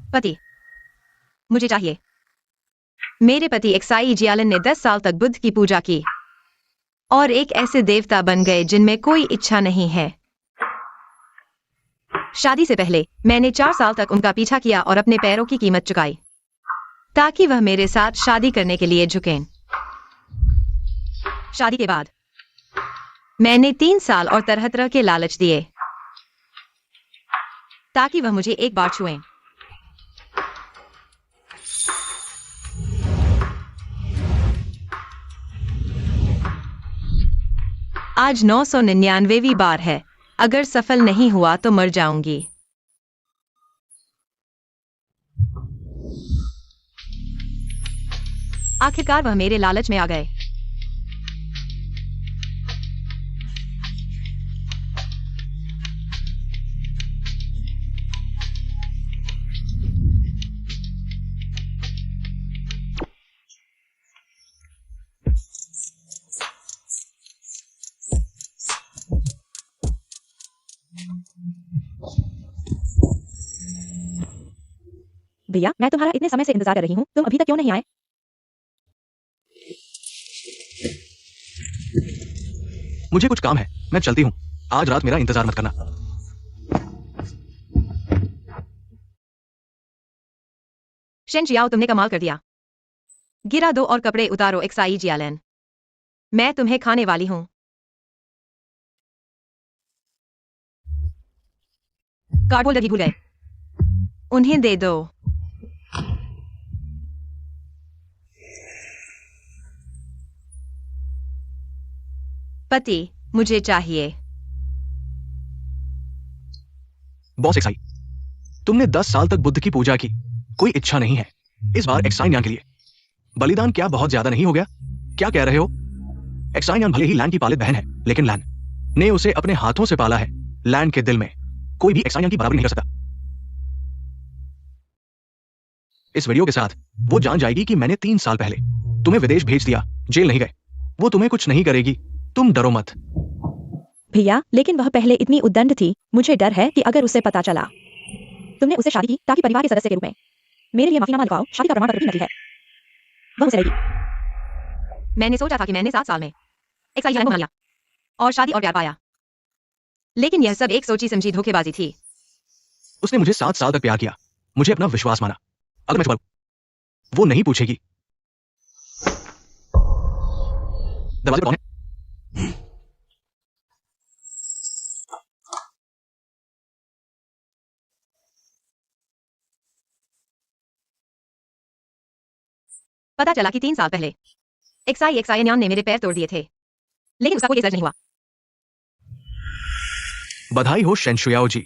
पति, मुझे चाहिए। मेरे पति एक्साई जियालन ने 10 साल तक बुद्ध की पूजा की और एक ऐसे देवता बन गए जिनमें कोई इच्छा नहीं है। शादी से पहले मैंने 4 साल तक उनका पीछा किया और अपने पैरों की कीमत चुकाई ताकि वह मेरे साथ शादी करने के लिए झुकें। शादी के बाद मैंने 3 साल और तरह तरह के लालच दिए ताकि वह मुझे एक बार छुएं। आज 999वीं बार है। अगर सफल नहीं हुआ तो मर जाऊंगी। आखिरकार वह मेरे लालच में आ गए। भैया, मैं तुम्हारा इतने समय से इंतजार कर रही हूँ, तुम अभी तक क्यों नहीं आए? मुझे कुछ काम है, मैं चलती हूँ। आज रात मेरा इंतजार मत करना। शेन चियाओ, तुमने कमाल कर दिया। गिरा दो और कपड़े उतारो एक्साई जियालन। मैं तुम्हें खाने वाली हूँ। कार्ड होल्डर ही भूल गए, उन्हें दे दो। पति, मुझे चाहिए। बॉस एक्साई, तुमने 10 साल तक बुद्ध की पूजा की, कोई इच्छा नहीं है। इस बार एक्साई न्यान के लिए बलिदान क्या बहुत ज्यादा नहीं हो गया? क्या कह रहे हो? एक्साई न्यान भले ही लैन की पालित बहन है, लेकिन लैन ने उसे अपने हाथों से पाला है। लैन के दिल में कोई भी एक्साई न्यान की बराबरी नहीं कर सकता। इस वीडियो के साथ वो जान जाएगी कि मैंने 3 साल पहले तुम्हें विदेश भेज दिया, जेल नहीं गए। वो तुम्हें कुछ नहीं करेगी, तुम डरो मत। भैया, लेकिन वह पहले इतनी उद्दंड थी, मुझे डर है कि अगर उसे पता चला तुमने उसे शादी की ताकि परिवार के सदस्य के रूप में मेरे लिए माफीनामा लिखवाओ, शादी का प्रमाण पत्र भी नकली है, वह उसे रहेगी। मैंने सोचा था कि मैंने 7 साल में एक्साई जियालन को मना लिया और शादी और प्यार पाया, लेकिन यह सब एक सोची समझी धोखेबाजी थी। उसने मुझे 7 साल तक प्यार किया, मुझे अपना विश्वास माना। अगर मैं छुपा वो नहीं पूछेगी। दरवाजे पर कौन है? पता चला कि 3 साल पहले एक्साई न्यान ने मेरे पैर तोड़ दिए थे, लेकिन उसका कोई असर नहीं हुआ। बधाई हो शेन शुयाओ जी,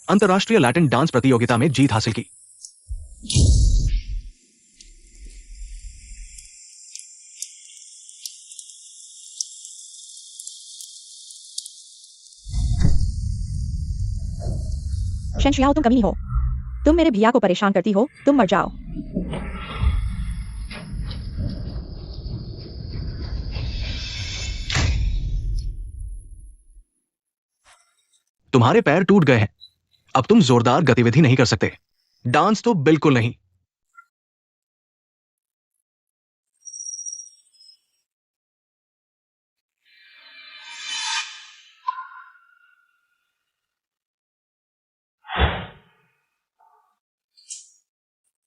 अंतरराष्ट्रीय लैटिन डांस प्रतियोगिता में जीत हासिल की। शेन शुयाओ, तुम कमी नहीं हो। तुम मेरे भैया को परेशान करती हो, तुम मर जाओ। तुम्हारे पैर टूट गए हैं, अब तुम जोरदार गतिविधि नहीं कर सकते, डांस तो बिल्कुल नहीं।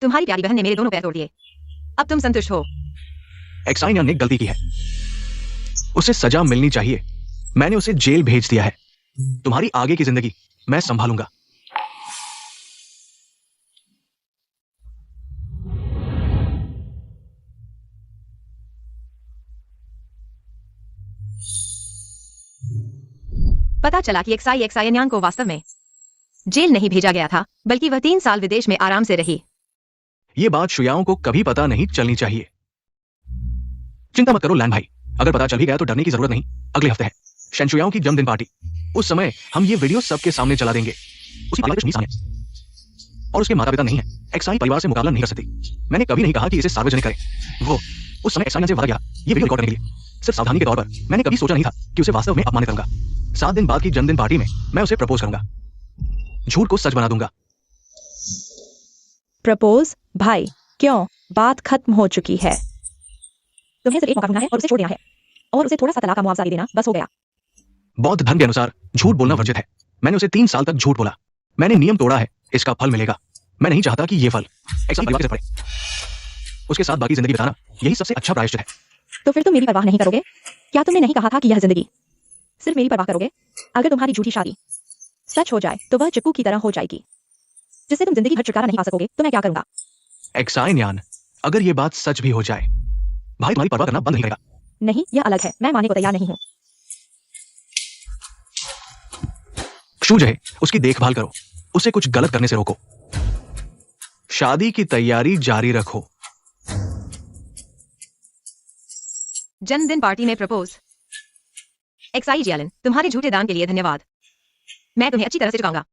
तुम्हारी प्यारी बहन ने मेरे दोनों पैर तोड़ दिए, अब तुम संतुष्ट हो? एक्साई न्यान ने गलती की है, उसे सजा मिलनी चाहिए। मैंने उसे जेल भेज दिया है। तुम्हारी आगे की जिंदगी मैं संभालूंगा। पता चला कि एक्साई न्यान को वास्तव में जेल नहीं भेजा गया था, बल्कि वह 3 साल विदेश में आराम से रही। ये बात शुयाओं को कभी पता नहीं चलनी चाहिए। चिंता मत करो लैन भाई, अगर पता चल भी गया तो डरने की जरूरत नहीं। अगले हफ्ते है शेन शुयाओं की जन्मदिन पार्टी, उस समय हम ये वीडियो सबके सामने चला देंगे। उसकी और उसके माता पिता नहीं है, एक्साई परिवार से मुकाबला नहीं कर सकती। मैंने कभी नहीं कहा कि इसे सार्वजनिक करें। वो उस समय एक्साई से वादा किया ये वीडियो रिकॉर्ड करने के लिए, सिर्फ सावधानी के तौर पर। मैंने कभी सोचा नहीं था कि उसे वास्तव में अपमानित करूंगा। 7 दिन बाद की जन्मदिन पार्टी में मैं उसे प्रपोज करूंगा, झूठ को सच बना दूंगा। प्रपोज? भाई क्यों? बात खत्म हो चुकी है। तुम्हें सिर्फ एक मौका ढूंढना है और उसे छोड़ देना है, और उसे थोड़ा सा तलाक का मुआवजा दे देना, बस हो गया। बौद्ध धर्म के अनुसार झूठ बोलना वर्जित है। मैंने उसे 3 साल तक झूठ बोला। मैंने नियम तोड़ा है, इसका फल मिलेगा। मैं नहीं चाहता कि ये फल एक साल परिवार के सिर पड़े। उसके साथ बाकी जिंदगी बिताना यही सबसे अच्छा प्रायश्चित है। तो फिर तुम मेरी परवाह नहीं करोगे? क्या तुमने नहीं कहा था कि यह जिंदगी सिर्फ मेरी परवाह करोगे? अगर तुम्हारी झूठी शादी सच हो जाए तो वह चिक्कू की तरह हो जाएगी, जिससे तुम जिंदगी भर छुटकारा नहीं पा सकोगे। तो मैं क्या करूंगा? एक्साइन यान, अगर ये बात सच भी हो जाए, भाई तुम्हारी परवाह करना बंद नहीं करेगा। नहीं, यह अलग है। मैं मानने को तैयार नहीं हूँ। शूज है, उसकी देखभाल करो, उसे कुछ गलत करने से रोको। शादी की तैयारी जारी रखो। जन्मदिन पार्टी में प्रपोज। एक्साई जियालन, तुम्हारे झूठे दान के लिए धन्यवाद। मैं तुम्हें अच्छी तरह से चुकाऊंगा।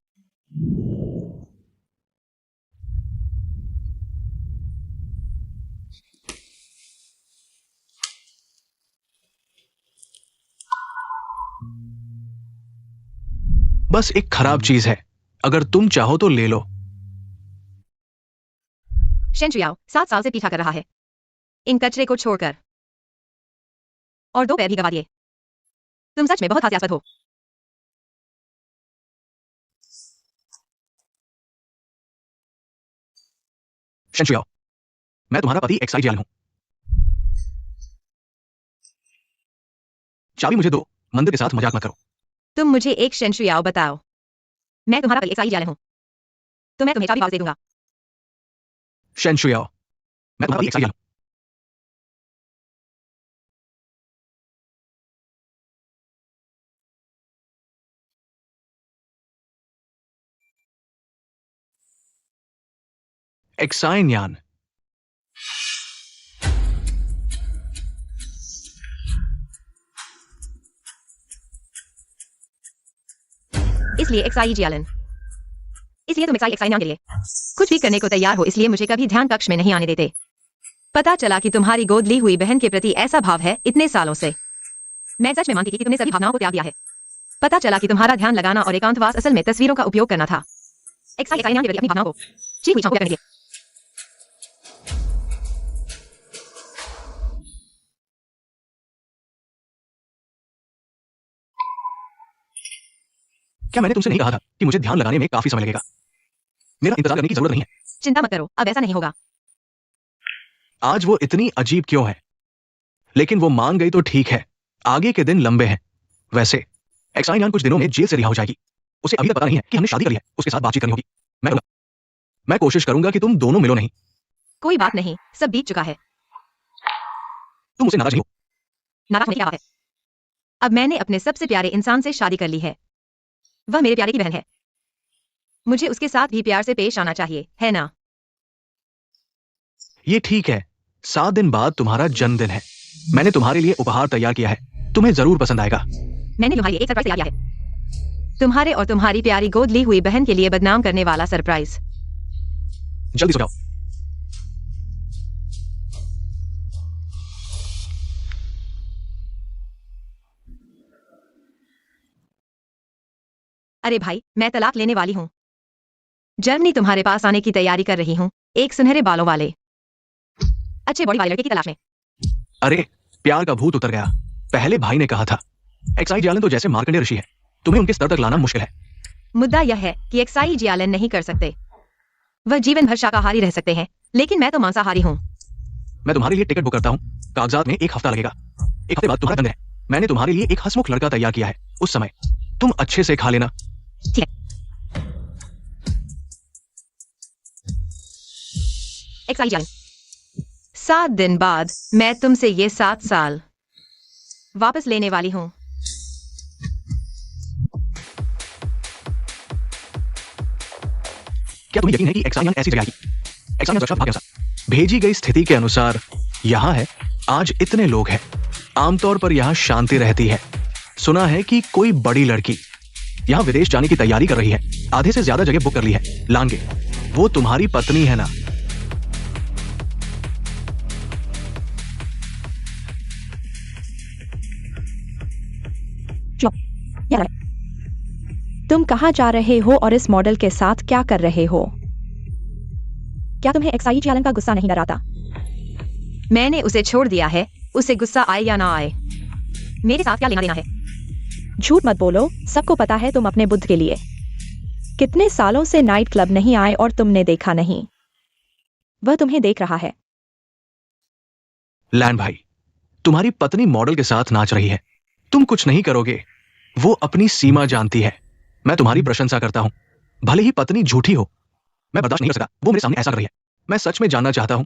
बस एक खराब चीज है, अगर तुम चाहो तो ले लो। शेन शुयाओ 7 साल से पीछा कर रहा है इन कचरे को छोड़कर, और 2 पैर भी गवा दिए। तुम सच में बहुत हास्यास्पद हो। शेन शुयाओ, मैं तुम्हारा पति एक्साई जियालन हूं। चाबी मुझे दो, मंदिर के साथ मजाक मत करो। तुम मुझे एक शेन शुयाओ बताओ। मैं तुम्हारा पति एक्साई जियालन हूं, तो मैं तुम्हें चाबी वापस दे दूंगा। शेन शुयाओ, मैं तुम्हारा पति एक्साई जियालन हूं। एक्साइन यान, इसलिए एक्साई जियालन, इसलिए तुम एक्साई नाम के लिए कुछ भी करने को तैयार हो। इसलिए मुझे कभी ध्यान कक्ष में नहीं आने देते। पता चला कि तुम्हारी गोद ली हुई बहन के प्रति ऐसा भाव है इतने सालों से। मैं सच में मानती थी कि तुमने सभी भावनाओं को त्याग दिया है। पता चला कि तुम्हारा ध्यान लगाना और एकांतवास असल में तस्वीरों का उपयोग करना था। एक्साई नाम के प्रति अपनी भावनाओं को चीख हुई छांव करने के लिए। क्या मैंने तुमसे नहीं कहा था कि मुझे ध्यान लगाने में काफी समय लगेगा? मेरा इंतजार करने की जरूरत नहीं है। चिंता मत करो, अब ऐसा नहीं होगा। आज वो इतनी अजीब क्यों है? लेकिन वो मान गई तो ठीक है, आगे के दिन लंबे हैं। वैसे एक्साइन यान कुछ दिनों में जेल से रिहा हो जाएगी। उसे अभी तक पता नहीं है कि हमने शादी कर ली है। उसके साथ बातचीत करनी होगी। मैं कोशिश करूंगा कि तुम दोनों मिलो नहीं। कोई बात नहीं, सब बीत चुका है। तुम उसे नाराज नहीं हो। नाराज होने की क्या बात है? अब मैंने अपने सबसे प्यारे इंसान से शादी कर ली है। वह मेरे प्यारे की बहन है। मुझे उसके साथ भी प्यार से पेश आना चाहिए, है ना? ये ठीक है। 7 दिन बाद तुम्हारा जन्मदिन है। मैंने तुम्हारे लिए उपहार तैयार किया है, तुम्हें जरूर पसंद आएगा। मैंने तुम्हारे लिए एक सरप्राइज तैयार किया है। तुम्हारे और तुम्हारी प्यारी गोद ली हुई बहन के लिए बदनाम करने वाला सरप्राइज। जल्दी सो जाओ। अरे भाई, मैं तलाक लेने वाली हूँ। जर्मनी तुम्हारे पास आने की तैयारी कर रही हूँ, एक सुनहरे बालों वाले अच्छे बॉडी वाले लड़के की तलाश में। अरे, प्यार का भूत उतर गया। पहले भाई ने कहा था, एक्साई जियालन तो जैसे मार्कंडेय ऋषि है, तुम्हें उनके स्तर तक लाना मुश्किल है। मुद्दा यह है कि एक्साई जियालन नहीं कर सकते। वह जीवन भर शाकाहारी रह सकते हैं, लेकिन मैं तो मांसाहारी हूँ। मैं तुम्हारे लिए टिकट बुक करता हूँ। कागजात में 1 हफ्ता लगेगा। 1 हफ्ते बाद तुम्हारा जन्मदिन है। मैंने तुम्हारे लिए एक हंसमुख लड़का तैयार किया है। उस समय तुम अच्छे से खा लेना। ठीक है। एक्साई जियालन, 7 दिन बाद मैं तुमसे ये 7 साल वापस लेने वाली हूँ। क्या तुम्हें यकीन है कि एक्साई यान ऐसी जगह आएगी? एक्साई यान सुरक्षा विभाग के अनुसार भेजी गई स्थिति के अनुसार यहाँ है। आज इतने लोग हैं, आमतौर पर यहाँ शांति रहती है। सुना है कि कोई बड़ी लड़की यहाँ विदेश जाने की तैयारी कर रही है। आधे से ज्यादा जगह बुक कर ली है। लांगे, वो तुम्हारी पत्नी है ना? तुम कहाँ जा रहे हो और इस मॉडल के साथ क्या कर रहे हो? क्या तुम्हें एक्साई जियालन का गुस्सा नहीं डराता? मैंने उसे छोड़ दिया है, उसे गुस्सा आए या ना आए मेरे साथ क्या लेना देना है? झूठ मत बोलो, सबको पता है तुम अपने बुद्ध के लिए कितने सालों से नाइट क्लब नहीं आए और तुमने देखा नहीं। वह तुम्हें देख रहा है। लैन भाई, तुम्हारी पत्नी मॉडल के साथ नाच रही है, तुम कुछ नहीं करोगे। वो अपनी सीमा जानती है। मैं तुम्हारी प्रशंसा करता हूं, भले ही पत्नी झूठी हो। मैं बर्दाश्त नहीं कर सका वो मेरे सामने ऐसा कर रही है। मैं सच में जानना चाहता हूं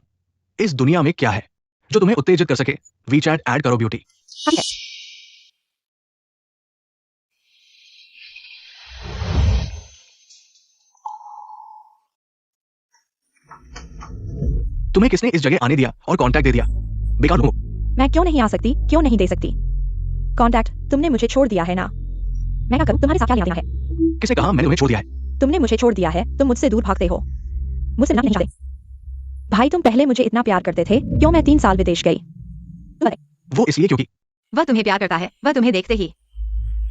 इस दुनिया में क्या है जो तुम्हें उत्तेजित कर सके। वीचैट ऐड करो ब्यूटी। ठीक है। तुम्हें किसने इस जगह आने दिया और कांटेक्ट दे दिया? बेकार लोगों। मैं क्यों नहीं आ सकती? क्यों नहीं दे सकती कांटेक्ट? तुमने मुझे छोड़ दिया है ना। मैं क्या करूं? तुम्हारे साथ क्या लेना देना है? किसे कहा मैंने तुम्हें छोड़ दिया है? तुमने मुझे छोड़ दिया है। तुम मुझसे दूर भागते हो, मुझसे मिलना नहीं चाहते। भाई तुम पहले मुझे इतना प्यार करते थे, क्यों मैं 3 साल विदेश गई? वो इसलिए क्योंकि वह तुम्हें प्यार करता है, वह तुम्हें देखते ही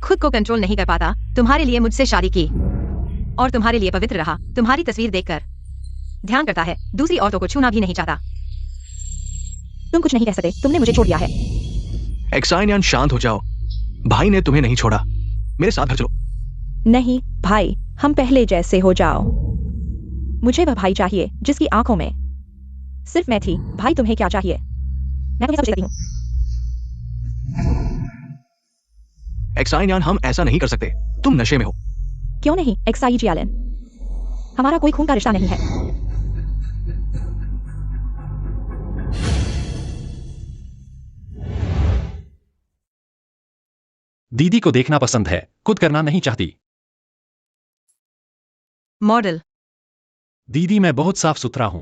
खुद को कंट्रोल नहीं कर पाता। तुम्हारे लिए मुझसे शादी की और तुम्हारे लिए पवित्र रहा। तुम्हारी तस्वीर देखकर ध्यान करता है, दूसरी औरतों को छूना भी नहीं चाहता। तुम कुछ नहीं कह सकते, तुमने मुझे छोड़ दिया है। एक्साइनियन शांत हो जाओ। भाई ने तुम्हें नहीं छोड़ा, मेरे साथ घर चलो। नहीं भाई, हम पहले जैसे हो जाओ। मुझे वह भाई चाहिए जिसकी आंखों में सिर्फ मैं थी। भाई तुम्हें क्या चाहिए? मैं तुम्हें सब देती हूँ। एक्साइनियन, हम ऐसा नहीं कर सकते, तुम नशे में हो। क्यों नहीं एक्साई जियालन, हमारा कोई खून का रिश्ता नहीं है। दीदी को देखना पसंद है, खुद करना नहीं चाहती। मॉडल दीदी मैं बहुत साफ सुथरा हूं।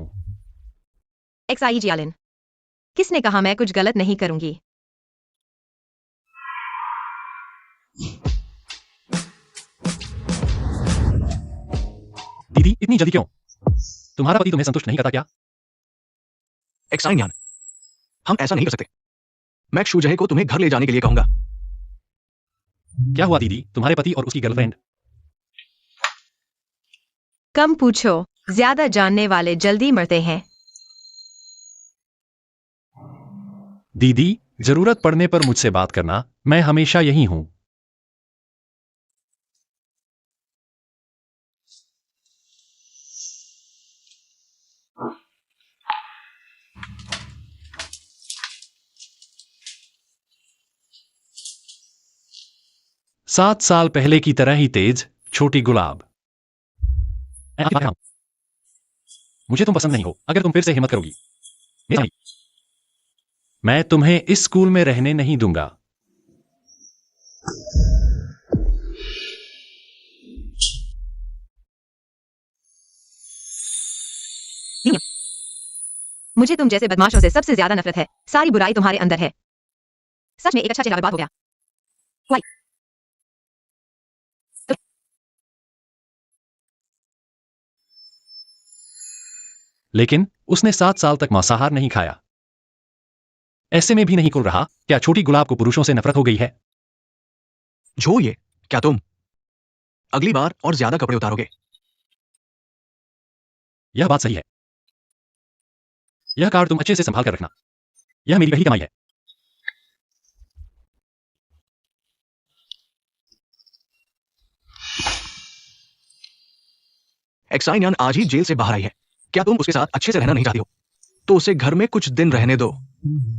एक्साई जियालन, किसने कहा मैं कुछ गलत नहीं करूंगी? दीदी इतनी जल्दी क्यों? तुम्हारा पति तुम्हें संतुष्ट नहीं करता क्या? एक्साइनियन, हम ऐसा नहीं कर सकते। मैं शूजहे को तुम्हें घर ले जाने के लिए कहूंगा। क्या हुआ दीदी, तुम्हारे पति और उसकी गर्लफ्रेंड? कम पूछो, ज्यादा जानने वाले जल्दी मरते हैं। दीदी जरूरत पड़ने पर मुझसे बात करना, मैं हमेशा यही हूं। सात साल पहले की तरह ही तेज, छोटी गुलाब। मुझे तुम पसंद नहीं हो। अगर तुम फिर से हिम्मत करोगी, मैं तुम्हें इस स्कूल में रहने नहीं दूंगा। मुझे तुम जैसे बदमाशों से सबसे ज्यादा नफरत है। सारी बुराई तुम्हारे अंदर है। सच में एक अच्छा चेहरा बर्बाद हो गया। लेकिन उसने 7 साल तक मांसाहार नहीं खाया। ऐसे में भी नहीं खुल रहा। क्या छोटी गुलाब को पुरुषों से नफरत हो गई है? जो ये, क्या तुम अगली बार और ज्यादा कपड़े उतारोगे? यह बात सही है। यह कार्ड तुम अच्छे से संभाल कर रखना। यह मेरी वही कमाई है। एक्साइनियन आज ही जेल से बाहर आई है। क्या तुम उसके साथ अच्छे से रहना नहीं चाहती हो? तो उसे घर में कुछ दिन रहने दो।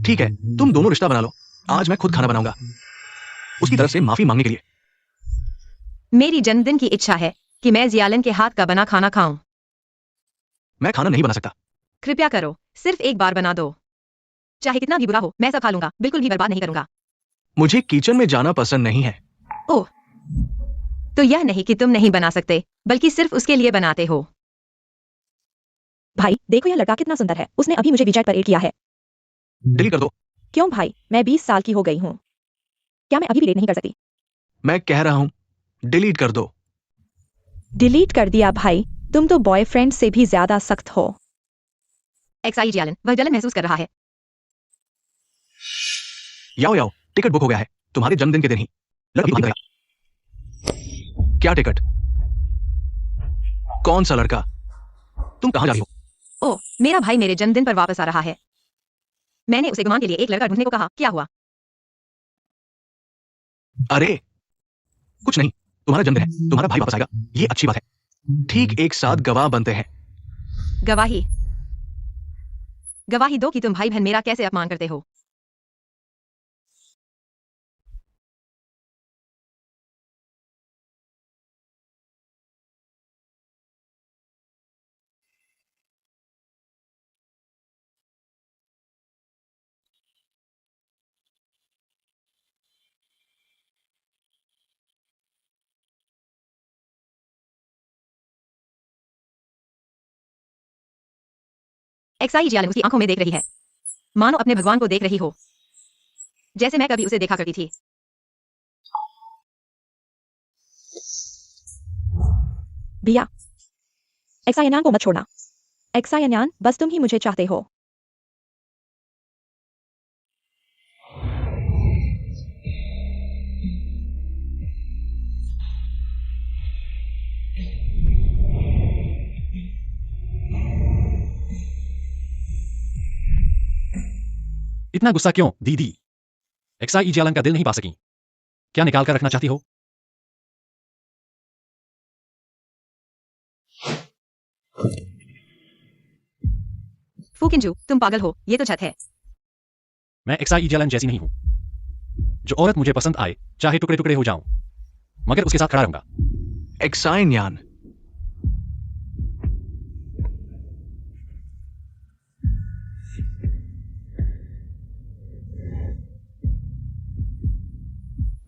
ठीक है, तुम दोनों रिश्ता बना लो। आज मैं खुद खाना बनाऊंगा उसकी तरफ से माफी मांगने के लिए। मेरी जन्मदिन की इच्छा है कि मैं जियालन के हाथ का बना खाना खाऊं। मैं खाना नहीं बना सकता। कृपया करो, सिर्फ एक बार बना दो। चाहे कितना भी बुरा हो, मैं सब खा लूंगा, बिल्कुल भी बर्बाद नहीं करूंगा। मुझे किचन में जाना पसंद नहीं है। ओह, तो यह नहीं कि तुम नहीं बना सकते, बल्कि सिर्फ उसके लिए बनाते हो। भाई देखो यह लड़का कितना सुंदर है। उसने अभी मुझे वीचैट पर ऐड किया है। डिलीट कर दो। क्यों भाई, मैं 20 साल की हो गई हूँ। क्या मैं अभी भी डेट नहीं कर सकती? मैं कह रहा हूं डिलीट कर दो। डिलीट कर दिया भाई। तुम तो बॉयफ्रेंड से भी ज्यादा सख्त हो। एक्साई जियालन, वह जलन महसूस कर रहा है। याओ याओ, टिकट बुक हो गया है तुम्हारे जन्मदिन के दिन ही। लड़की बंद गया। क्या टिकट? कौन सा लड़का? तुम कहां जा रही हो? ओह, मेरा भाई मेरे जन्मदिन पर वापस आ रहा है। मैंने उसे गुमान के लिए एक लड़का ढूंढने को कहा, क्या हुआ? अरे कुछ नहीं, तुम्हारा जन्मदिन है, तुम्हारा भाई वापस आएगा, ये अच्छी बात है। ठीक एक साथ गवाह बनते हैं। गवाही? गवाही दो कि तुम भाई बहन मेरा कैसे अपमान करते हो। एक्साई जियालन उसकी आंखों में देख रही है, मानो अपने भगवान को देख रही हो, जैसे मैं कभी उसे देखा करती थी। भैया, एक्सायन्यान को मत छोड़ना। एक्सायन्यान, बस तुम ही मुझे चाहते हो। इतना गुस्सा क्यों, दीदी? एक्साई जियालन का दिल नहीं पा सकी। क्या निकाल कर रखना चाहती हो? फूकिंजू, तुम पागल हो, ये तो छत है। मैं एक्साई जियालन जैसी नहीं हूं। जो औरत मुझे पसंद आए, चाहे टुकड़े टुकड़े हो जाऊं, मगर उसके साथ खड़ा रहूंगा। एक्सायन्यान,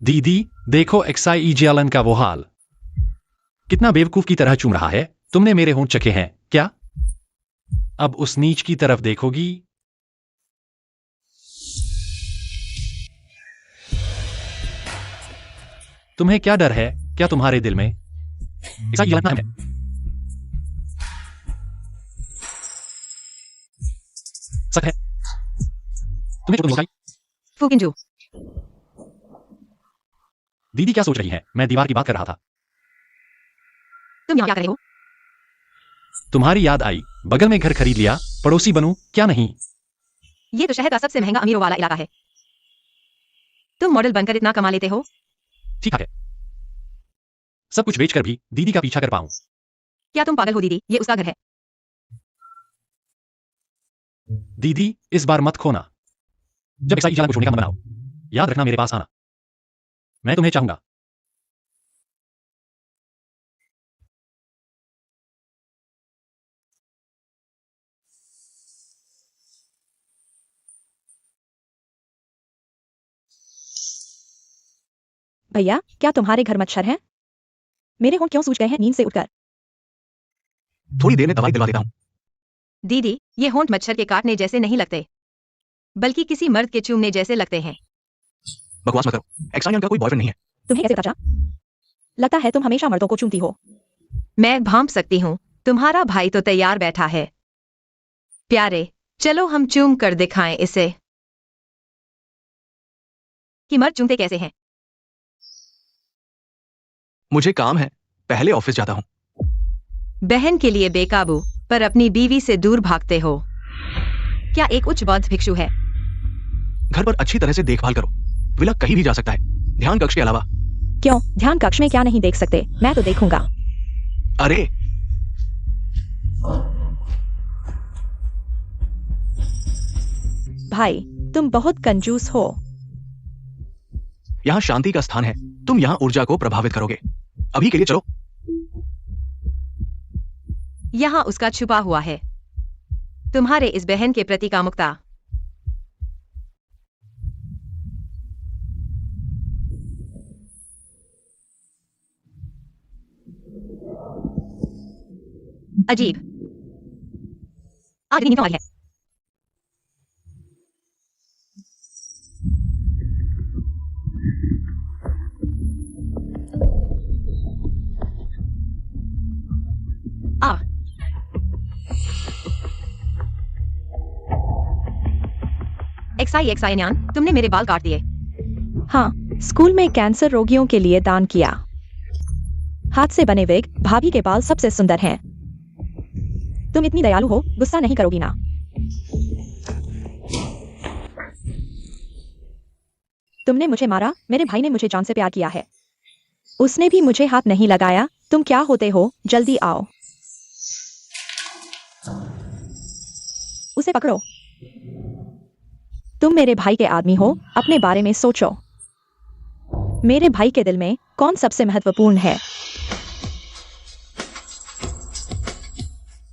दीदी, देखो एक्साई जियालन का वो हाल। कितना बेवकूफ की तरह चूम रहा है। तुमने मेरे होंठ चखे हैं क्या? अब उस नीच की तरफ देखोगी? तुम्हें क्या डर है? क्या तुम्हारे दिल में एक्साई जियालन है? सच है? तुम्हें चोट लगी? फूकिंजू, दीदी क्या सोच रही है? मैं दीवार की बात कर रहा था। तुम यहाँ क्या कर रहे हो? तुम्हारी याद आई, बगल में घर खरीद लिया, पड़ोसी बनूं क्या नहीं? ये तो शहर का सबसे महंगा अमीरों वाला इलाका है। तुम मॉडल बनकर इतना कमा लेते हो? ठीक है, सब कुछ बेचकर भी दीदी का पीछा कर पाऊं। क्या तुम पागल हो दीदी? ये उसका घर है। दीदी, इस बार मत खोना। जब एक्साई जियालन को छोड़ने का मन बनाओ, याद रखना मेरे पास आना। मैं तुम्हें चाहूंगा। भैया, क्या तुम्हारे घर मच्छर हैं? मेरे होंठ क्यों सूज गए हैं नींद से उठकर? थोड़ी देर में दवाई दिलवा देता हूँ। दीदी, ये होंठ मच्छर के काटने जैसे नहीं लगते, बल्कि किसी मर्द के चूमने जैसे लगते हैं। बकवास मत करो, एक्सायन्यान का कोई बॉयफ्रेंड नहीं है। तुम्हें कैसे पता चला? लगता है तुम हमेशा मर्दों को चूमती हो। मैं भांप सकती हूँ। तुम्हारा भाई तो तैयार बैठा है। प्यारे, चलो हम चूम कर दिखाएं इसे कि मर्द चूमते कैसे हैं। मुझे काम है, पहले ऑफिस जाता हूँ। बहन के लिए बेकाबू पर अपनी बीवी से दूर भागते हो। क्या एक उच्च बौद्ध भिक्षु है? घर पर अच्छी तरह से देखभाल करो। विला कहीं भी जा सकता है, ध्यान कक्ष के अलावा। क्यों, ध्यान कक्ष में क्या नहीं देख सकते? मैं तो देखूंगा। अरे भाई, तुम बहुत कंजूस हो। यहाँ शांति का स्थान है, तुम यहाँ ऊर्जा को प्रभावित करोगे। अभी के लिए चलो। यहाँ उसका छुपा हुआ है, तुम्हारे इस बहन के प्रति कामुकता। अजीब। आज नींद आ रही है। आ एक्सायन्यान, तुमने मेरे बाल काट दिए। हाँ, स्कूल में कैंसर रोगियों के लिए दान किया। हाथ से बने विग भाभी के बाल सबसे सुंदर हैं। तुम इतनी दयालु हो, गुस्सा नहीं करोगी ना? तुमने मुझे मारा, मेरे भाई ने मुझे जान से प्यार किया है। उसने भी मुझे हाथ नहीं लगाया। तुम क्या होते हो? जल्दी आओ। उसे पकड़ो। तुम मेरे भाई के आदमी हो, अपने बारे में सोचो। मेरे भाई के दिल में कौन सबसे महत्वपूर्ण है?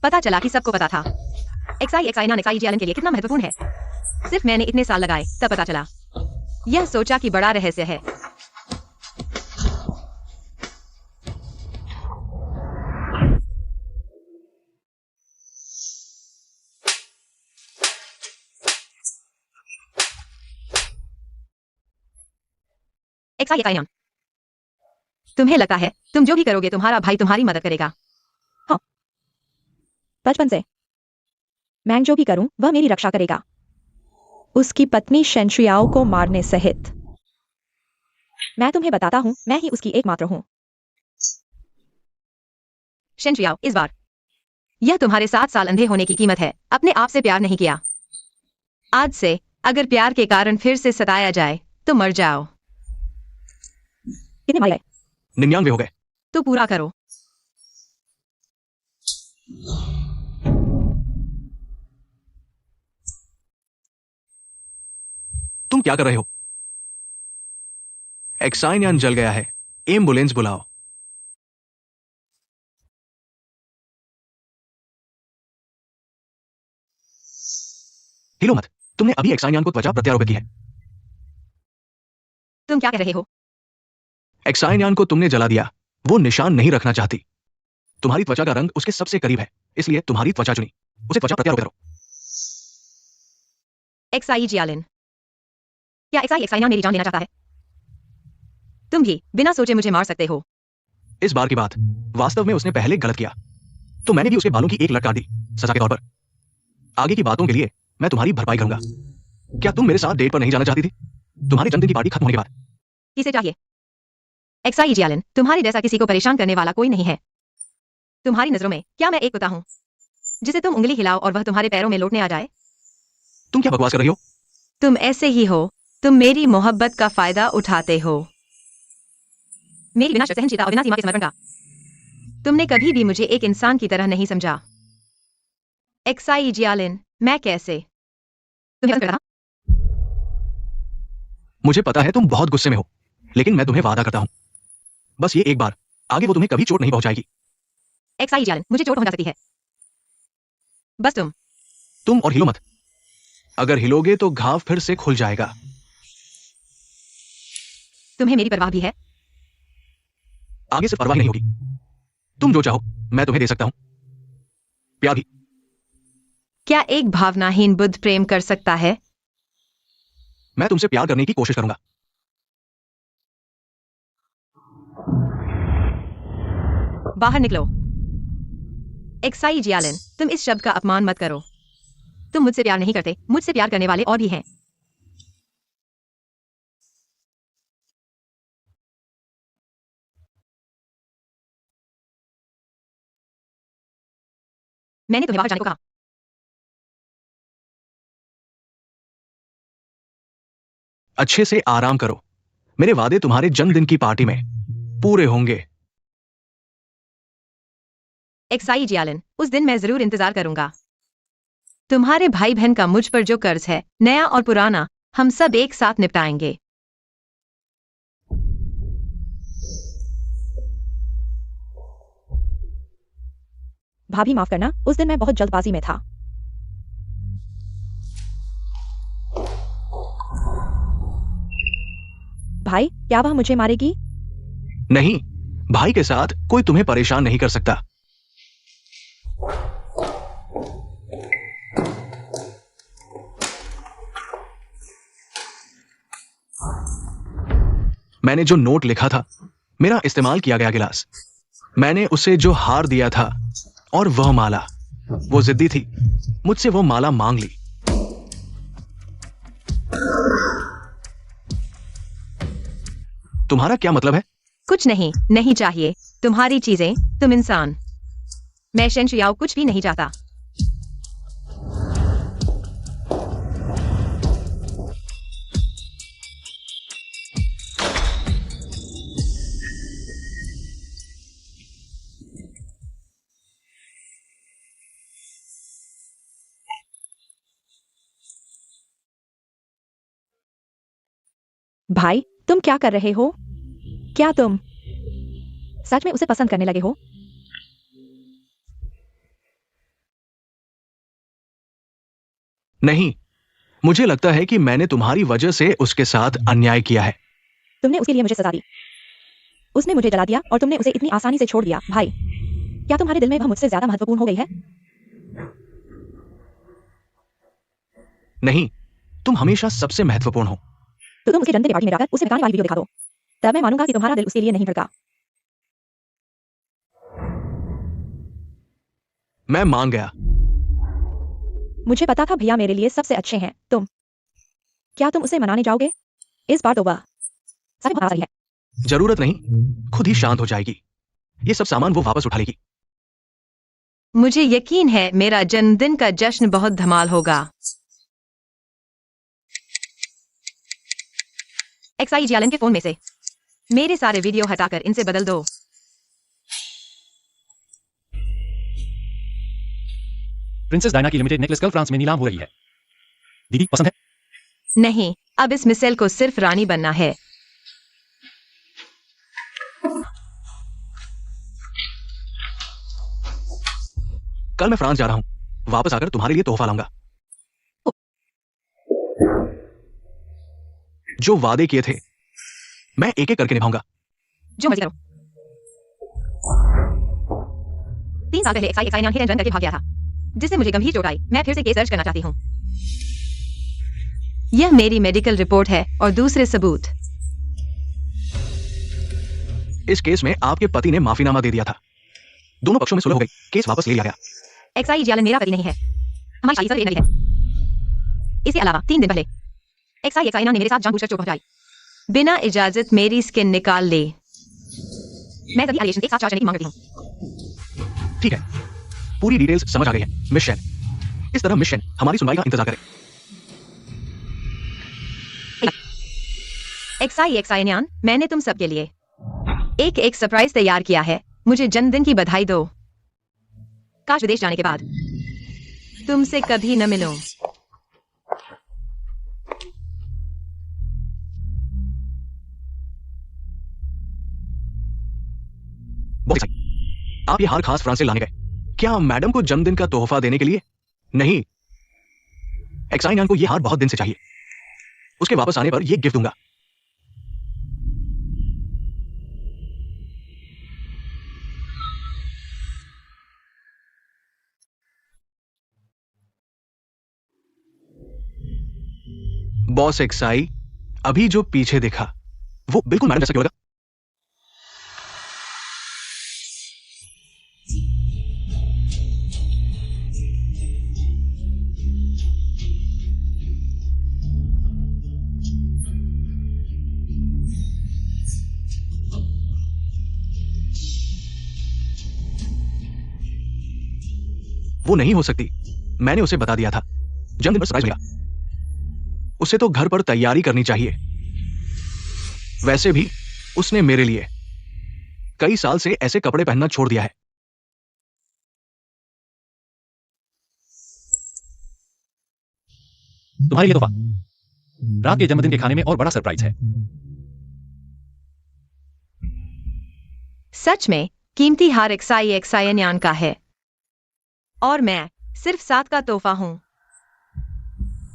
पता चला कि सबको पता था। XI नॉन XI एलन के लिए कितना महत्वपूर्ण है। सिर्फ मैंने इतने साल लगाए तब पता चला। यह सोचा कि बड़ा रहस्य है। XI नॉन, तुम्हें लगता है तुम जो भी करोगे तुम्हारा भाई तुम्हारी मदद करेगा? बचपन से मैं जो भी करूं वह मेरी रक्षा करेगा, उसकी पत्नी शेंशुयाओ को मारने सहित। मैं तुम्हें बताता हूं, मैं ही उसकी एकमात्र हूं। शेंशुयाओ, इस बार यह तुम्हारे 7 साल अंधे होने की कीमत है। अपने आप से प्यार नहीं किया। आज से अगर प्यार के कारण फिर से सताया जाए तो मर जाओ। कितने मारे? 99 हो गए। तो पूरा करो। तुम क्या कर रहे हो? एक्साइनियन जल गया है, एम्बुलेंस बुलाओ। हिलो मत, तुमने अभी एक्साइनियन को त्वचा प्रत्यारोपित की है। तुम क्या कह रहे हो? एक्साइनियन को तुमने जला दिया। वो निशान नहीं रखना चाहती। तुम्हारी त्वचा का रंग उसके सबसे करीब है, इसलिए तुम्हारी त्वचा चुनी। उसे त्वचा प्रत्यारोपित करो। XI जियालिन, क्या XI मेरी जान लेना चाहता है? तुम भी बिना सोचे मुझे मार सकते हो। इस बार की बात, वास्तव में उसने पहले गलत किया, तो मैंने भी उसके बालों की एक लट काट दी, सजा के तौर पर। आगे की बातों के लिए मैं तुम्हारी भरपाई करूंगा। क्या तुम मेरे साथ डेट पर नहीं जाना चाहती थी? तुम्हारे जन्मदिन की पार्टी खत्म होने के बाद। किसे चाहिए? XI जियालिन, तुम्हारे जैसा किसी को परेशान करने वाला कोई नहीं है। तुम्हारी नजरों में क्या मैं एक कुत्ता हूं जिसे तुम उंगली हिलाओ और वह तुम्हारे पैरों में लौटने आ जाए? तुम क्या बकवास कर रही हो? तुम ऐसे ही हो। तुम मेरी मोहब्बत का फायदा उठाते हो, मेरी बिना सहनशीलता और बिना सीमा के समर्पण का। तुमने कभी भी मुझे एक इंसान की तरह नहीं समझा। XI जियालिन, मैं कैसे तुम्हें पसंद करता? मुझे पता है तुम बहुत गुस्से में हो, लेकिन मैं तुम्हें वादा करता हूं, बस ये एक बार, आगे वो तुम्हें कभी चोट नहीं पहुंचाएगी। XI जियालिन, मुझे चोट पहुंचा सकती है, बस तुम और हिलो मत। अगर हिलोगे तो घाव फिर से खुल जाएगा। तुम्हें मेरी परवाह भी है? आगे से परवाह नहीं होगी। तुम जो चाहो मैं तुम्हें दे सकता हूं, प्यार भी। क्या एक भावनाहीन बुद्ध प्रेम कर सकता है? मैं तुमसे प्यार करने की कोशिश करूंगा। बाहर निकलो। XI जियालिन, तुम इस शब्द का अपमान मत करो। तुम मुझसे प्यार नहीं करते, मुझसे प्यार करने वाले और भी हैं। मैंने तुम्हें बाहर जाने को कहा। अच्छे से आराम करो। मेरे वादे तुम्हारे जन्मदिन की पार्टी में पूरे होंगे। XI जियालिन, उस दिन मैं जरूर इंतजार करूंगा। तुम्हारे भाई बहन का मुझ पर जो कर्ज है, नया और पुराना, हम सब एक साथ निपटाएंगे। भाभी माफ करना, उस दिन मैं बहुत जल्दबाजी में था। भाई, क्या वह मुझे मारेगी? नहीं, भाई के साथ कोई तुम्हें परेशान नहीं कर सकता। मैंने जो नोट लिखा था, मेरा इस्तेमाल किया गया गिलास, मैंने उसे जो हार दिया था, और वह माला, वो जिद्दी थी, मुझसे वो माला मांग ली। तुम्हारा क्या मतलब है? कुछ नहीं, नहीं चाहिए तुम्हारी चीजें, तुम इंसान। मैं शेंशुयाओ कुछ भी नहीं चाहता। भाई, तुम क्या कर रहे हो? क्या तुम सच में उसे पसंद करने लगे हो? नहीं, मुझे लगता है कि मैंने तुम्हारी वजह से उसके साथ अन्याय किया है। तुमने उसके लिए मुझे सजा दी। उसने मुझे जला दिया और तुमने उसे इतनी आसानी से छोड़ दिया। भाई, क्या तुम्हारे दिल में वह मुझसे ज्यादा महत्वपूर्ण हो गई है? नहीं, तुम हमेशा सबसे महत्वपूर्ण हो। तो तुम उसके जन्मदिन की पार्टी में जाकर उसे गाने वाली वीडियो दिखा दो। तब मैं मानूंगा कि तुम्हारा दिल उसके लिए नहीं धड़का। मैं मान गया। मुझे पता था भैया मेरे लिए सबसे अच्छे हैं। क्या तुम उसे मनाने जाओगे? इस बार तो वह सच में बहुत रही है। जरूरत नहीं, खुद ही शांत हो जाएगी। ये सब सामान वो वापस उठा लेगी। मुझे यकीन है मेरा जन्मदिन का जश्न बहुत धमाल होगा। XI जियालन के फोन में से मेरे सारे वीडियो हटाकर इनसे बदल दो। प्रिंसेस डायना की लिमिटेड नेकलेस कल फ्रांस में नीलाम हो रही है। दीदी पसंद है? नहीं, अब इस मिसेल को सिर्फ रानी बनना है। कल मैं फ्रांस जा रहा हूं। वापस आकर तुम्हारे लिए तोहफा लाऊंगा। जो वादे किए थे मैं एक एक करके निभाऊंगा। जो मर्जी करो। 3 साल पहले XI ने हिट एंड रन करके भाग गया था, जिससे मुझे गंभीर चोट आई। मैं फिर से केस दर्ज करना चाहती हूँ। यह मेरी मेडिकल रिपोर्ट है और दूसरे सबूत। इस केस में आपके पति ने माफीनामा दे दिया था। दोनों पक्षों में सुलह हो गई। केस वापस ले लिया गया। XI जियालन मेरा पति नहीं है। हमारी शादी सिर्फ एक नई है। इसके अलावा 3 दिन पहले XI ने मेरे साथ जानबूझकर चोट पहुंचाई। बिना इजाजत मेरी स्किन निकाल ले। मैं सभी एलिगेशन एक साथ चार्ज करने की मांग करती हूँ। ठीक है, पूरी डिटेल्स समझ आ गई है मिस शेन। इस तरह मिस शेन हमारी सुनवाई का इंतजार करें। XI न्यान, मैंने तुम सबके लिए एक सरप्राइज तैयार किया है। मुझे जन्मदिन की बधाई दो। काश विदेश जाने के बाद तुमसे कभी न मिलूं। बहुत सही। आप ये हार खास फ्रांस से लाने गए, क्या मैडम को जन्मदिन का तोहफा देने के लिए? नहीं, XI को ये हार बहुत दिन से चाहिए। उसके वापस आने पर ये गिफ्ट दूंगा। बॉस XI, अभी जो पीछे देखा वो बिल्कुल मैडम जैसा क्यों लगा? वो नहीं हो सकती। मैंने उसे बता दिया था जन्मदिन पर सरप्राइज मिलेगा। उसे तो घर पर तैयारी करनी चाहिए। वैसे भी उसने मेरे लिए कई साल से ऐसे कपड़े पहनना छोड़ दिया है। तुम्हारे लिए तोहफा। रात के जन्मदिन के खाने में और बड़ा सरप्राइज है। सच में कीमती हार XI न्यान का है और मैं सिर्फ 7 का तोहफा हूं।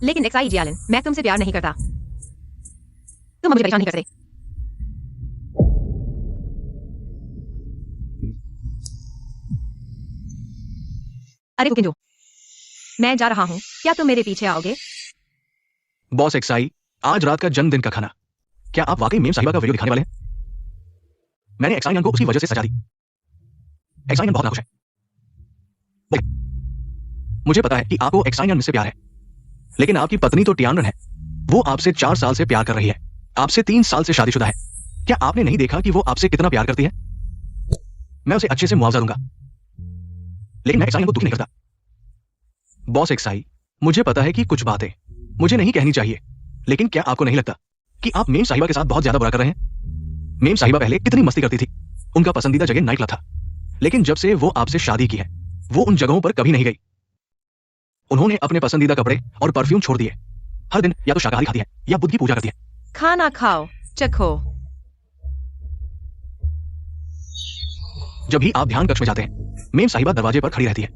लेकिन XI जियालन, मैं तुमसे प्यार नहीं करता। तुम मुझे परेशान नहीं करते। अरे कुकिंजो, मैं जा रहा हूं। क्या तुम मेरे पीछे आओगे? बॉस XI, आज रात का जन्मदिन का खाना, क्या आप वाकई मेम साहिबा का वीडियो दिखाने वाले हैं? मैंने XI को उसकी वजह से सजा दी। XI बहुत नाखुश है। मुझे पता है कि आपको XI मुझसे प्यार है, लेकिन आपकी पत्नी तो टियानरन है। वो आपसे 4 साल से प्यार कर रही है। आपसे 3 साल से शादीशुदा है। क्या आपने नहीं देखा कि वो आपसे कितना प्यार करती है? मैं उसे अच्छे से मुआवजा दूंगा, लेकिन मैं XI को दुखी नहीं करता। बॉस XI, मुझे पता है कि कुछ बातें मुझे नहीं कहनी चाहिए, लेकिन क्या आपको नहीं लगता कि आप मेम साहिबा के साथ बहुत ज्यादा बुरा कर रहे हैं? मेम साहिबा पहले कितनी मस्ती करती थी। उनका पसंदीदा जगह नाइट क्लब था, लेकिन जब से वो आपसे शादी की है वो उन जगहों पर कभी नहीं गई। उन्होंने अपने पसंदीदा कपड़े और परफ्यूम छोड़ दिए। हर दिन या तो शाकाहारी खाती है या बुद्ध की पूजा करती है। खाना खाओ, चखो। जब भी आप ध्यान कक्ष में जाते हैं, मेम साहिबा दरवाजे पर खड़ी रहती है।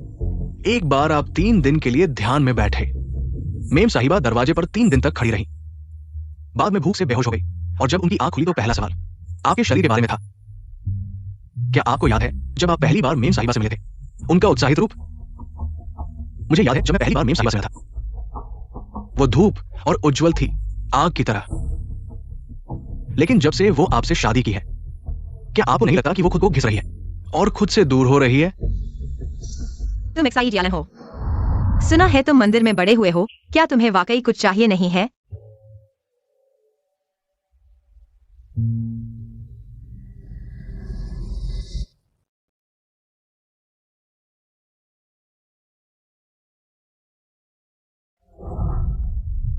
एक बार आप 3 दिन के लिए ध्यान में बैठे। मेम साहिबा दरवाजे पर 3 दिन तक खड़ी रही। बाद में भूख से बेहोश हो गई और जब उनकी आंख खुली तो पहला सवाल आपके शरीर के बारे में था। क्या आपको याद है जब आप पहली बार मेम साहिबा से मिले थे, उनका उत्साहित रूप? मुझे याद है जब मैं पहली बार मेम साहिबा से मिला था, वो धूप और उज्जवल थी, आग की तरह। लेकिन जब से वो आपसे शादी की है, क्या आपको नहीं लगता कि वो खुद को घिस रही है और खुद से दूर हो रही है? तुम एक्साई जियालन हो। सुना है तुम मंदिर में बड़े हुए हो, क्या तुम्हें वाकई कुछ चाहिए नहीं है?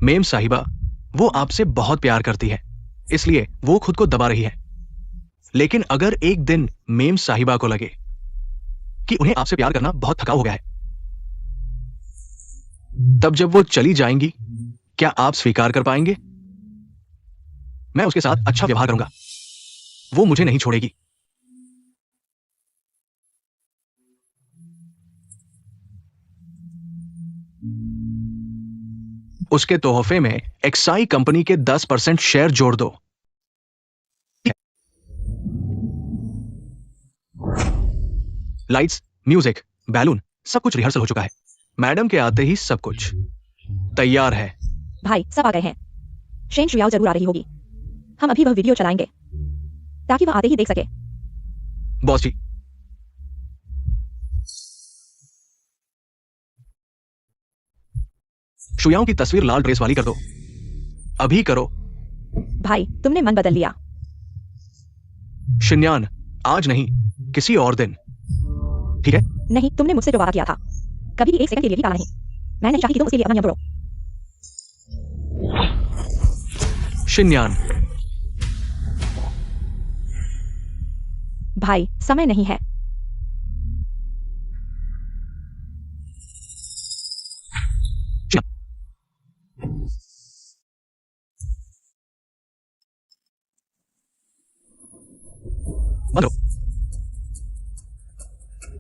मेम साहिबा, वो आपसे बहुत प्यार करती है, इसलिए वो खुद को दबा रही है। लेकिन अगर एक दिन मेम साहिबा को लगे कि उन्हें आपसे प्यार करना बहुत थकाऊ हो गया है, तब जब वो चली जाएंगी, क्या आप स्वीकार कर पाएंगे? मैं उसके साथ अच्छा व्यवहार करूंगा, वो मुझे नहीं छोड़ेगी। उसके तोहफे में एक्साई कंपनी के 10% शेयर जोड़ दो। लाइट्स, म्यूजिक, बैलून, सब कुछ रिहर्सल हो चुका है। मैडम के आते ही सब कुछ तैयार है। भाई सब आ गए हैं। शेन शुयाओ जरूर आ रही होगी। हम अभी वह वीडियो चलाएंगे ताकि वह आते ही देख सके। बॉस जी, शुयाओं की तस्वीर लाल ड्रेस वाली कर दो, अभी करो। भाई तुमने मन बदल लिया। शिन्यान, आज नहीं, किसी और दिन, ठीक है? नहीं, तुमने मुझसे जो वादा किया था, कभी भी एक सेकंड के लिए भी टाला नहीं। मैं नहीं चाहती कि तुम उसके लिए अपना नियम तोड़ो। शिन्यान, भाई समय नहीं है। बंद करो।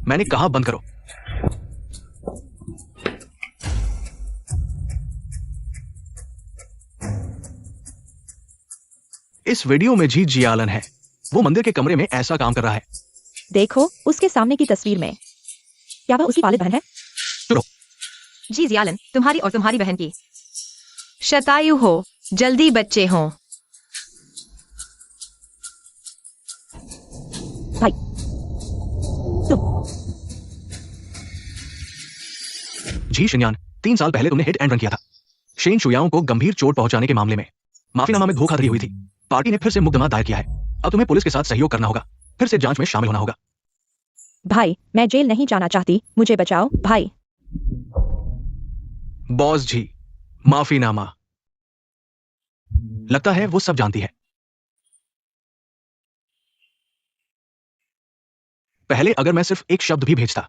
मैंने कहा बंद करो। इस वीडियो में जी जियालन है। वो मंदिर के कमरे में ऐसा काम कर रहा है। देखो उसके सामने की तस्वीर में, क्या वह उसकी वालिद बहन है? जी जियालन, तुम्हारी और तुम्हारी बहन की शतायु हो, जल्दी बच्चे हों। भाई तुम जी शिन्यान, 3 साल पहले तुमने हिट एंड रन किया था शेन शुयाओं को गंभीर चोट पहुंचाने के मामले में। माफीनामा में धोखाधड़ी हुई थी। पार्टी ने फिर से मुकदमा दायर किया है। अब तुम्हें पुलिस के साथ सहयोग करना होगा, फिर से जांच में शामिल होना होगा। भाई मैं जेल नहीं जाना चाहती, मुझे बचाओ भाई। बॉस जी, माफीनामा। लगता है वो सब जानती है। पहले अगर मैं सिर्फ एक शब्द भी भेजता,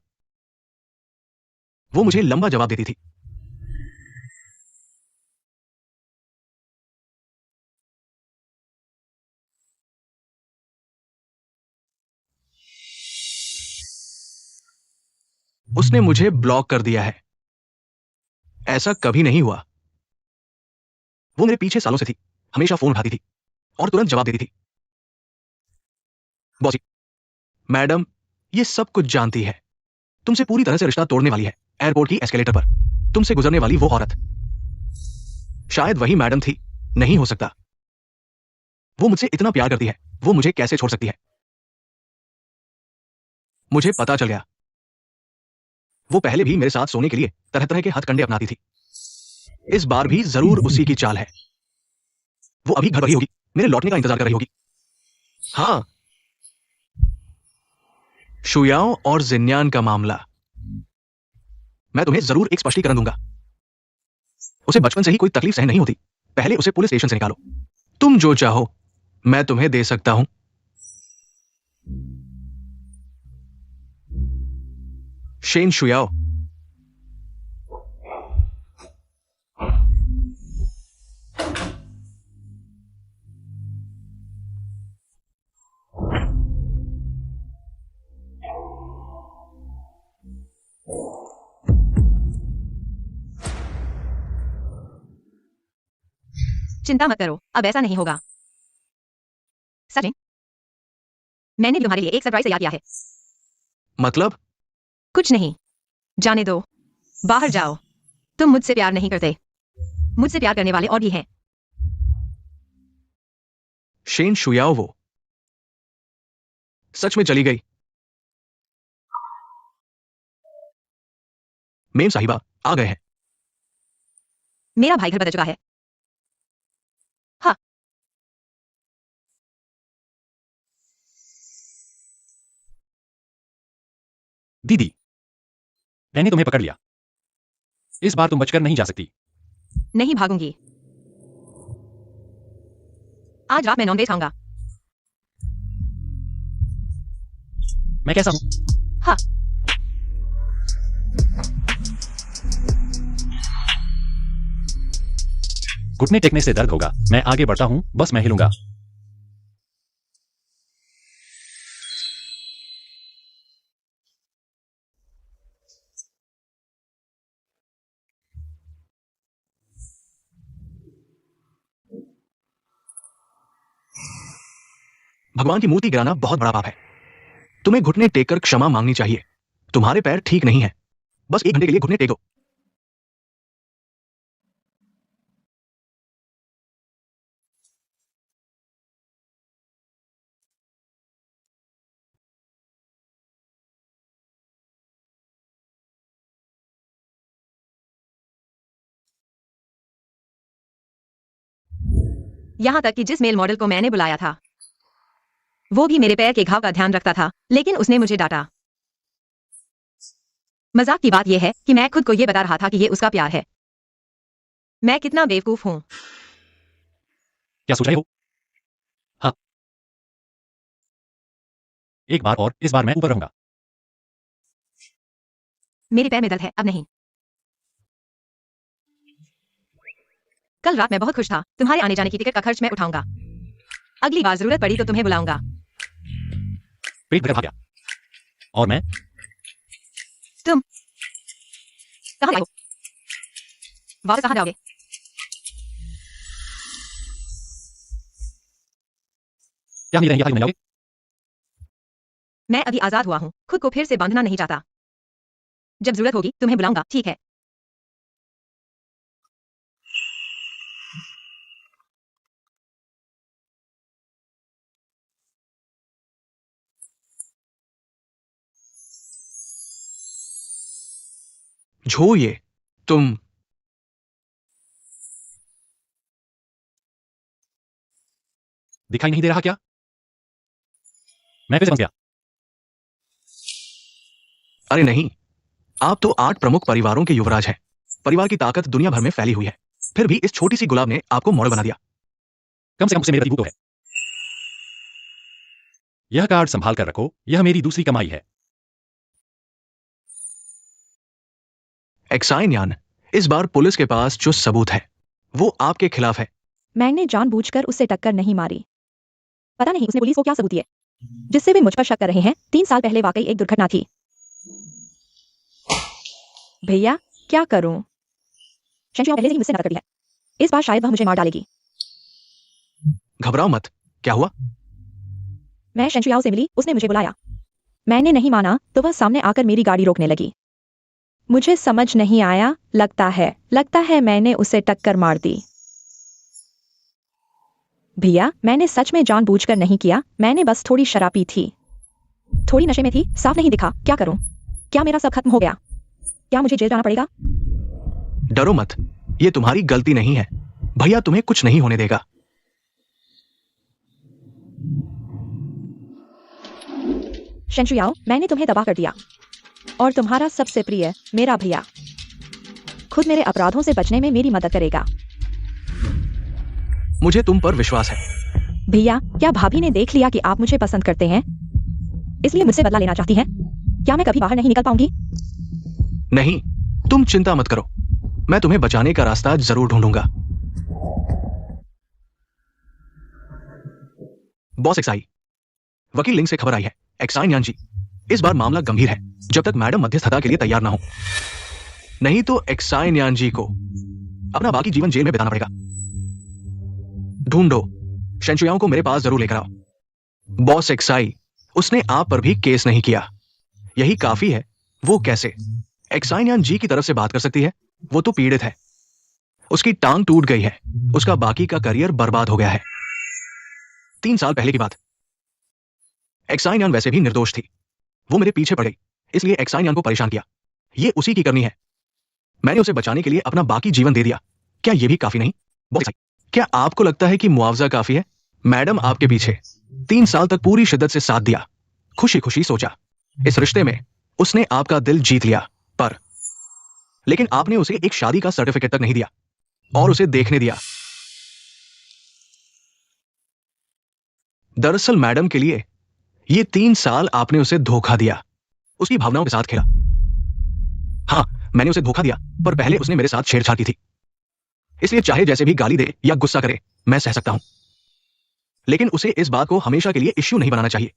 वो मुझे लंबा जवाब देती थी। उसने मुझे ब्लॉक कर दिया है। ऐसा कभी नहीं हुआ। वो मेरे पीछे सालों से थी, हमेशा फोन उठाती थी और तुरंत जवाब देती थी। बॉस जी, मैडम ये सब कुछ जानती है। तुमसे पूरी तरह से रिश्ता तोड़ने वाली है। एयरपोर्ट की एस्केलेटर पर तुमसे गुजरने वाली वो औरत, शायद वही मैडम थी। नहीं हो सकता। वो मुझसे इतना प्यार करती है, वो मुझे कैसे छोड़ सकती है? मुझे पता चल गया। वो पहले भी मेरे साथ सोने के लिए तरह तरह के हथकंडे अपनाती थी। इस बार भी जरूर उसी की चाल है। वो अभी घर पर ही होगी, मेरे लौटने का इंतजार कर रही होगी। हाँ, शुयाओ और जिन्यान का मामला, मैं तुम्हें जरूर एक स्पष्टीकरण दूंगा। उसे बचपन से ही कोई तकलीफ सहन नहीं होती। पहले उसे पुलिस स्टेशन से निकालो। तुम जो चाहो मैं तुम्हें दे सकता हूं। शेन शुयाओ, चिंता मत करो, अब ऐसा नहीं होगा। सचिन, मैंने तुम्हारे लिए एक सरप्राइज तैयार किया है। मतलब? कुछ नहीं, जाने दो, बाहर जाओ। तुम मुझसे प्यार नहीं करते, मुझसे प्यार करने वाले और भी हैं। शेन शुयाओ वो सच में चली गई। मेम साहिबा आ गए हैं। मेरा भाई घर बदल चुका है। हाँ, दीदी, मैंने तुम्हें पकड़ लिया। इस बार तुम बचकर नहीं जा सकती। नहीं भागूंगी। आज रात मैं नॉनवेज खाऊंगा। मैं कैसा हूं? हाँ, घुटने टेकने से दर्द होगा। मैं आगे बढ़ता हूं, बस मैं हिलूंगा। भगवान की मूर्ति गिराना बहुत बड़ा पाप है। तुम्हें घुटने टेककर क्षमा मांगनी चाहिए। तुम्हारे पैर ठीक नहीं है। बस 1 घंटे के लिए घुटने टेको। यहां तक कि जिस मेल मॉडल को मैंने बुलाया था वो भी मेरे पैर के घाव का ध्यान रखता था, लेकिन उसने मुझे डांटा। मजाक की बात यह है कि मैं खुद को यह बता रहा था कि यह उसका प्यार है। मैं कितना बेवकूफ हूं। क्या सोच रहे हो? हाँ, एक बार और, इस बार मैं ऊपर रहूंगा। मेरे पैर में दर्द है, अब नहीं। कल रात मैं बहुत खुश था। तुम्हारे आने जाने की टिकट का खर्च मैं उठाऊंगा। अगली बार जरूरत पड़ी तो तुम्हें बुलाऊंगा। पेट भर भाग गया। और मैं? तुम कहां गए हो? वापस कहां जाओगे? क्या मेरे यहाँ नहीं आओगे? मैं अभी आजाद हुआ हूं, खुद को फिर से बांधना नहीं चाहता। जब जरूरत होगी तुम्हें बुलाऊंगा, ठीक है? झो ये तुम दिखाई नहीं दे रहा क्या? मैं फिर से फंस गया। अरे नहीं, आप तो 8 प्रमुख परिवारों के युवराज हैं। परिवार की ताकत दुनिया भर में फैली हुई है। फिर भी इस छोटी सी गुलाब ने आपको मॉडल बना दिया। कम से कम उसे मेरे प्रति तो है। यह कार्ड संभाल कर रखो, यह मेरी दूसरी कमाई है। एक्साइनयान, इस बार पुलिस के पास जो सबूत है वो आपके खिलाफ है। मैंने जानबूझकर उससे टक्कर नहीं मारी। पता नहीं उसने पुलिस को क्या सबूत दिए जिससे वे मुझ पर शक कर रहे हैं। 3 साल पहले वाकई एक दुर्घटना थी। भैया, क्या करूं? शंशुया पहले से ही मुझसे नफरत करती है। इस बार शायद वह मुझे मार डालेगी। घबराओ मत। क्या हुआ? मैं शंशुयाओ से मिली, उसने मुझे बुलाया। मैंने नहीं माना तो वह सामने आकर मेरी गाड़ी रोकने लगी। मुझे समझ नहीं आया। लगता है मैंने उसे टक्कर मार दी। भैया, मैंने सच में जानबूझकर नहीं किया। मैंने बस थोड़ी शराबी थी, थोड़ी नशे में थी, साफ नहीं दिखा। क्या करूं? क्या मेरा सब खत्म हो गया? क्या मुझे जेल जाना पड़ेगा? डरो मत, ये तुम्हारी गलती नहीं है। भैया तुम्हें कुछ नहीं होने देगा। शंशुयाओ, मैंने तुम्हें तबाह कर दिया। और तुम्हारा सबसे प्रिय मेरा भैया खुद मेरे अपराधों से बचने में मेरी मदद करेगा। मुझे तुम पर विश्वास है। भैया, क्या भाभी ने देख लिया कि आप मुझे पसंद करते हैं, इसलिए मुझसे बदला लेना चाहती हैं? क्या मैं कभी बाहर नहीं निकल पाऊंगी? नहीं, तुम चिंता मत करो। मैं तुम्हें बचाने का रास्ता जरूर ढूंढूंगा। बॉस एक्साई, वकील लिंग से खबर आई है। एक्साइनयान जी, इस बार मामला गंभीर है। जब तक मैडम मध्यस्थता के लिए तैयार ना हो, नहीं तो एक्साइनयान जी को अपना बाकी जीवन जेल में बिताना पड़ेगा। ढूंढो, शेंशुयाओ को मेरे पास जरूर लेकर आओ। बॉस एक्साई, उसने आप पर भी केस नहीं किया, यही काफी है। वो कैसे? एक्साइनियन जी की तरफ से बात कर सकती है? वो तो पीड़ित है, उसकी टांग टूट गई है, उसका बाकी का करियर बर्बाद हो गया है। 3 साल पहले की बात। एक्साइनियन वैसे भी निर्दोष थी, वो मेरे पीछे पड़ गई, इसलिए एक्साइनियन को परेशान किया। ये उसी की करनी है। मैंने उसे बचाने के लिए अपना बाकी जीवन दे दिया। क्या ये भी काफी नहीं? बॉस, क्या आपको लगता है कि मुआवजा काफी है? मैडम आपके पीछे 3 साल तक पूरी शिद्दत से साथ दिया, खुशी खुशी सोचा इस रिश्ते में उसने आपका दिल जीत लिया, पर लेकिन आपने उसे एक शादी का सर्टिफिकेट तक नहीं दिया और उसे देखने दिया। दरअसल मैडम के लिए ये 3 साल आपने उसे धोखा दिया, उसकी भावनाओं के साथ खेला। हाँ, मैंने उसे धोखा दिया, पर पहले उसने मेरे साथ छेड़छाड़ की थी, इसलिए चाहे जैसे भी गाली दे या गुस्सा करे मैं सह सकता हूं। लेकिन उसे इस बात को हमेशा के लिए इश्यू नहीं बनाना चाहिए,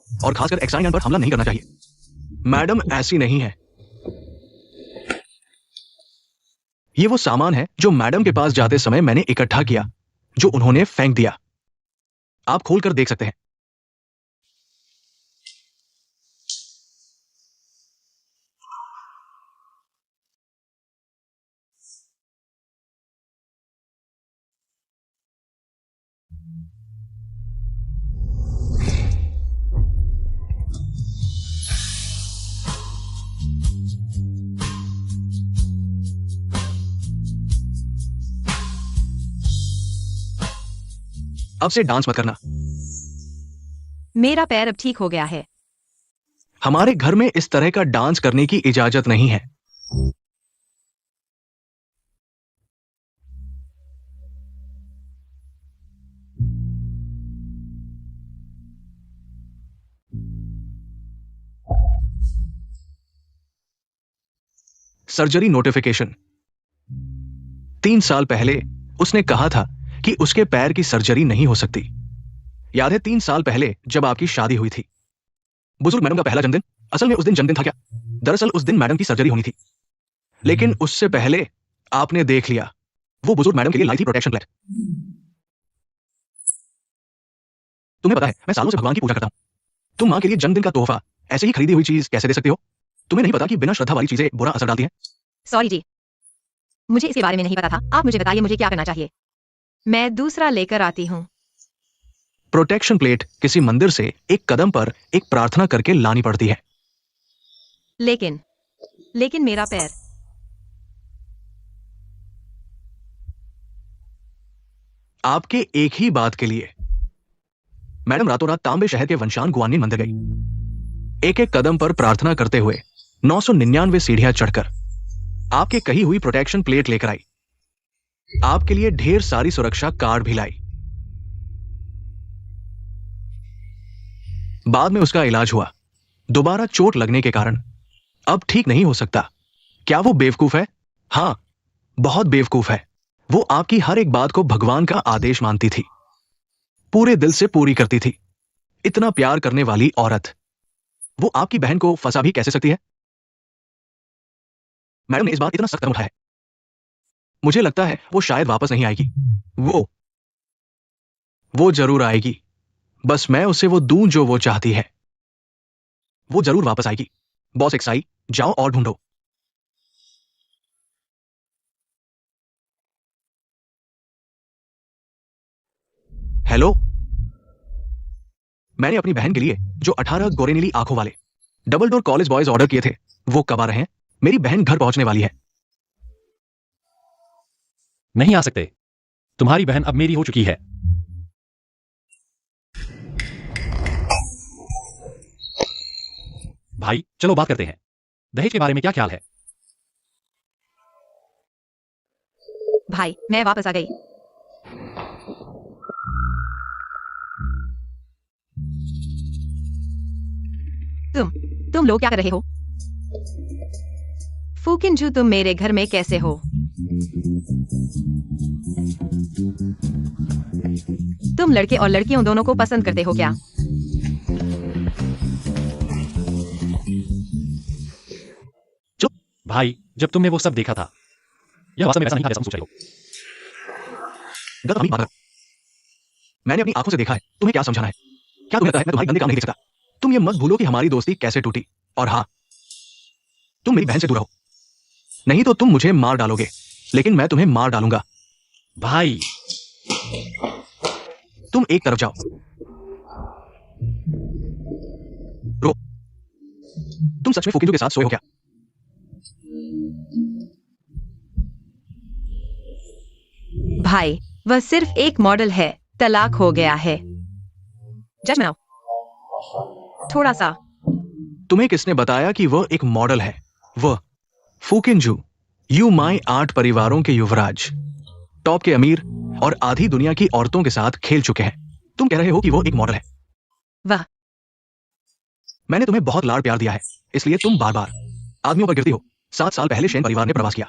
और खासकर एक्साइनियन पर हमला नहीं करना चाहिए। मैडम ऐसी नहीं है। ये वो सामान है जो मैडम के पास जाते समय मैंने इकट्ठा किया, जो उन्होंने फेंक दिया। आप खोलकर देख सकते हैं। अब से डांस मत करना। मेरा पैर अब ठीक हो गया है। हमारे घर में इस तरह का डांस करने की इजाजत नहीं है। Surgery notification. 3 साल पहले उसने कहा था कि उसके पैर की सर्जरी नहीं हो सकती। याद है 3 साल पहले जब आपकी शादी हुई थी, बुजुर्ग मैडम का पहला जन्मदिन? असल में उस दिन जन्मदिन था क्या? दरअसल उस दिन मैडम की सर्जरी होनी थी, लेकिन उससे पहले आपने देख लिया। वो बुजुर्ग मैडम के लिए लाई थी प्रोटेक्शन प्लेट। तुम्हें पता है मैं सालों से भगवान की पूजा करता हूं। तुम मां के लिए जन्मदिन का तोहफा ऐसे ही खरीदी हुई चीज कैसे दे सकते हो? तुम्हें नहीं पता कि बिना श्रद्धा वाली चीजें बुरा असर डालती हैं? सॉरी जी, मुझे इसके बारे में नहीं पता था। आप मुझे बताइए मुझे क्या करना चाहिए। मैं दूसरा लेकर आती हूँ। प्रोटेक्शन प्लेट किसी मंदिर से एक कदम पर एक प्रार्थना करके लानी पड़ती है। लेकिन मेरा पैर। आपके एक ही बात के लिए मैडम रातों रात तांबे शहर के वंशान गुआनिन मंदिर गई, एक एक कदम पर प्रार्थना करते हुए 999 सीढ़ियां चढ़कर आपके कही हुई प्रोटेक्शन प्लेट लेकर आई। आपके लिए ढेर सारी सुरक्षा कार्ड भी लाई। बाद में उसका इलाज हुआ, दोबारा चोट लगने के कारण अब ठीक नहीं हो सकता। क्या वो बेवकूफ है? हां, बहुत बेवकूफ है। वो आपकी हर एक बात को भगवान का आदेश मानती थी, पूरे दिल से पूरी करती थी। इतना प्यार करने वाली औरत, वो आपकी बहन को फंसा भी कैसे सकती है? मैडम ने इस बार इतना सख्त कदम उठाया है, मुझे लगता है वो शायद वापस नहीं आएगी। वो जरूर आएगी, बस मैं उसे वो दूं जो वो चाहती है। वो जरूर वापस आएगी। बॉस एक्साई, जाओ और ढूंढो। हेलो, मैंने अपनी बहन के लिए जो 18 गोरेनीली आंखों वाले double door college boys order किए थे, वो कब आ रहे हैं? मेरी बहन घर पहुंचने वाली है। नहीं आ सकते, तुम्हारी बहन अब मेरी हो चुकी है। भाई चलो बात करते हैं, दहेज के बारे में क्या ख्याल है? भाई मैं वापस आ गई। तुम लोग क्या कर रहे हो? फूकिनजू, तुम मेरे घर में कैसे हो? तुम लड़के और लड़कियों दोनों को पसंद करते हो क्या? भाई जब तुमने वो सब देखा था, यह वास्तव में ऐसा नहीं था जैसा तुम सोच रहे हो। गलत फहमी मत करो। मैंने अपनी आंखों से देखा है, तुम्हें क्या समझाना है? क्या तुम्हें लगता है मैं तुम्हारी गंदे काम नहीं देख सकता? तुम ये मत भूलो कि हमारी दोस्ती कैसे टूटी। और हाँ, तुम मेरी बहन से दूर रहो, नहीं तो तुम मुझे मार डालोगे, लेकिन मैं तुम्हें मार डालूंगा। भाई, तुम एक तरफ जाओ। रो, तुम सच में फुकिंजो के साथ सोए हो क्या? भाई, वह सिर्फ एक मॉडल है, तलाक हो गया है। जज बनाओ थोड़ा सा। तुम्हें किसने बताया कि वह एक मॉडल है? वह फुकिंजू, यू माई आर्ट परिवारों के युवराज, टॉप के अमीर और आधी दुनिया की औरतों के साथ खेल चुके हैं। तुम कह रहे हो कि वो एक मॉडल है? वाह, मैंने तुम्हें बहुत लाड़ प्यार दिया है, इसलिए तुम बार बार आदमियों पर गिरती हो। 7 साल पहले शेन परिवार ने प्रवास किया,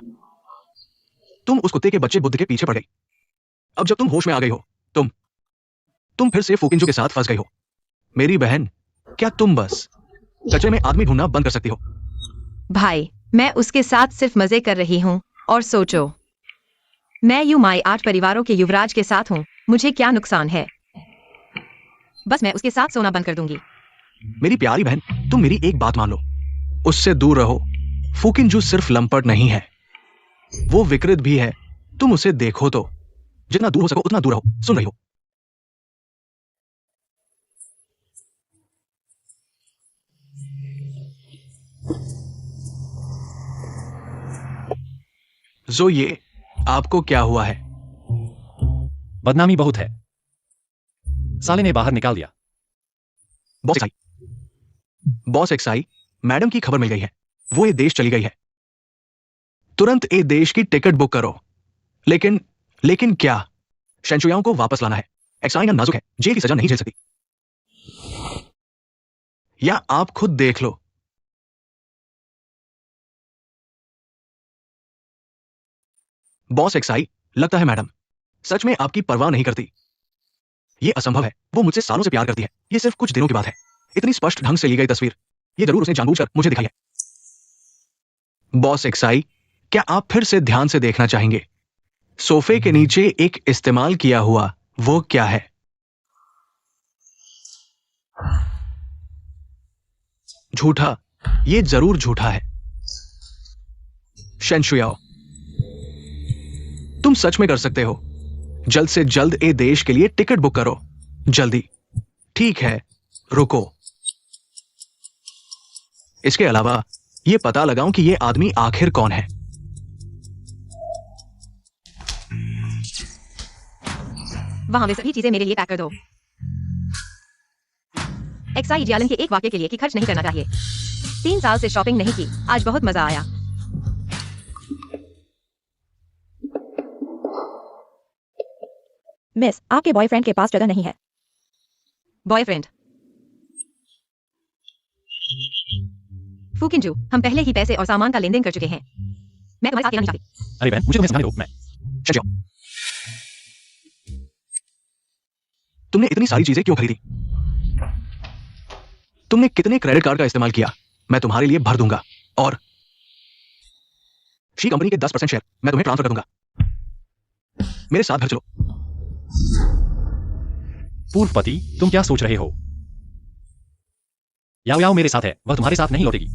तुम उस कुत्ते के बच्चे बुद्ध के पीछे पड़ गई। अब जब तुम होश में आ गई हो, तुम फिर से फुकिंजो के साथ फंस गई हो। मेरी बहन, क्या तुम बस कचरे में आदमी ढूंढना बंद कर सकती हो? भाई, मैं उसके साथ सिर्फ मजे कर रही हूँ। और सोचो, मैं यू माई आर्ट परिवारों के युवराज के साथ हूँ, मुझे क्या नुकसान है? बस मैं उसके साथ सोना बंद कर दूंगी। मेरी प्यारी बहन, तुम मेरी एक बात मान लो, उससे दूर रहो। फुकिंजू सिर्फ लंपट नहीं है, वो विकृत भी है। तुम उसे देखो तो, जितना दूर हो सको उतना दूर रहो। सुन रही हो? जो ये आपको क्या हुआ है? बदनामी बहुत है। साले ने बाहर निकाल दिया। बॉस एक्साई, बॉस एक्साई, मैडम की खबर मिल गई है, वो ये देश चली गई है। तुरंत ए देश की टिकट बुक करो। लेकिन क्या? शेंशुयाओं को वापस लाना है। एक्साई नाजुक है, जेल की सजा नहीं झेल सकती। या आप खुद देख लो। बॉस एक्साई, लगता है मैडम सच में आपकी परवाह नहीं करती। यह असंभव है, वो मुझसे सालों से प्यार करती है। यह सिर्फ कुछ दिनों की बात है। इतनी स्पष्ट ढंग से ली गई तस्वीर, यह जरूर उसने जानबूझकर मुझे दिखाई है। बॉस एक्साई, क्या आप फिर से ध्यान से देखना चाहेंगे? सोफे के नीचे एक इस्तेमाल किया हुआ वो क्या है? झूठा, ये जरूर झूठा है। शेंशुयाओ, तुम सच में कर सकते हो। जल्द से जल्द ए देश के लिए टिकट बुक करो, जल्दी। ठीक है, रुको। इसके अलावा यह पता लगाऊं कि यह आदमी आखिर कौन है। वहां वे सभी चीजें मेरे लिए पैक कर दो। एक्साई जियालन के एक वाक्य के लिए कि खर्च नहीं करना चाहिए। 3 साल से शॉपिंग नहीं की, आज बहुत मजा आया। मिस, आपके बॉयफ्रेंड के पास जगह नहीं है। बॉयफ्रेंड? फुकिंजू, हम पहले ही पैसे और सामान का लेन देन कर चुके हैं। मैं तुम्हारे साथ रहना नहीं चाहती। अरे बहन, मुझे तुम्हें समझाने दो। मैं शेंशुयाओ, तुमने इतनी सारी चीजें क्यों खरीदी? तुमने कितने क्रेडिट कार्ड का इस्तेमाल किया? मैं तुम्हारे लिए भर दूंगा। और शी कंपनी के 10% शेयर मैं तुम्हें ट्रांसफर कर दूंगा। मेरे साथ घर चलो। पूर्वपति, तुम क्या सोच रहे हो? याओ याओ मेरे साथ है, वह तुम्हारे साथ नहीं लौटेगी।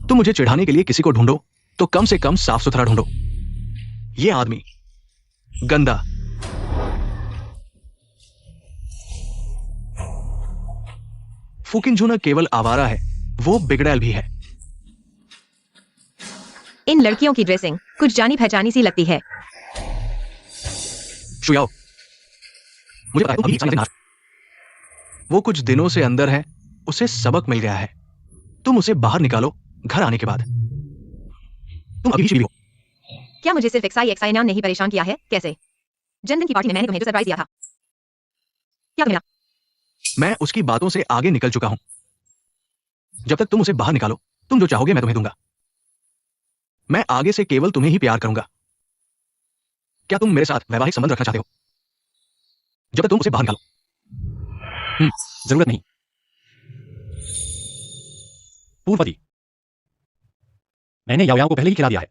तुम मुझे चिढ़ाने के लिए किसी को ढूंढो तो कम से कम साफ सुथरा ढूंढो। यह आदमी गंदा। फुकिंजू न केवल आवारा है, वो बिगड़ैल भी है। इन लड़कियों की ड्रेसिंग कुछ जानी पहचानी सी लगती है। शुयाओ, मुझे पता है तुम अभी इंसान वो कुछ दिनों से अंदर है, उसे सबक मिल गया है। तुम उसे बाहर निकालो घर आने के बाद। तुम अभी भी हो। क्या मुझे सिर्फ एक्साई नाम ने ही परेशान किया है? कैसे? जन्मदिन की पार्टी में मैंने तुम्हें जो सरप्राइज दिया था, क्या मिला? मैं उसकी बातों से आगे निकल चुका हूं। जब तक तुम उसे बाहर निकालो, तुम जो चाहोगे मैं तुम्हें दूंगा। मैं आगे से केवल तुम्हें ही प्यार करूंगा। क्या तुम मेरे साथ वैवाहिक संबंध रखना चाहते हो? जब तक तुम उसे बाहर निकालो। जरूरत नहीं। पूर्वपति, मैंने याओ याओ को पहले ही खिला दिया है।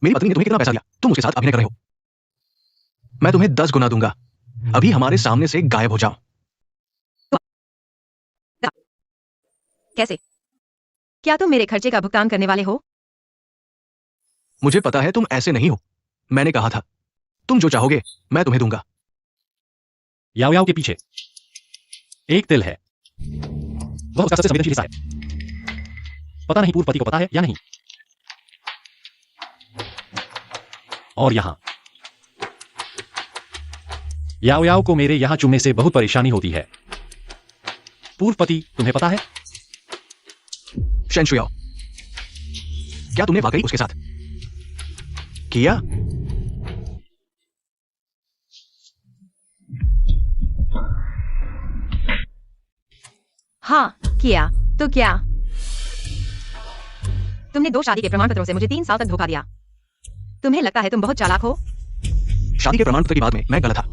मेरी पत्नी ने तुम्हें कितना पैसा दिया, तुम उसके साथ अभिनय कर रहे हो। मैं तुम्हें 10 गुना दूंगा। अभी हमारे सामने से गायब हो जाओ। कैसे? क्या तुम मेरे खर्चे का भुगतान करने वाले हो? मुझे पता है तुम ऐसे नहीं हो। मैंने कहा था, तुम जो चाहोगे मैं तुम्हें दूंगा। याओ याओ के पीछे एक तिल है। वह उसका सबसे संवेदनशील हिस्सा है। पता नहीं पूर्व पति को पता है या नहीं। और यहां याओ याओ को मेरे यहां चुमने से बहुत परेशानी होती है। पूर्व पति तुम्हें पता है? शेन शुयाओ, क्या तुमने वाकई उसके साथ किया? हाँ, किया। तो क्या? तुमने 2 शादी के प्रमाण पत्रों से मुझे 3 साल तक धोखा दिया। तुम्हें लगता है तुम बहुत चालाक हो? शादी के प्रमाण पत्र की बात में मैं गलत था।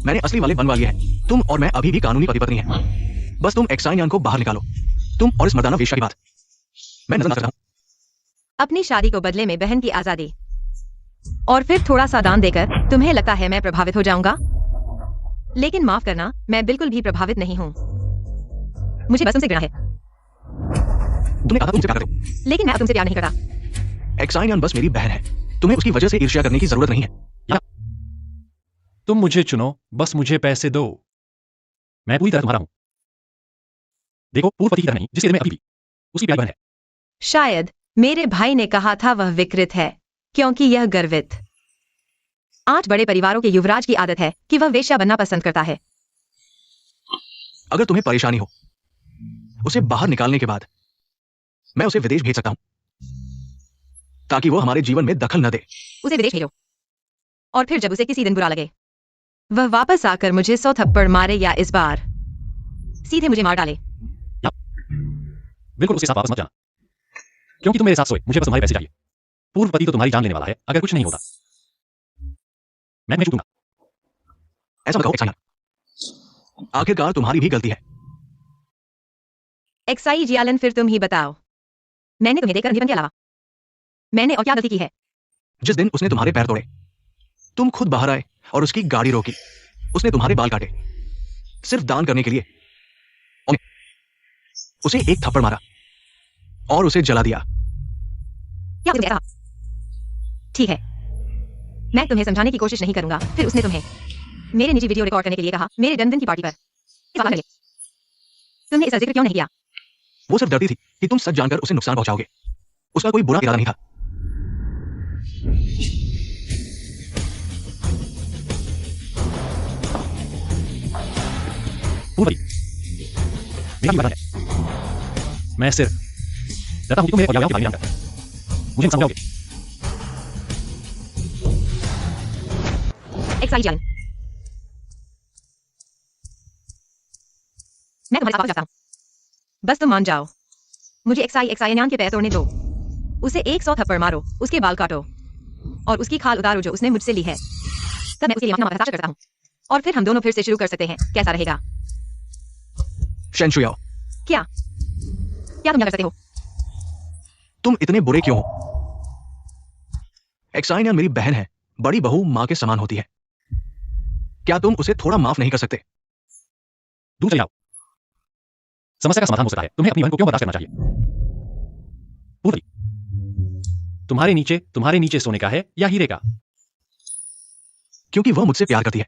मैंने असली वाले बनवा लिए हैं। तुम और मैं अभी भी कानूनी पति पत्नी हैं। बस तुम एक्साइन को बाहर निकालो। तुम और इस मर्दाना वेश्या की बात मैं नजर ना हूं। अपनी शादी को बदले में बहन की आजादी और फिर थोड़ा सा दान देकर तुम्हें लगता है मैं प्रभावित हो जाऊंगा? लेकिन माफ करना, मैं बिल्कुल भी प्रभावित नहीं हूं। मुझे बस तुमसे घृणा है। तुमने कहा तुमसे प्यार करते हो। लेकिन मैं अब तुमसे प्यार नहीं करता। एक्साइन बस मेरी बहन है। तुम्हें उसकी वजह से ईर्ष्या करने की जरूरत नहीं है। तुम मुझे चुनो, बस मुझे पैसे दो। मैं पूरी तरह तुम्हारा हूं। देखो, पूर्व पति की तरह नहीं, जिसके दिल में अभी भी उसकी प्यारी बहन है। शायद मेरे भाई ने कहा था वह विकृत है, क्योंकि यह गर्वित 8 बड़े परिवारों के युवराज की आदत है कि वह वेश्या बनना पसंद करता है। अगर तुम्हें परेशानी हो, उसे बाहर निकालने के बाद मैं उसे विदेश भेज सकता हूं, ताकि वो हमारे जीवन में दखल न दे। उसे विदेश भेजो, और फिर जब उसे किसी दिन बुरा लगे, वह वापस आकर मुझे 100 थप्पड़ मारे, या इस बार सीधे मुझे मार डाले। बिल्कुल उसके साथ वापस मत जाना, क्योंकि तुम मेरे साथ सोए। मुझे बस तुम्हारे पैसे चाहिए। पूर्व पति तो तुम्हारी जान लेने वाला है अगर कुछ नहीं होता। मैं तुम्हें छूटूंगा। ऐसा मत कहो एक्साइन। आखिरकार तुम्हारी भी गलती है। एक्साई जियालन, फिर तुम ही बताओ, मैंने तुम्हें देकर अंधी बन के अलावा मैंने और क्या गलती की है? जिस दिन उसने तुम्हारे पैर तोड़े, तुम खुद बाहर आए और उसकी गाड़ी रोकी। उसने तुम्हारे बाल काटे सिर्फ दान करने के लिए। उसे एक थप्पड़ मारा और उसे जला दिया। क्या तुमने कहा? ठीक है, मैं तुम्हें समझाने की कोशिश नहीं करूंगा। फिर उसने तुम्हें मेरे निजी वीडियो रिकॉर्ड करने के लिए कहा, मेरे जन्मदिन की पार्टी पर। इस बात के लिए तुमने इसका जिक्र क्यों नहीं किया? वो सिर्फ डरती थी कि तुम सच जानकर उसे नुकसान पहुंचाओगे। उसका कोई बुरा इरादा नहीं था। पूर्व पति मेरा भी वरदान है। मैं सिर्फ डरता हूं कि तुम मेरे और याओ याओ की भागीदारी जानकर मुझे नुकसान पहुंचाओगे। एक्साई जियालन, मैं तुम्हारे साथ वापस जाता हूं। बस तुम मान जाओ। मुझे एक्साइनियान के पैर तोड़ने दो। उसे 100 थप्पड़ मारो, उसके बाल काटो और उसकी खाल उतारो जो उसने मुझसे ली है। तब मैं उसके लिए माफीनामा हस्ताक्षर करता हूं, और फिर हम दोनों फिर से शुरू कर सकते हैं। कैसा रहेगा? शेन शुयाओ, क्या तुम कर सकते हो? तुम इतने बुरे क्यों हो? एक्साइन मेरी बहन है। बड़ी बहू मां के समान होती है। क्या तुम उसे थोड़ा माफ नहीं कर सकते? दूर चले जाओ। समस्या का समाधान हो सकता है। तुम्हें अपनी बहन को क्यों बर्दाश्त करना चाहिए? पूर्व तुम्हारे नीचे सोने का है या हीरे का? क्योंकि वह मुझसे प्यार करती है।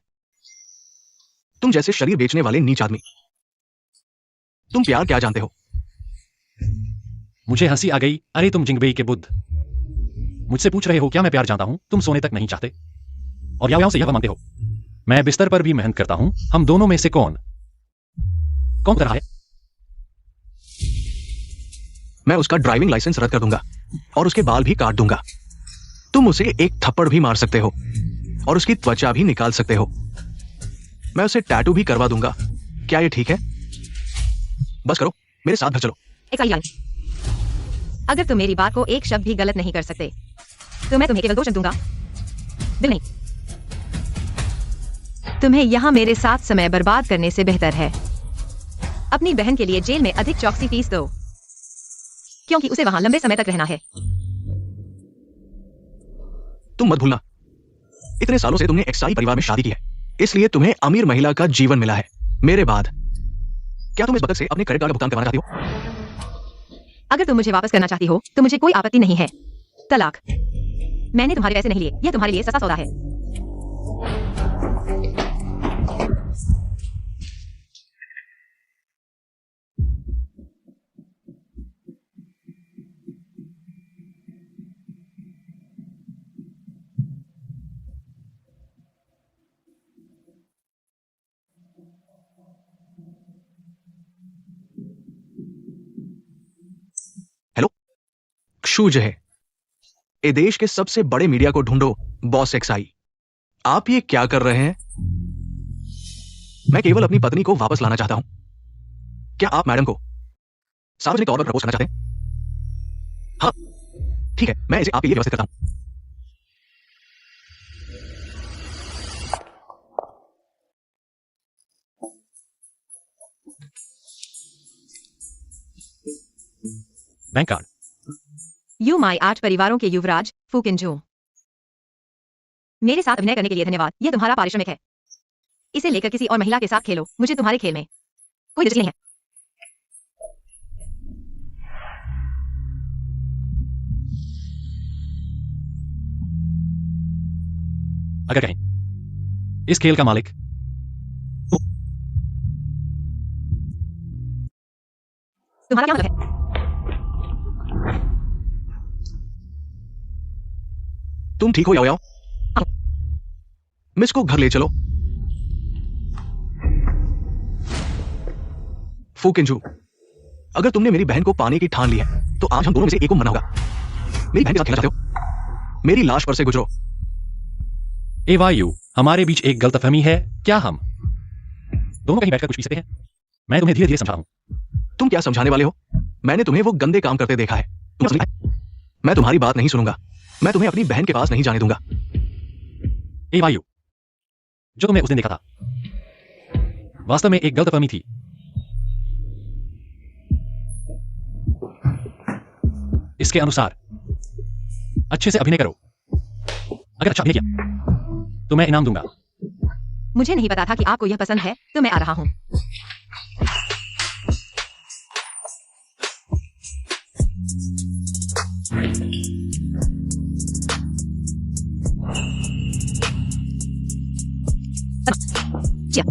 तुम जैसे शरीर बेचने वाले नीच आदमी। तुम प्यार क्या जानते हो? मुझे हंसी आ गई। अरे तुम जिंगबेई के बुद्ध, मुझसे पूछ रहे हो क्या मैं प्यार जानता हूं? तुम सोने तक नहीं चाहते और याओ याओ से यह मानते हो। मैं बिस्तर पर भी मेहनत करता हूं। हम दोनों में से कौन कर रहा है? मैं उसका ड्राइविंग लाइसेंस रद्द कर दूंगा और उसके बाल भी काट दूंगा। तुम उसे एक थप्पड़ भी मार सकते हो और उसकी त्वचा भी निकाल सकते हो। मैं उसे टैटू भी करवा दूंगा। क्या ये ठीक है? बस करो, मेरे साथ घर चलो। अगर तुम मेरी बात को एक शब्द भी गलत नहीं कर सकते तो मैं तुम्हें केवल 2 शब्द दूंगा। बिल नहीं। तुम्हें यहां मेरे साथ समय बर्बाद करने से बेहतर है अपनी बहन के लिए जेल में अधिक चौकसी फीस दो, क्योंकि उसे वहां लंबे समय तक रहना है। तुम मत भूलना, इतने सालों से तुमने एक्साई परिवार में शादी की है, इसलिए तुम्हें अमीर महिला का जीवन मिला है मेरे बाद। क्या तुम इस बतख से अपने क्रेडिट कार्ड का भुगतान करवाना चाहती हो? अगर तुम मुझे वापस करना चाहती हो तो मुझे कोई आपत्ति नहीं है। तलाक। मैंने तुम्हारे पैसे नहीं लिए, यह तुम्हारे लिए सस्ता सौदा है। हेलो, क्षुज है। ए देश के सबसे बड़े मीडिया को ढूंढो, बॉस एक्साई। आप ये क्या कर रहे हैं? मैं केवल अपनी पत्नी को वापस लाना चाहता हूं। क्या आप मैडम को सार्वजनिक तौर पर प्रपोज करना चाहते हैं? हाँ, ठीक है, मैं इसे आपके लिए व्यवस्थित करता हूं। Bank card. यू माई 8 परिवारों के युवराज फू किन-जो। मेरे साथ अभिनय करने के लिए धन्यवाद। यह तुम्हारा पारिश्रमिक है। इसे लेकर किसी और महिला के साथ खेलो। मुझे तुम्हारे खेल में कोई दिलचस्पी नहीं है। अगर कहें इस खेल का मालिक तुम्हारा क्या मतलब है? तुम ठीक हो याओ याओ? मिस को घर ले चलो। फू किन-जो, अगर तुमने मेरी बहन को पाने की ठान ली है तो आज हम दोनों में से एक को मरना होगा। मेरी बहन के साथ खेलना चाहते हो? मेरी लाश पर से गुजरो। एवायु, हमारे बीच एक गलतफहमी है। क्या हम दोनों कहीं बैठकर कुछ पी सकते हैं? मैं तुम्हें धीरे धीरे समझा हूं। तुम क्या समझाने वाले हो? मैंने तुम्हें वो गंदे काम करते देखा है। तुम समझ? मैं तुम्हारी बात नहीं सुनूंगा। मैं तुम्हें अपनी बहन के पास नहीं जाने दूंगा। एवायु, जो तुमने उस दिन देखा था वास्तव में एक गलतफहमी थी। इसके अनुसार अच्छे से अभिनय करो। अगर अच्छा अभिनय किया तो मैं इनाम दूंगा। मुझे नहीं पता था कि आपको यह पसंद है, तो मैं आ रहा हूं। क्या?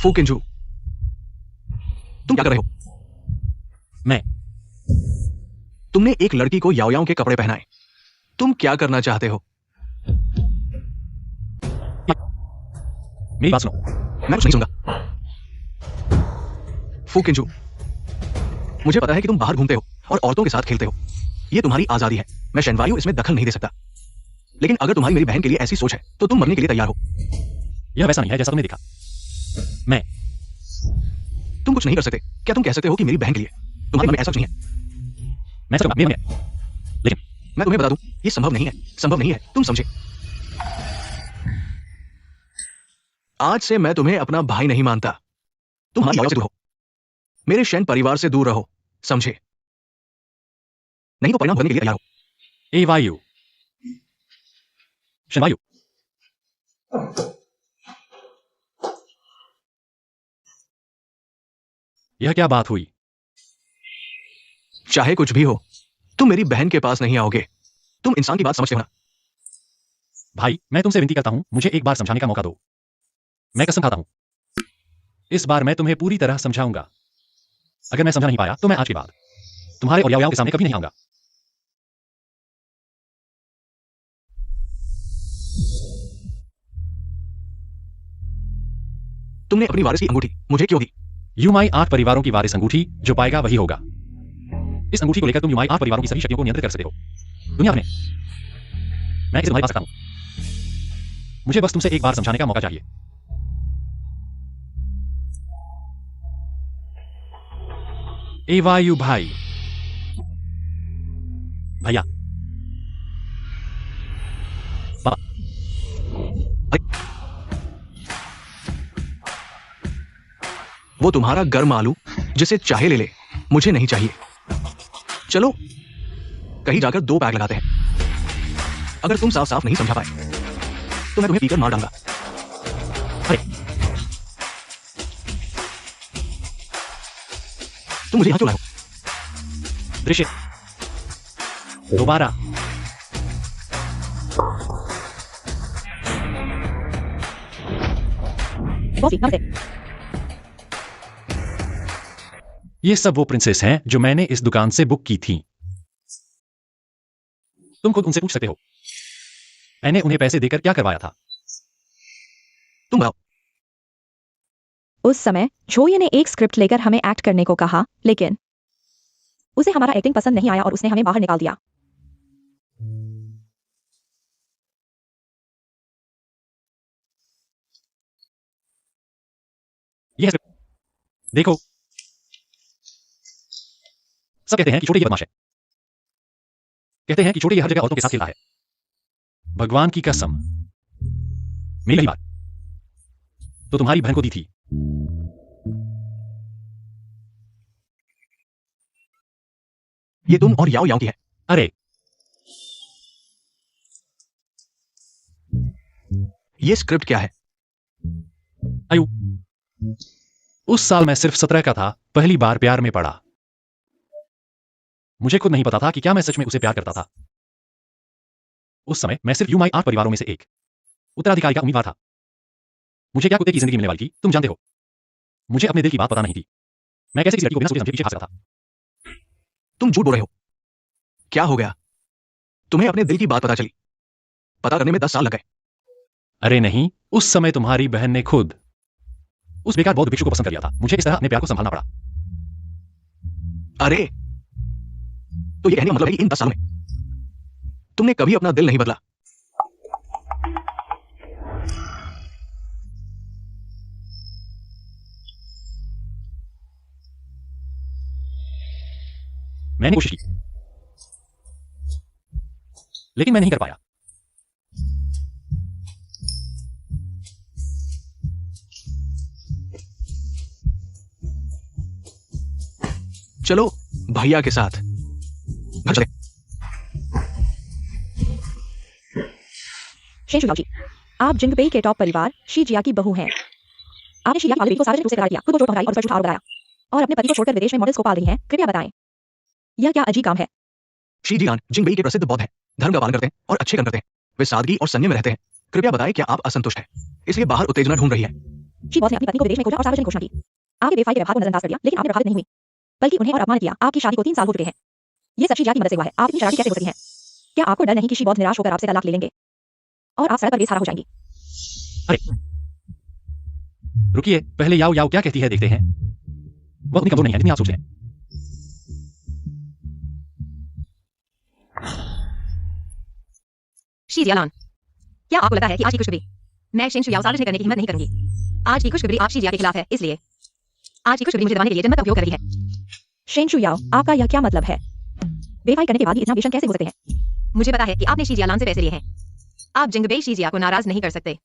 फू किन-जो, तुम क्या कर रहे हो? मैं तुमने एक लड़की को याओ याओ के कपड़े पहनाए। तुम क्या करना चाहते हो? मेरी बात सुनो। मैं कुछ नहीं सुनूंगा। फू किन-जो, मुझे पता है कि तुम बाहर घूमते हो और औरतों के साथ खेलते हो। यह तुम्हारी आजादी है। मैं शैनवायु इसमें दखल नहीं दे सकता। लेकिन अगर तुम्हारी मेरी बहन के लिए ऐसी सोच है तो तुम मरने के लिए तैयार हो। यह वैसा नहीं है जैसा तुमने देखा। तुम कुछ नहीं कर सकते। क्या तुम कह सकते हो कि मेरी बहन के लिए? तुम्हारे मन में ऐसा कुछ नहीं है। मैं सब मेरे में है। लेकिन मैं तुम्हें बता दूं, ये संभव नहीं है। संभव नहीं है, तुम समझे? आज से मैं तुम्हें अपना भाई नहीं मानता। तुम हमारी याओ से दूर हो। मेरे शैन परिवार से दूर रहो, समझे? नहीं तो परिणाम भरने के लिए तैयार हो। एवायु, शनवायु, यह क्या बात हुई? चाहे कुछ भी हो, तुम मेरी बहन के पास नहीं आओगे। तुम इंसान की बात समझते हो ना? भाई, मैं तुमसे विनती करता हूं, मुझे एक बार समझाने का मौका दो। मैं कसम खाता हूं, इस बार मैं तुम्हें पूरी तरह समझाऊंगा। अगर मैं समझा नहीं पाया तो मैं आज के बाद तुम्हारे और याओ के सामने कभी नहीं आऊंगा। तुमने अपनी वारिस की अंगूठी मुझे क्यों दी? यूमाई 8 परिवारों की वारिस अंगूठी, जो पाएगा वही होगा। इस अंगूठी को लेकर तुम यूमाई 8 परिवारों की सभी शक्तियों को नियंत्रित कर सकते हो दुनिया में। मैं इसे तुम्हारे पास रखता हूं। मुझे बस तुमसे एक बार समझाने का मौका चाहिए। एवायु भाई, भैया, वो तुम्हारा गर्म आलू जिसे चाहे ले ले, मुझे नहीं चाहिए। चलो कहीं जाकर 2 पैक लगाते हैं। अगर तुम साफ साफ नहीं समझा पाए तो मैं तुम्हें पीकर मार डालूंगा। अरे तुम मुझे यहां क्यों लाए हो? दृश्य दोबारा। बॉस जी, नमस्ते। ये सब वो प्रिंसेस हैं जो मैंने इस दुकान से बुक की थी। तुम खुद उनसे पूछ सकते हो, मैंने उन्हें पैसे देकर क्या करवाया था। तुम बताओ। उस समय जोये ने एक स्क्रिप्ट लेकर हमें एक्ट करने को कहा, लेकिन उसे हमारा एक्टिंग पसंद नहीं आया और उसने हमें बाहर निकाल दिया। यह देखो, सब कहते हैं कि छोटे ये बदमाश है। कहते हैं कि छोटे ये हर जगह औरतों के साथ खेलता है। भगवान की कसम, मेरी पहली बार तो तुम्हारी बहन को दी थी। ये तुम और याओ याओ की है। अरे ये स्क्रिप्ट क्या है? आयु, उस साल मैं सिर्फ 17 का था, पहली बार प्यार में पड़ा। मुझे खुद नहीं पता था कि क्या मैं सच में उसे प्यार करता था। उस समय मैं सिर्फ यूमाई 8 परिवारों में से एक उत्तराधिकारी का उम्मीदवार था। मुझे क्या कुत्ते की जिंदगी मिलने वाली थी, तुम जानते हो। मुझे अपने दिल की बात पता नहीं थी। मैं कैसे किसी लड़की को बिना सोचे समझे पीछे भाग सकता था। तुम झूठ बोल रहे हो। क्या हो गया? तुम्हें अपने दिल की बात पता चली? पता करने में 10 साल लग गए। अरे नहीं, उस समय तुम्हारी बहन ने खुद उस बेकार बौद्ध भिक्षु को पसंद कर लिया था। मुझे इस तरह अपने प्यार को संभालना पड़ा। अरे तो ये कहने का मतलब है कि इन 10 सालों में तुमने कभी अपना दिल नहीं बदला। मैंने कोशिश की, लेकिन मैं नहीं कर पाया। चलो भैया के साथ घर चले। शेंशु याओ जी, आप जिंगबेई के टॉप परिवार शीजिया की बहू हैं। आपने शीजिया की पालतू को सार्वजनिक रूप से करार किया, खुद को चोट पहुंचाई और उस पर झूठा आरोप लगाया, और अपने पति को छोड़कर विदेश में मॉडल्स को पाल रही हैं। कृपया बताएं, यह क्या अजीब काम है? शी जियान जिंगबेई के प्रसिद्ध बौद्ध हैं, धर्म का पालन करते हैं और अच्छे कर्म करते हैं। वे सादगी और संयम में रहते हैं। कृपया बताएं, क्या आप असंतुष्ट हैं? इसलिए बाहर उत्तेजना ढूंढ रही है। शी बॉस ने अपनी पत्नी को विदेश में खोजा और सार्वजनिक घोषणा की। आपके बेवफाई के व्यवहार को नजरअंदाज कर दिया, लेकिन आपने प्रभावित नहीं हुई, बल्कि उन्हें और अपमानित किया। आपकी शादी को 3 साल हो चुके हैं। ये सब शीजिया की मदद से हुआ है। आप इतनी शरारती कैसे हो सकती हैं? क्या आपको डर नहीं कि शी बॉस निराश होकर आपसे तलाक ले लेंगे और आप सड़क पर बेसहारा हो जाएंगी? अरे रुकिए, पहले याओ याओ क्या कहती है देखते हैं। वह उतनी कमजोर नहीं है जितनी आप सोचते हैं। शीजियालान, क्या आपको लगता है कि आज की खुशखबरी मैं शेंशु याओ साजिश करने की हिम्मत नहीं करूंगी? आज की खुशखबरी आप शीजिया के खिलाफ है, इसलिए आज की खुशखबरी मुझे दबाने के लिए जनमत का उपयोग कर रही है। शेंशु याओ, आपका यह क्या मतलब है? बेवफाई करने के बाद भी इतना बेशर्म कैसे हो सकते हैं? मुझे पता है कि आपने शीजियालान से पैसे लिए हैं। आप जिंगबेई शीजिया को नाराज नहीं कर सकते,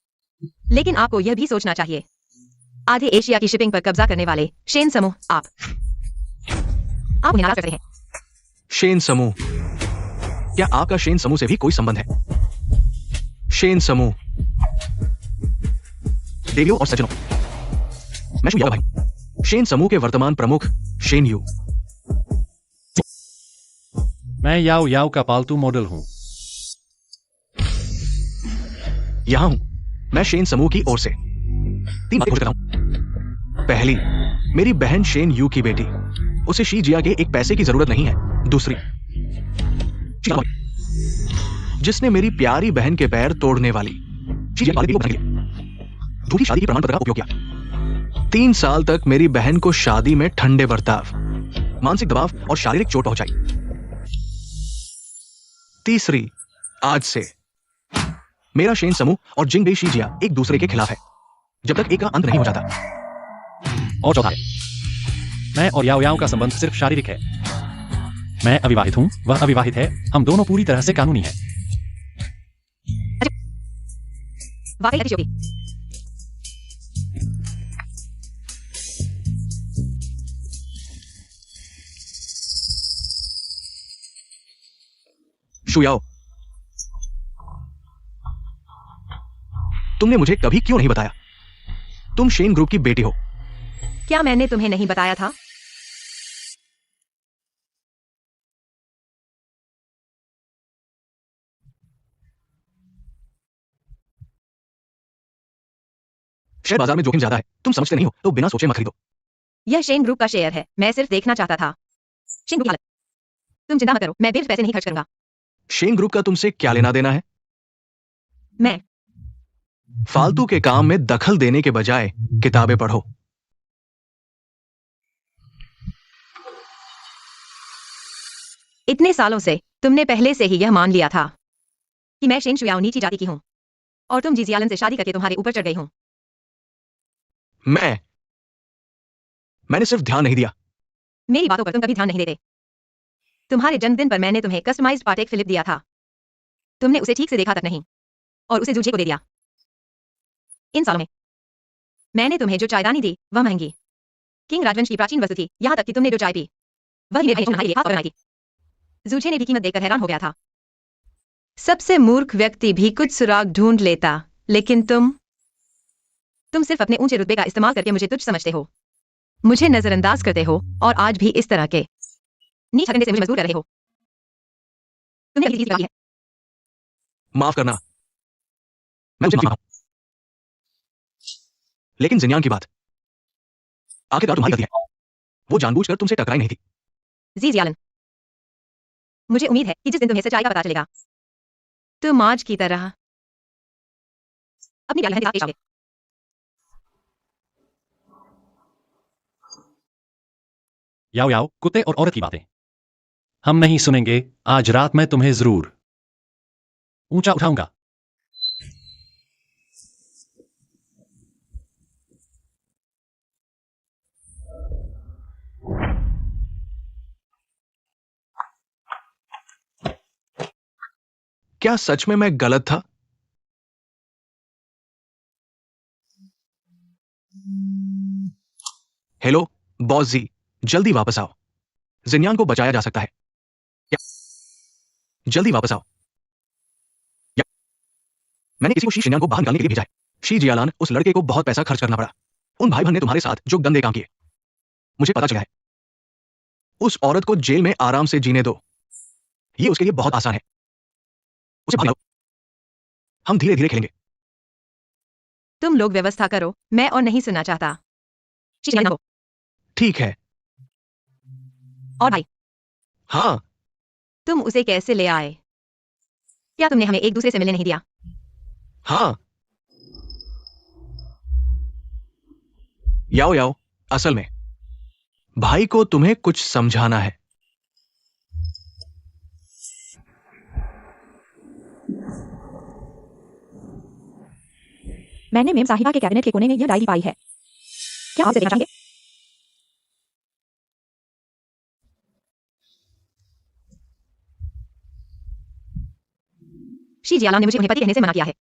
लेकिन आपको यह भी सोचना चाहिए, आधे एशिया की शिपिंग पर कब्जा करने वाले शेन समूह आप उन्हें नाराज कर रहे हैं। शेन समूह? क्या आपका शेन समूह से भी कोई संबंध है? शेन समूह देवियों और सज्जनों, मैं शु याओ भाई, शेन समूह के वर्तमान प्रमुख शेन यू। मैं याओ याओ का पालतू मॉडल हूं। यहां हूं मैं शेन समूह की ओर से 3 बातें घोषित करता हूं। पहली, मेरी बहन शेन यू की बेटी, उसे शी जिया के एक पैसे की जरूरत नहीं है। दूसरी, जिसने मेरी प्यारी बहन के पैर तोड़ने वाली शी जिया को बनाने के लिए झूठी शादी की प्रमाण पत्र का उपयोग किया। 3 साल तक मेरी बहन को शादी में ठंडे बर्ताव, मानसिक दबाव और शारीरिक चोट पहुंचाई। तीसरी, आज से मेरा शेन समूह और जिंगबेई शीजिया एक दूसरे के खिलाफ है जब तक एक का अंत नहीं हो जाता। और चौथा है, मैं और याओ याओ का संबंध सिर्फ शारीरिक है। मैं अविवाहित हूं, वह अविवाहित है, हम दोनों पूरी तरह से कानूनी हैं। वाकई अतिशयोक्ति। शुयाओ, तुमने मुझे कभी क्यों नहीं बताया? तुम शेन ग्रुप की बेटी हो। क्या मैंने तुम्हें नहीं बताया था? शेयर बाजार में जोखिम ज्यादा है, तुम समझते नहीं हो तो बिना सोचे मत खरीदो। यह शेन ग्रुप का शेयर है, मैं सिर्फ देखना चाहता था। शेन ग्रुप की हालत। तुम चिंता मत करो, मैं बेफ्ट पैसे नहीं खर्च करूंगा। शेन ग्रुप का तुमसे क्या लेना देना है? मैं फालतू के काम में दखल देने के बजाय किताबें पढ़ो। इतने सालों से तुमने पहले से ही यह मान लिया था कि मैं शेन शुयाओ नीची जाति की हूं, और तुम जिजियालन से शादी करके तुम्हारे ऊपर चढ़ गई हूं। मैंने सिर्फ ध्यान नहीं दिया। मेरी बातों पर तुम कभी ध्यान नहीं देते। तुम्हारे जन्मदिन पर मैंने तुम्हें कस्टमाइज्ड पाटेक फिलिप दिया था, तुमने उसे ठीक से देखा तक नहीं और उसे जूझे को दे दिया। इन सालों में मैंने तुम्हें जो चायदानी दी वह महंगी किंग राजवंश की प्राचीन वस्तु थी, यहां तक कि तुमने जो चाय पी वह मेरे भाई ने नहाई हाथ और बनाई थी। जूझे ने भी कीमत देखकर हैरान हो गया था। सबसे मूर्ख व्यक्ति भी कुछ सुराग ढूंढ लेता, लेकिन तुम सिर्फ अपने ऊंचे रुतबे का इस्तेमाल करके मुझे तुच्छ समझते हो, मुझे नजरअंदाज करते हो और आज भी इस तरह के नीच हथकंडे से मुझे मजबूर कर रहे हो। तुमने अपनी चीज है। माफ करना, मैं उसे माफी मांगता हूं। लेकिन जिन्यान की बात आखिरकार तुम्हारी गलती है। वो जानबूझकर तुमसे टकराई नहीं थी। जिजियालन, मुझे उम्मीद है कि जिस दिन तुम्हें सच्चाई का पता चलेगा तुम आज की तरह अपनी प्यारी बहन के साथ पेश आओगे। याओ याओ, कुत्ते और औरत की बातें हम नहीं सुनेंगे। आज रात मैं तुम्हें जरूर ऊंचा उठाऊंगा। क्या सच में मैं गलत था? हेलो बॉस जी, जल्दी वापस आओ। जिन्यान को बचाया जा सकता है। क्या? जल्दी वापस आओ। या? मैंने किसी को शी जिन्यान को बाहर निकालने के लिए भेजा है। शी जियालान, उस लड़के को बहुत पैसा खर्च करना पड़ा। उन भाई बहन ने तुम्हारे साथ जो गंदे काम किए, मुझे पता चला है। उस औरत को जेल में आराम से जीने दो, ये उसके लिए बहुत आसान है। उसे बाहर लाओ, हम धीरे धीरे खेलेंगे। तुम लोग व्यवस्था करो, मैं और नहीं सुनना चाहता। जिजियालन को। ठीक है। और भाई, हाँ, तुम उसे कैसे ले आए? क्या तुमने हमें एक दूसरे से मिलने नहीं दिया? हाँ। याओ याओ, असल में भाई को तुम्हें कुछ समझाना है। मैंने मेम साहिबा के कैबिनेट के कोने में यह डायरी पाई है। क्या आप इसे देखना चाहेंगे? शी जियालान ने मुझे उन्हें पति कहने से मना किया है।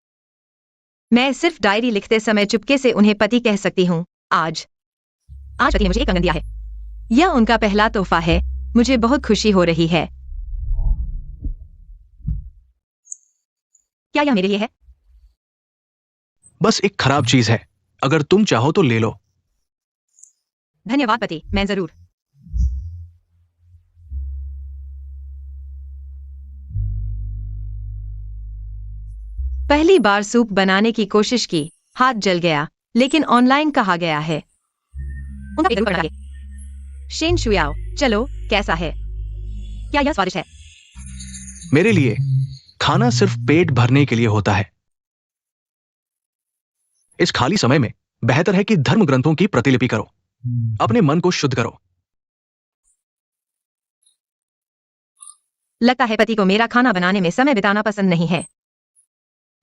मैं सिर्फ डायरी लिखते समय चुपके से उन्हें पति कह सकती हूँ। आज पति ने मुझे एक कंगन दिया है। यह उनका पहला तोहफा है, मुझे बहुत खुशी हो रही है। क्या यह मेरे लिए है? बस एक खराब चीज है, अगर तुम चाहो तो ले लो। धन्यवाद पति, मैं जरूर। पहली बार सूप बनाने की कोशिश की, हाथ जल गया, लेकिन ऑनलाइन कहा गया है उनका पेट जरूर करना चाहिए। शेन शुयाओ, चलो कैसा है? क्या यह स्वादिष्ट है? मेरे लिए खाना सिर्फ पेट भरने के लिए होता है। इस खाली समय में बेहतर है कि धर्म ग्रंथों की प्रतिलिपि करो, अपने मन को शुद्ध करो। लगता है पति को मेरा खाना बनाने में समय बिताना पसंद नहीं है।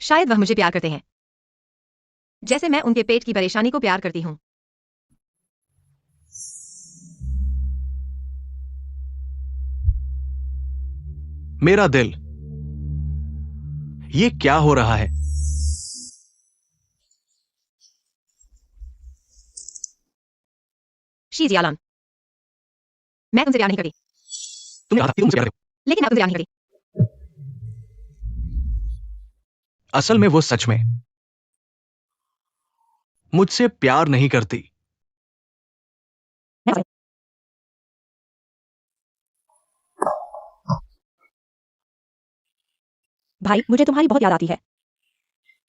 शायद वह मुझे प्यार करते हैं जैसे मैं उनके पेट की परेशानी को प्यार करती हूं। मेरा दिल, ये क्या हो रहा है? शी जियालान, मैं तुमसे प्यार नहीं करती। तुमने कहा था कि तुम मुझसे प्यार करते हो। लेकिन मैं तुमसे प्यार नहीं करती। असल में वो सच में मुझसे प्यार नहीं करती। भाई मुझे तुम्हारी बहुत याद आती है।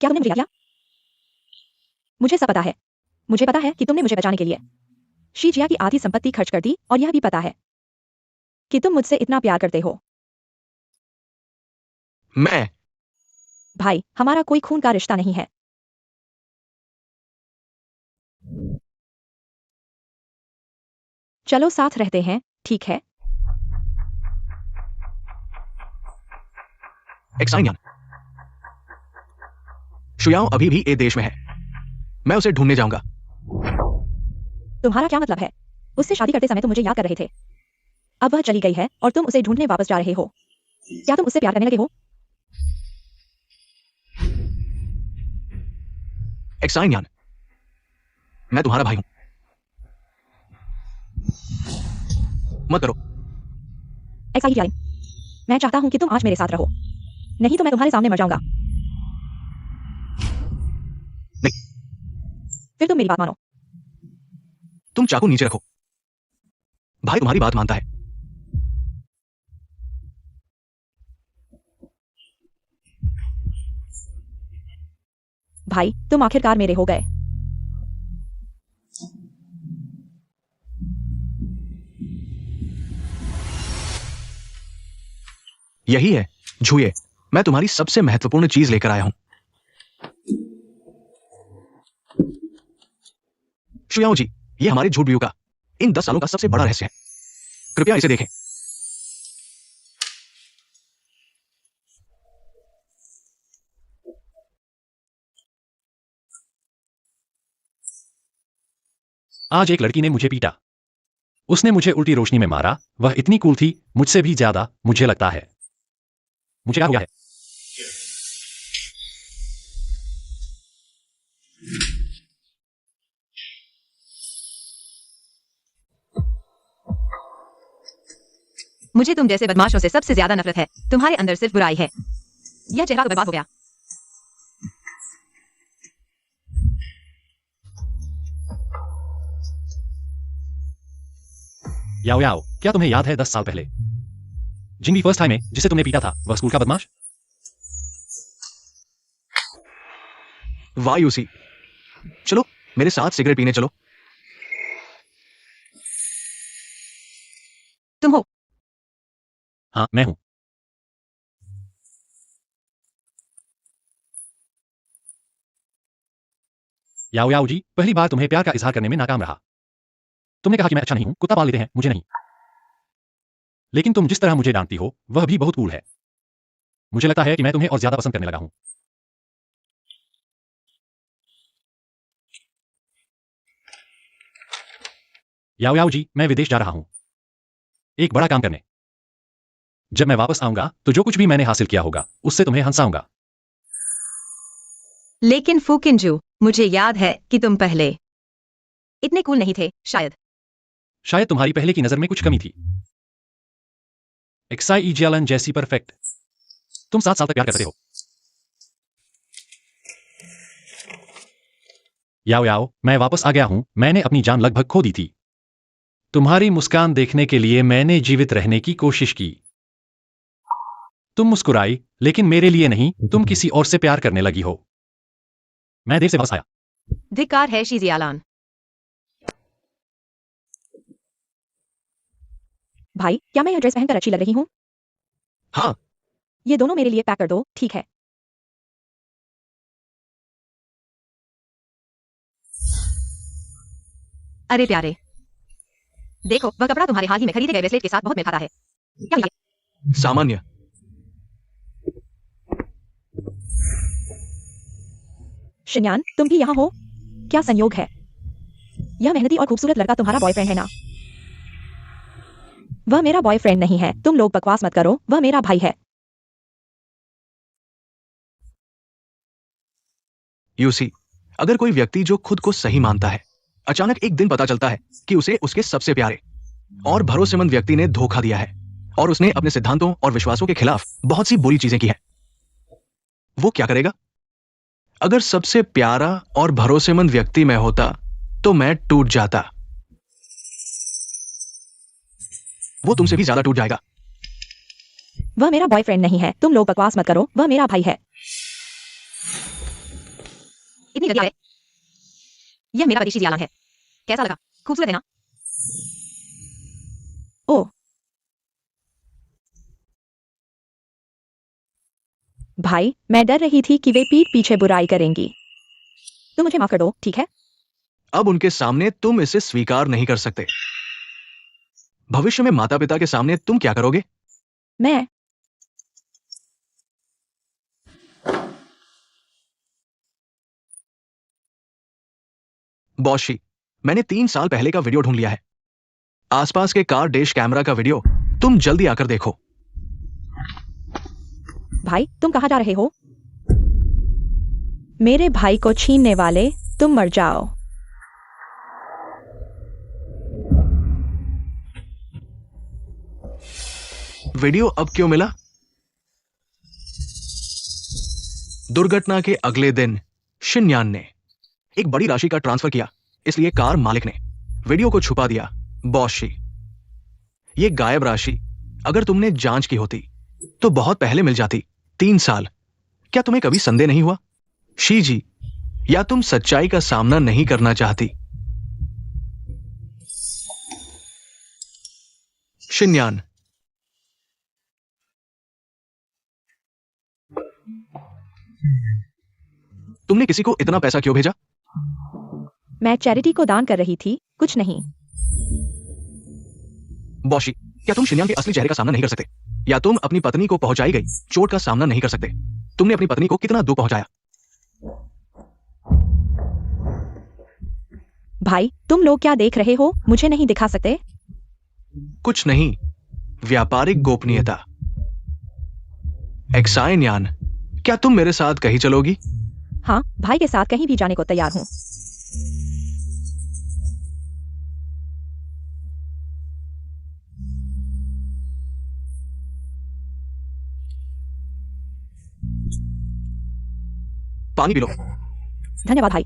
क्या तुमने मुझे याद किया? मुझे सब पता है। मुझे पता है कि तुमने मुझे बचाने के लिए शीजिया की आधी संपत्ति खर्च कर दी, और यह भी पता है कि तुम मुझसे इतना प्यार करते हो। मैं भाई हमारा कोई खून का रिश्ता नहीं है। चलो साथ रहते हैं, ठीक है? एक्साइनियन, शुयाओ अभी भी ए देश में है। मैं उसे ढूंढने जाऊंगा। तुम्हारा क्या मतलब है? उससे शादी करते समय तुम मुझे याद कर रहे थे। अब वह चली गई है और तुम उसे ढूंढने वापस जा रहे हो। क्या तुम उससे प्यार करने लगे हो? एक्साइनियन, मैं तुम्हारा भाई हूं। मत करो। एक्साइडियन, मैं चाहता हूं कि तुम आज मेरे साथ रहो, नहीं तो मैं तुम्हारे सामने मर जाऊंगा। नहीं। फिर तुम मेरी बात मानो। तुम चाकू नीचे रखो। भाई तुम्हारी बात मानता है। भाई तुम आखिरकार मेरे हो गए। यही है झूये, मैं तुम्हारी सबसे महत्वपूर्ण चीज लेकर आया हूं। शुयाओ जी, ये हमारे झूठ बियू का इन 10 सालों का सबसे बड़ा रहस्य है। कृपया इसे देखें। आज एक लड़की ने मुझे पीटा। उसने मुझे उल्टी रोशनी में मारा। वह इतनी कूल थी, मुझसे भी ज्यादा, मुझे लगता है। मुझे क्या हुआ है? मुझे तुम जैसे बदमाशों से सबसे ज्यादा नफरत है। तुम्हारे अंदर सिर्फ बुराई है। यह चेहरा तो बर्बाद हो गया। याओ याओ, क्या तुम्हें याद है 10 साल पहले जिंगी फर्स्ट टाइम में जिसे तुमने पीटा था, वह स्कूल का बदमाश? वाह यूसी, चलो मेरे साथ सिगरेट पीने चलो। तुम हो। हाँ, मैं हूं। याओ याओ जी, पहली बार तुम्हें प्यार का इजहार करने में नाकाम रहा। तुमने कहा कि मैं अच्छा नहीं हूं, कुत्ता पाल लेते हैं, मुझे नहीं। लेकिन तुम जिस तरह मुझे डांटती हो, वह भी बहुत कूल है। मुझे लगता है कि मैं तुम्हें और ज्यादा पसंद करने लगा हूं। याओ याओ जी, मैं विदेश जा रहा हूं एक बड़ा काम करने। जब मैं वापस आऊंगा तो जो कुछ भी मैंने हासिल किया होगा उससे तुम्हें हंसाऊंगा। लेकिन फूकिनजू, मुझे याद है कि तुम पहले इतने कूल नहीं थे। शायद तुम्हारी पहले की नजर में कुछ कमी थी। एक्साई इजियालन जैसी परफेक्ट। तुम 7 साल तक प्यार करते हो। याओ याओ, मैं वापस आ गया हूं। मैंने अपनी जान लगभग खो दी थी। तुम्हारी मुस्कान देखने के लिए मैंने जीवित रहने की कोशिश की। तुम मुस्कुराई, लेकिन मेरे लिए नहीं। तुम किसी और से प्यार करने लगी हो। मैं देर से वापस आया। धिक्कार है शीजियालान। भाई क्या मैं यह ड्रेस पहनकर अच्छी लग रही हूं? हाँ, ये दोनों मेरे लिए पैक कर दो, ठीक है? अरे प्यारे, देखो वह कपड़ा तुम्हारे हाल ही में खरीदे गए ब्रेसलेट के साथ बहुत मेल खाता है। क्या ये? सामान्य। शिन्यान, तुम भी यहाँ हो? क्या संयोग है? यह मेहनती और खूबसूरत लड़का तुम्हारा बॉयफ्रेंड है ना? वह मेरा बॉयफ्रेंड नहीं है। तुम लोग बकवास मत करो, वह मेरा भाई है। यूसी, अगर कोई व्यक्ति जो खुद को सही मानता है, अचानक एक दिन पता चलता है कि उसे उसके सबसे प्यारे और भरोसेमंद व्यक्ति ने धोखा दिया है और उसने अपने सिद्धांतों और विश्वासों के खिलाफ बहुत सी बुरी चीजें की हैं, वो क्या करेगा? अगर सबसे प्यारा और भरोसेमंद व्यक्ति मैं होता तो मैं टूट जाता। वो तुमसे भी ज्यादा टूट जाएगा। वह मेरा बॉयफ्रेंड नहीं है। तुम लोग बकवास मत करो, वह मेरा भाई है। इतनी घटिया है। यह मेरा पति आलम है। कैसा लगा? खूबसूरत है ना? ओ भाई, मैं डर रही थी कि वे पीठ पीछे बुराई करेंगी। तुम मुझे माफ कर दो, ठीक है? अब उनके सामने तुम इसे स्वीकार नहीं कर सकते। भविष्य में माता पिता के सामने तुम क्या करोगे? मैं बॉशी, मैंने 3 साल पहले का वीडियो ढूंढ लिया है। आसपास के कार डैश कैमरा का वीडियो। तुम जल्दी आकर देखो। भाई, तुम कहाँ जा रहे हो? मेरे भाई को छीनने वाले, तुम मर जाओ। वीडियो अब क्यों मिला? दुर्घटना के अगले दिन शिनयान ने एक बड़ी राशि का ट्रांसफर किया, इसलिए कार मालिक ने वीडियो को छुपा दिया। बॉशी, ये गायब राशि अगर तुमने जांच की होती तो बहुत पहले मिल जाती। 3 साल। क्या तुम्हें कभी संदेह नहीं हुआ? शी जी, या तुम सच्चाई का सामना नहीं करना चाहती? शिनयान, तुमने किसी को इतना पैसा क्यों भेजा? मैं चैरिटी को दान कर रही थी, कुछ नहीं। बॉशी, क्या तुम शिनयान के असली चेहरे का सामना नहीं कर सकते? या तुम अपनी पत्नी को पहुंचाई गई चोट का सामना नहीं कर सकते? तुमने अपनी पत्नी को कितना दुख पहुंचाया? भाई, तुम लोग क्या देख रहे हो? मुझे नहीं दिखा सकते? कुछ नहीं, व्यापारिक गोपनीयता। एक्साइनयान, क्या तुम मेरे साथ कहीं चलोगी? हाँ, भाई के साथ कहीं भी जाने को तैयार हूँ। पानी पी लो। धन्यवाद भाई।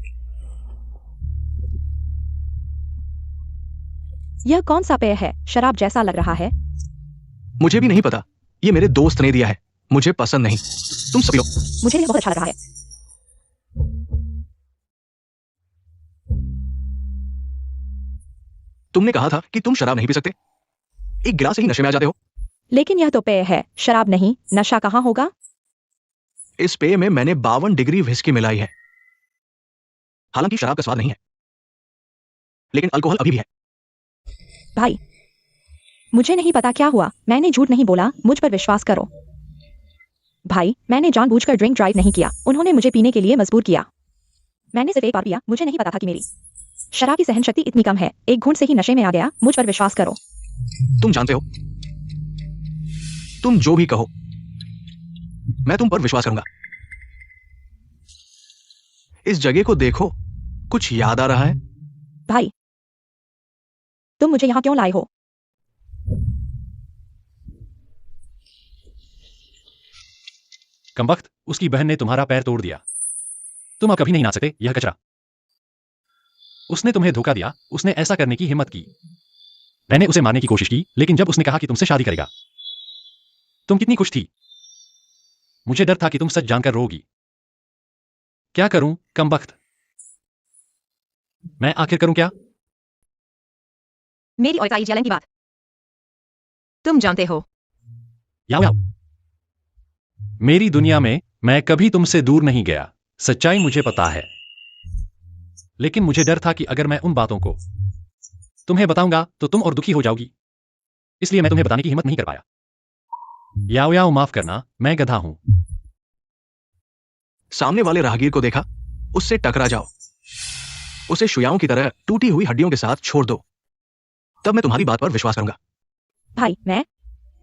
यह कौन सा पेय है? शराब जैसा लग रहा है। मुझे भी नहीं पता, ये मेरे दोस्त ने दिया है। मुझे पसंद नहीं। तुम सब पी लो। मुझे यह बहुत अच्छा लग रहा है। तुमने कहा था कि तुम शराब नहीं पी सकते। एक गिलास से ही नशे में आ जाते हो। लेकिन यह तो पेय है, शराब नहीं। नशा कहाँ होगा? इस पेय में मैंने 52 डिग्री व्हिस्की मिलाई है। हालांकि शराब का स्वाद नहीं है, लेकिन अल्कोहल अभी भी है। भाई, मुझे नहीं पता क्या हुआ। मैंने झूठ नहीं बोला, मुझ पर विश्वास करो। भाई, मैंने जानबूझकर ड्रिंक ड्राइव नहीं किया। उन्होंने मुझे पीने के लिए मजबूर किया। मैंने सिर्फ एक बार पिया। मुझे नहीं पता था कि मेरी शराब की सहन शक्ति इतनी कम है। एक घूंट से ही नशे में आ गया। मुझ पर विश्वास करो। तुम जानते हो, तुम जो भी कहो, मैं तुम पर विश्वास करूंगा। इस जगह को देखो, कुछ याद आ रहा है? भाई, तुम मुझे यहाँ क्यों लाए हो? कमबख्त, उसकी बहन ने तुम्हारा पैर तोड़ दिया। तुम अब कभी नहीं ना सकते, यह कचरा। उसने तुम्हें धोखा दिया। उसने ऐसा करने की हिम्मत की। मैंने उसे मारने की कोशिश की, लेकिन जब उसने कहा कि तुमसे शादी करेगा, तुम कितनी खुश थी। मुझे डर था कि तुम सच जानकर रोगी। क्या करूं, कमबख्त? मैं आखिर करूं क्या? मेरी और ताई जलन की बात तुम जानते हो। याओ याओ। मेरी दुनिया में मैं कभी तुमसे दूर नहीं गया। सच्चाई मुझे पता है, लेकिन मुझे डर था कि अगर मैं उन बातों को तुम्हें बताऊंगा तो तुम और दुखी हो जाओगी। इसलिए मैं तुम्हें बताने की हिम्मत नहीं कर पाया। याओ याओ, माफ करना, मैं गधा हूं। सामने वाले राहगीर को देखा, उससे टकरा जाओ। उसे शुयाओं की तरह टूटी हुई हड्डियों के साथ छोड़ दो। तब मैं तुम्हारी बात पर विश्वास करूंगा। भाई, मैं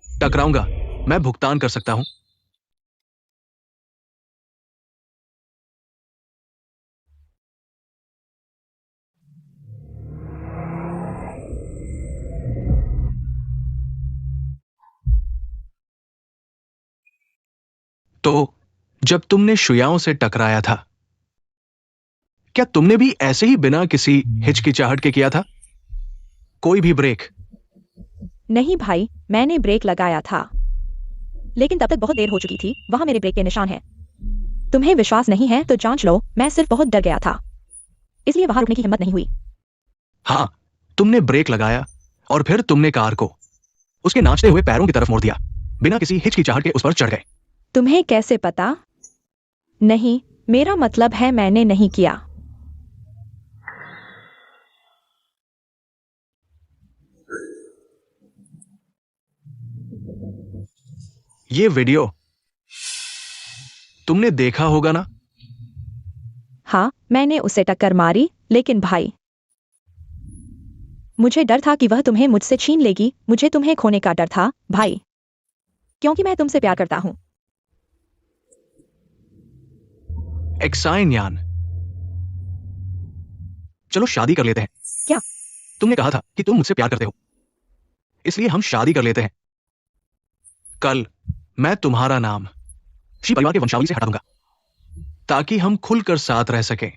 टकराऊंगा, मैं भुगतान कर सकता हूं। तो जब तुमने शुयाओं से टकराया था, क्या तुमने भी ऐसे ही बिना किसी हिचकिचाहट के किया था? कोई भी ब्रेक? नहीं भाई, मैंने ब्रेक लगाया था, लेकिन तब तक बहुत देर हो चुकी थी। वहां मेरे ब्रेक के निशान हैं। तुम्हें विश्वास नहीं है तो जांच लो। मैं सिर्फ बहुत डर गया था, इसलिए वहां रुकने की हिम्मत नहीं हुई। हाँ, तुमने ब्रेक लगाया और फिर तुमने कार को उसके नाचते हुए पैरों की तरफ मोड़ दिया। बिना किसी हिचकिचाहट के उस पर चढ़ गए। तुम्हें कैसे पता? नहीं, मेरा मतलब है मैंने नहीं किया। ये वीडियो तुमने देखा होगा ना? हाँ, मैंने उसे टक्कर मारी, लेकिन भाई, मुझे डर था कि वह तुम्हें मुझसे छीन लेगी। मुझे तुम्हें खोने का डर था भाई, क्योंकि मैं तुमसे प्यार करता हूं। एक्साइन यान, चलो शादी कर लेते हैं। क्या? तुमने कहा था कि तुम मुझसे प्यार करते हो, इसलिए हम शादी कर लेते हैं। कल मैं तुम्हारा नाम शी परिवार के वंशावली से हटा दूंगा, ताकि हम खुलकर साथ रह सकें,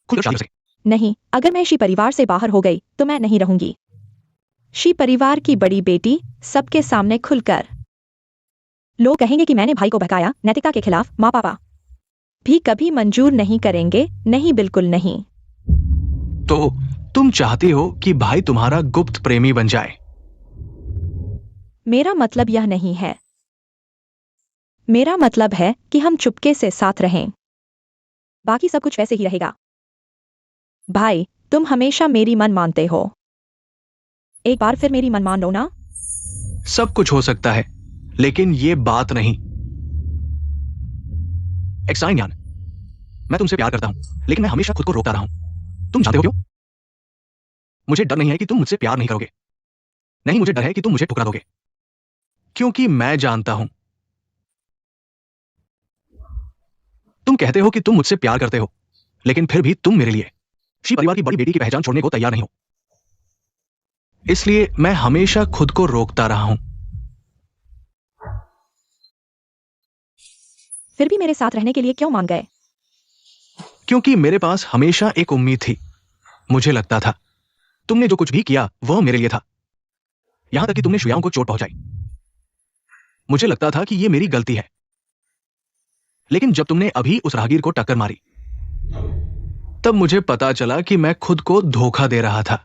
खुलकर शादी कर सकें। नहीं, अगर मैं शी परिवार से बाहर हो गई तो मैं नहीं रहूंगी। शी परिवार की बड़ी बेटी सबके सामने खुलकर। लोग कहेंगे कि मैंने भाई को बहकाया। नैतिकता के खिलाफ। माँ पापा भी कभी मंजूर नहीं करेंगे। नहीं, बिल्कुल नहीं। तो तुम चाहती हो कि भाई तुम्हारा गुप्त प्रेमी बन जाए? मेरा मतलब यह नहीं है। मेरा मतलब है कि हम चुपके से साथ रहें। बाकी सब कुछ वैसे ही रहेगा। भाई, तुम हमेशा मेरी मन मानते हो। एक बार फिर मेरी मन मान लो ना। सब कुछ हो सकता है, लेकिन ये बात नहीं। एक्साइन यान, मैं तुमसे प्यार करता हूं, लेकिन मैं हमेशा खुद को रोकता रहा हूं। तुम जानते हो क्यों? मुझे डर नहीं है कि तुम मुझसे प्यार नहीं करोगे। नहीं, मुझे डर है कि तुम मुझे ठुकरा दोगे, क्योंकि मैं जानता हूं। तुम कहते हो कि तुम मुझसे प्यार करते हो, लेकिन फिर भी तुम मेरे लिए शी परिवार की बड़ी बेटी की पहचान छोड़ने को तैयार नहीं हो। इसलिए मैं हमेशा खुद को रोकता रहा हूं। फिर भी मेरे साथ रहने के लिए क्यों मान गए? क्योंकि मेरे पास हमेशा एक उम्मीद थी। मुझे लगता था तुमने जो कुछ भी किया वह मेरे लिए था, यहां तक कि तुमने शुयाओं को चोट पहुंचाई। मुझे लगता था कि यह मेरी गलती है, लेकिन जब तुमने अभी उस राहगीर को टक्कर मारी, तब मुझे पता चला कि मैं खुद को धोखा दे रहा था।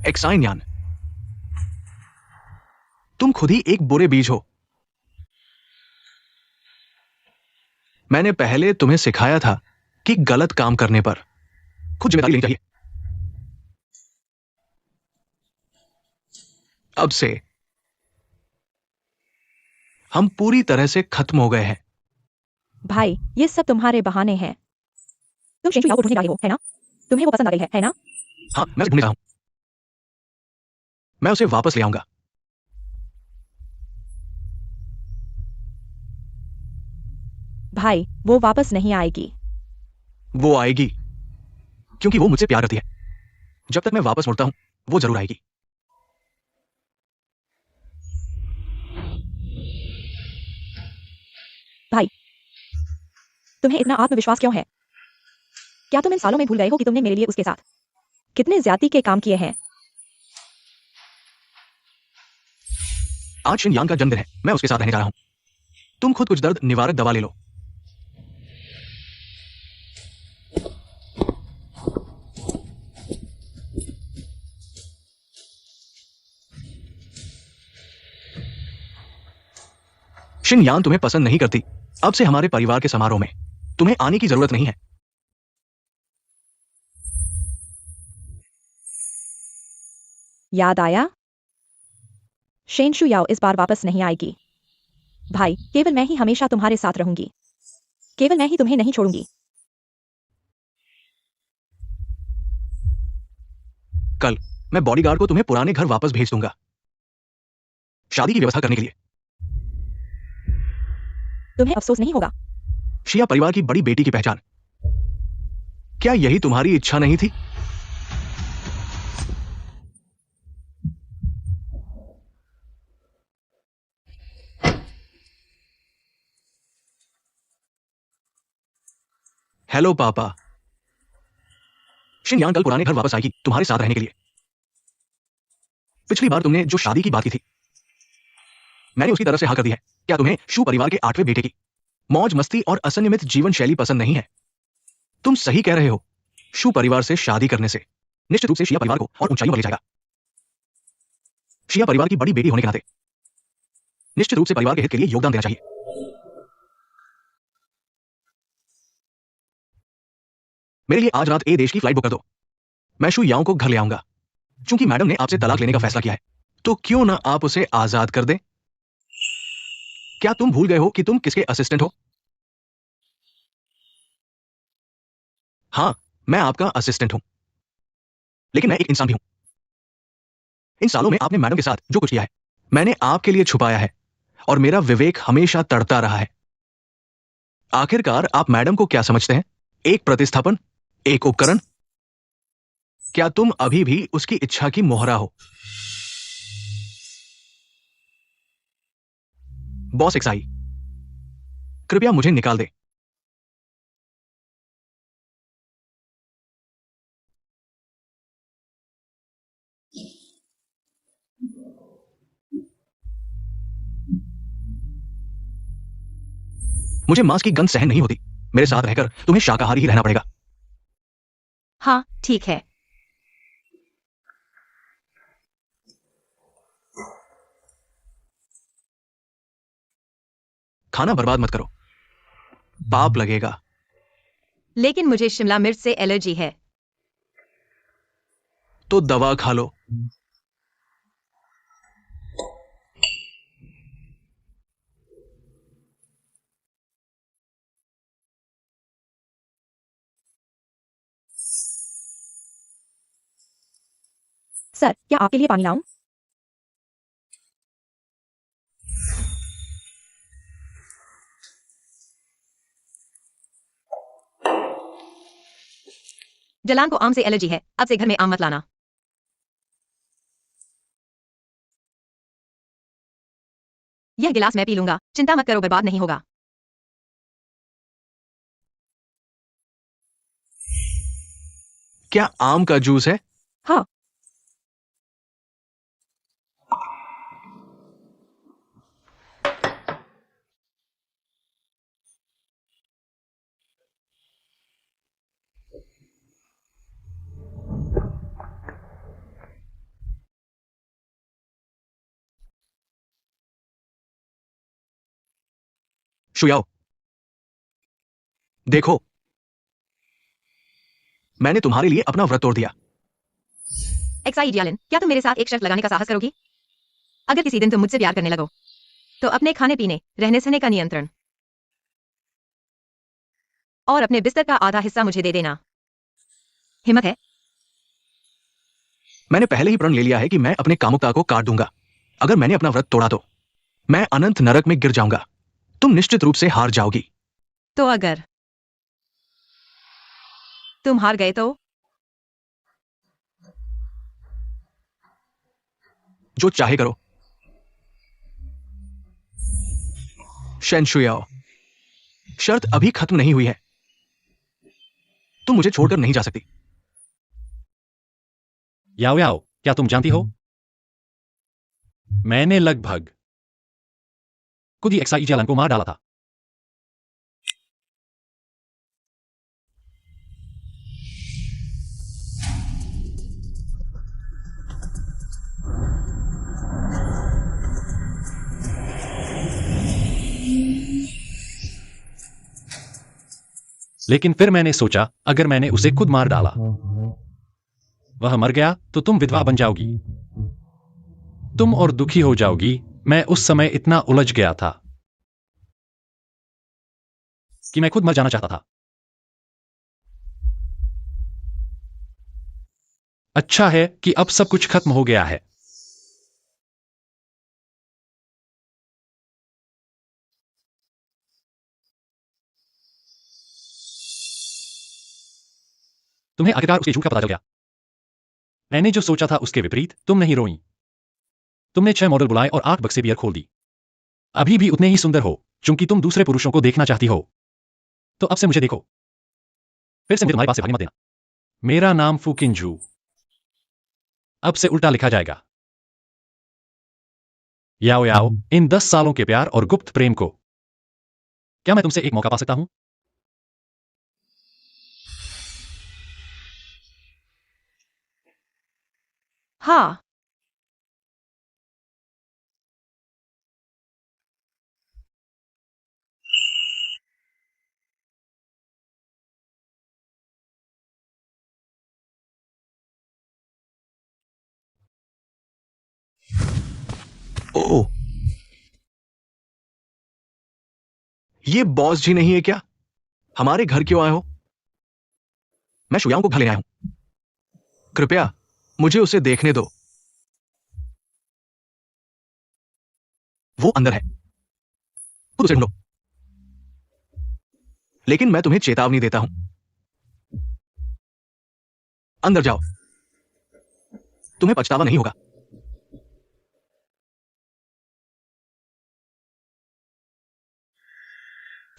एक्साइन यान, तुम खुद ही एक बुरे बीज हो। मैंने पहले तुम्हें सिखाया था कि गलत काम करने पर खुद जिम्मेदारी लेनी चाहिए। अब से हम पूरी तरह से खत्म हो गए हैं। भाई, ये सब तुम्हारे बहाने हैं। तुम शेंशु याओ को ढूंढने गए हो, है ना? तुम्हें वो पसंद आ गई है ना? हाँ, मैं उसे ढूंढ रहा हूं। मैं उसे वापस ले आऊंगा। भाई, वो वापस नहीं आएगी। वो आएगी, क्योंकि वो मुझसे प्यार करती है। जब तक मैं वापस मुड़ता हूं, वो जरूर आएगी। भाई, तुम्हें इतना आत्मविश्वास क्यों है? क्या तुम इन सालों में भूल गए हो कि तुमने मेरे लिए उसके साथ कितने ज्यादती के काम किए हैं? आज शिनयान का जन्मदिन है, मैं उसके साथ रहने जा रहा हूं। तुम खुद कुछ दर्द निवारक दवा ले लो। शिनयान तुम्हें पसंद नहीं करती। अब से हमारे परिवार के समारोह में तुम्हें आने की जरूरत नहीं है। याद आया? शेंशु याओ इस बार वापस नहीं आएगी। भाई, केवल मैं ही हमेशा तुम्हारे साथ रहूंगी। केवल मैं ही तुम्हें नहीं छोड़ूंगी। कल मैं बॉडीगार्ड को तुम्हें पुराने घर वापस भेज दूंगा, शादी की व्यवस्था करने के लिए। तुम्हें अफसोस नहीं होगा? शिया परिवार की बड़ी बेटी की पहचान, क्या यही तुम्हारी इच्छा नहीं थी? हेलो पापा। शिनयांग कल पुराने घर वापस आएगी तुम्हारे साथ रहने के लिए। पिछली बार तुमने जो शादी की बात की थी, मैंने उसकी तरफ से हाँ कर दी है। क्या तुम्हें शू परिवार के 8वें बेटे की मौज मस्ती और असंयमित जीवन शैली पसंद नहीं है? तुम सही कह रहे हो। शू परिवार से शादी करने से निश्चित रूप से शिया परिवार को और ऊंचाइयों पर ले जाएगा। शिया परिवार की बड़ी बेटी होने के नाते निश्चित रूप से परिवार के हित के लिए योगदान देना चाहिए। मेरे लिए आज रात ए देश की फ्लाइट बुक कर दो। मैं शू याओ को घर ले आऊंगा। चूंकि मैडम ने आपसे तलाक लेने का फैसला किया है, तो क्यों ना आप उसे आजाद कर दें? क्या तुम भूल गए हो कि तुम किसके असिस्टेंट हो? हां, मैं आपका असिस्टेंट हूं, लेकिन मैं एक इंसान भी हूं। इन सालों में आपने मैडम के साथ जो कुछ किया है, मैंने आपके लिए छुपाया है और मेरा विवेक हमेशा तड़ता रहा है। आखिरकार आप मैडम को क्या समझते हैं? एक प्रतिस्थापन, एक उपकरण? क्या तुम अभी भी उसकी इच्छा की मोहरा हो? बॉस एक्साई, कृपया मुझे निकाल दे। मुझे मांस की गंध सहन नहीं होती। मेरे साथ रहकर तुम्हें शाकाहारी ही रहना पड़ेगा। हाँ ठीक है। खाना बर्बाद मत करो, पाप लगेगा। लेकिन मुझे शिमला मिर्च से एलर्जी है। तो दवा खा लो। सर, क्या आपके लिए पानी लाऊं? जलान को आम से एलर्जी है, अब से घर में आम मत लाना। यह गिलास मैं पी लूंगा, चिंता मत करो, बर्बाद नहीं होगा। क्या आम का जूस है? हाँ। शुयाओ, देखो, मैंने तुम्हारे लिए अपना व्रत तोड़ दिया। एक्साई जियालिन, क्या तुम मेरे साथ एक शर्त लगाने का साहस करोगी? अगर किसी दिन तुम मुझसे प्यार करने लगो, तो अपने खाने पीने, रहने सहने का नियंत्रण और अपने बिस्तर का आधा हिस्सा मुझे दे देना। हिम्मत है? मैंने पहले ही प्रण ले लिया है कि मैं अपने कामुकता को काट दूंगा। अगर मैंने अपना व्रत तोड़ा तो मैं अनंत नरक में गिर जाऊंगा। तुम निश्चित रूप से हार जाओगी। तो अगर तुम हार गए तो? जो चाहे करो। शेन शुयाओ, शर्त अभी खत्म नहीं हुई है। तुम मुझे छोड़कर नहीं जा सकती। याओ याओ, क्या तुम जानती हो, मैंने लगभग खुद ही एक्साई जियालन को मार डाला था। लेकिन फिर मैंने सोचा, अगर मैंने उसे खुद मार डाला, वह मर गया तो तुम विधवा बन जाओगी, तुम और दुखी हो जाओगी। मैं उस समय इतना उलझ गया था कि मैं खुद मर जाना चाहता था। अच्छा है कि अब सब कुछ खत्म हो गया है। तुम्हें आखिरकार उसके झूठ का पता चल गया। मैंने जो सोचा था उसके विपरीत, तुम नहीं रोई। तुमने 6 मॉडल बुलाए और 8 बक्से बियर खोल दी। अभी भी उतने ही सुंदर हो, चूंकि तुम दूसरे पुरुषों को देखना चाहती हो। तो अब से मुझे देखो। फिर से मुझे तुम्हारे पास से भागने मत देना। मेरा नाम फूकिनजू अब से उल्टा लिखा जाएगा। याओ याओ, इन 10 सालों के प्यार और गुप्त प्रेम को क्या मैं तुमसे एक मौका पा सकता हूं? हाँ। ओह, ये बॉस जी नहीं है क्या? हमारे घर क्यों आए हो? मैं शुयाओं को घर ले आया हूं। कृपया मुझे उसे देखने दो। वो अंदर है, खुद उसे ढूंढो। लेकिन मैं तुम्हें चेतावनी देता हूं, अंदर जाओ, तुम्हें पछतावा नहीं होगा।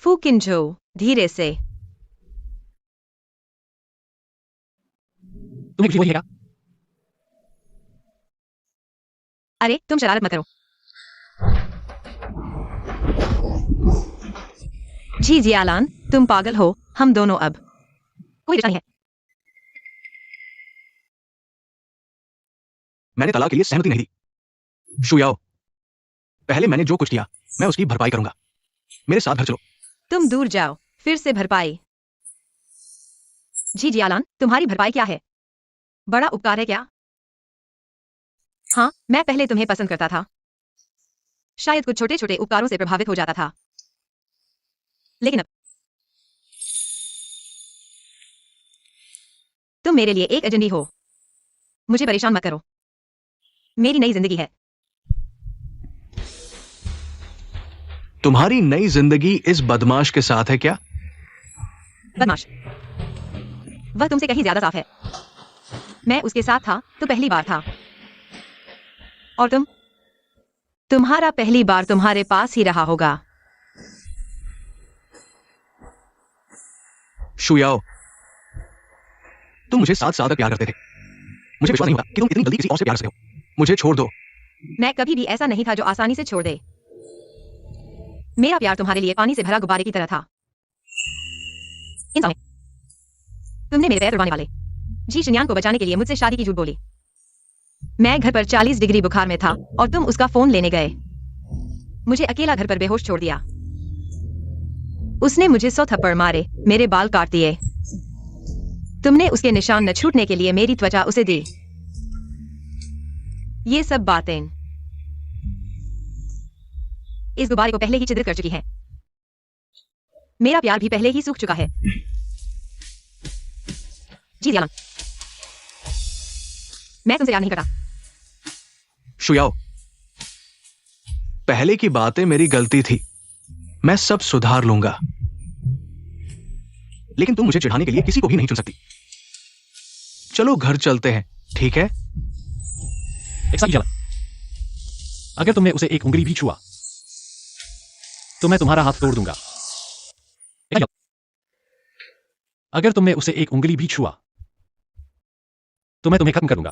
फूकिनजो, धीरे से। तुम्हें कुछ बोलिए क्या? अरे तुम शरारत मत करो। जी जियालान, तुम पागल हो। हम दोनों अब कोई रिश्ता नहीं है। मैंने तलाक के लिए सहमति नहीं दी। शुयाओ, पहले मैंने जो कुछ किया मैं उसकी भरपाई करूंगा। मेरे साथ घर चलो। तुम दूर जाओ। फिर से भरपाई। जी जियालान, तुम्हारी भरपाई क्या है? बड़ा उपकार है क्या? हाँ, मैं पहले तुम्हें पसंद करता था। शायद कुछ छोटे छोटे उपकारों से प्रभावित हो जाता था, लेकिन अब तुम मेरे लिए एक एजेंडी हो। मुझे परेशान मत करो। मेरी नई जिंदगी है। तुम्हारी नई जिंदगी इस बदमाश के साथ है क्या? बदमाश? वह तुमसे कहीं ज्यादा साफ है। मैं उसके साथ था तो पहली बार था। और तुम्हारा पहली बार तुम्हारे पास ही रहा होगा। शुयाओ, तुम मुझे 7 साल तक प्यार करते थे। मुझे विश्वास नहीं होता कि तुम इतनी जल्दी किसी और से प्यार करते हो। मुझे छोड़ दो। मैं कभी भी ऐसा नहीं था जो आसानी से छोड़ दे। मेरा प्यार तुम्हारे लिए पानी से भरा गुब्बारे की तरह था। इन समय तुमने मेरे पैर उड़वाने वाले जी शिन्यान को बचाने के लिए मुझसे शादी की झूठ बोली। मैं घर पर 40 डिग्री बुखार में था और तुम उसका फोन लेने गए। मुझे अकेला घर पर बेहोश छोड़ दिया। उसने मुझे 100 थप्पड़ मारे, मेरे बाल काट दिए। तुमने उसके निशान न छूटने के लिए मेरी त्वचा उसे दी। ये सब बातें इस गुब्बारे को पहले ही छिद्रित कर चुकी हैं। मेरा प्यार भी पहले ही सूख चुका है। जी जियालान, मैं तुमसे प्यार नहीं करता। शुयाओ, पहले की बातें मेरी गलती थी। मैं सब सुधार लूंगा। लेकिन तुम मुझे चिढ़ाने के लिए किसी को भी नहीं चुन सकती। चलो घर चलते हैं, ठीक है? एक साथ चला। अगर तुमने उसे एक उंगली भी छुआ तो मैं तुम्हारा हाथ तोड़ दूंगा। अगर तुमने उसे एक उंगली भी छुआ तो मैं तुम्हें खत्म कर दूंगा।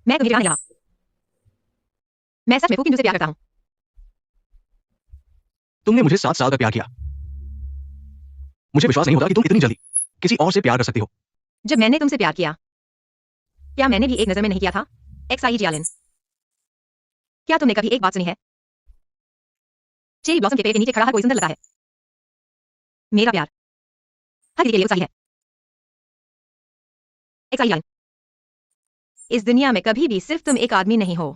मैं तुम्हें गिरा नहीं रहा। मैं सच में फूकिनजू से प्यार करता हूं। तुमने मुझे 7 साल तक प्यार किया। मुझे विश्वास नहीं होता कि तुम इतनी जल्दी किसी और से प्यार कर सकती हो। जब मैंने तुमसे प्यार किया, क्या मैंने भी एक नजर में नहीं किया था? एक्साई जियालिन, क्या तुमने कभी एक बात सुनी है? चेरी ब्लॉसम के पेड़ के नीचे खड़ा हर कोई सुंदर लगता है। मेरा प्यार हर किसी के लिए उत्साही है। एक्साई जियालिन, इस दुनिया में कभी भी सिर्फ तुम एक आदमी नहीं हो।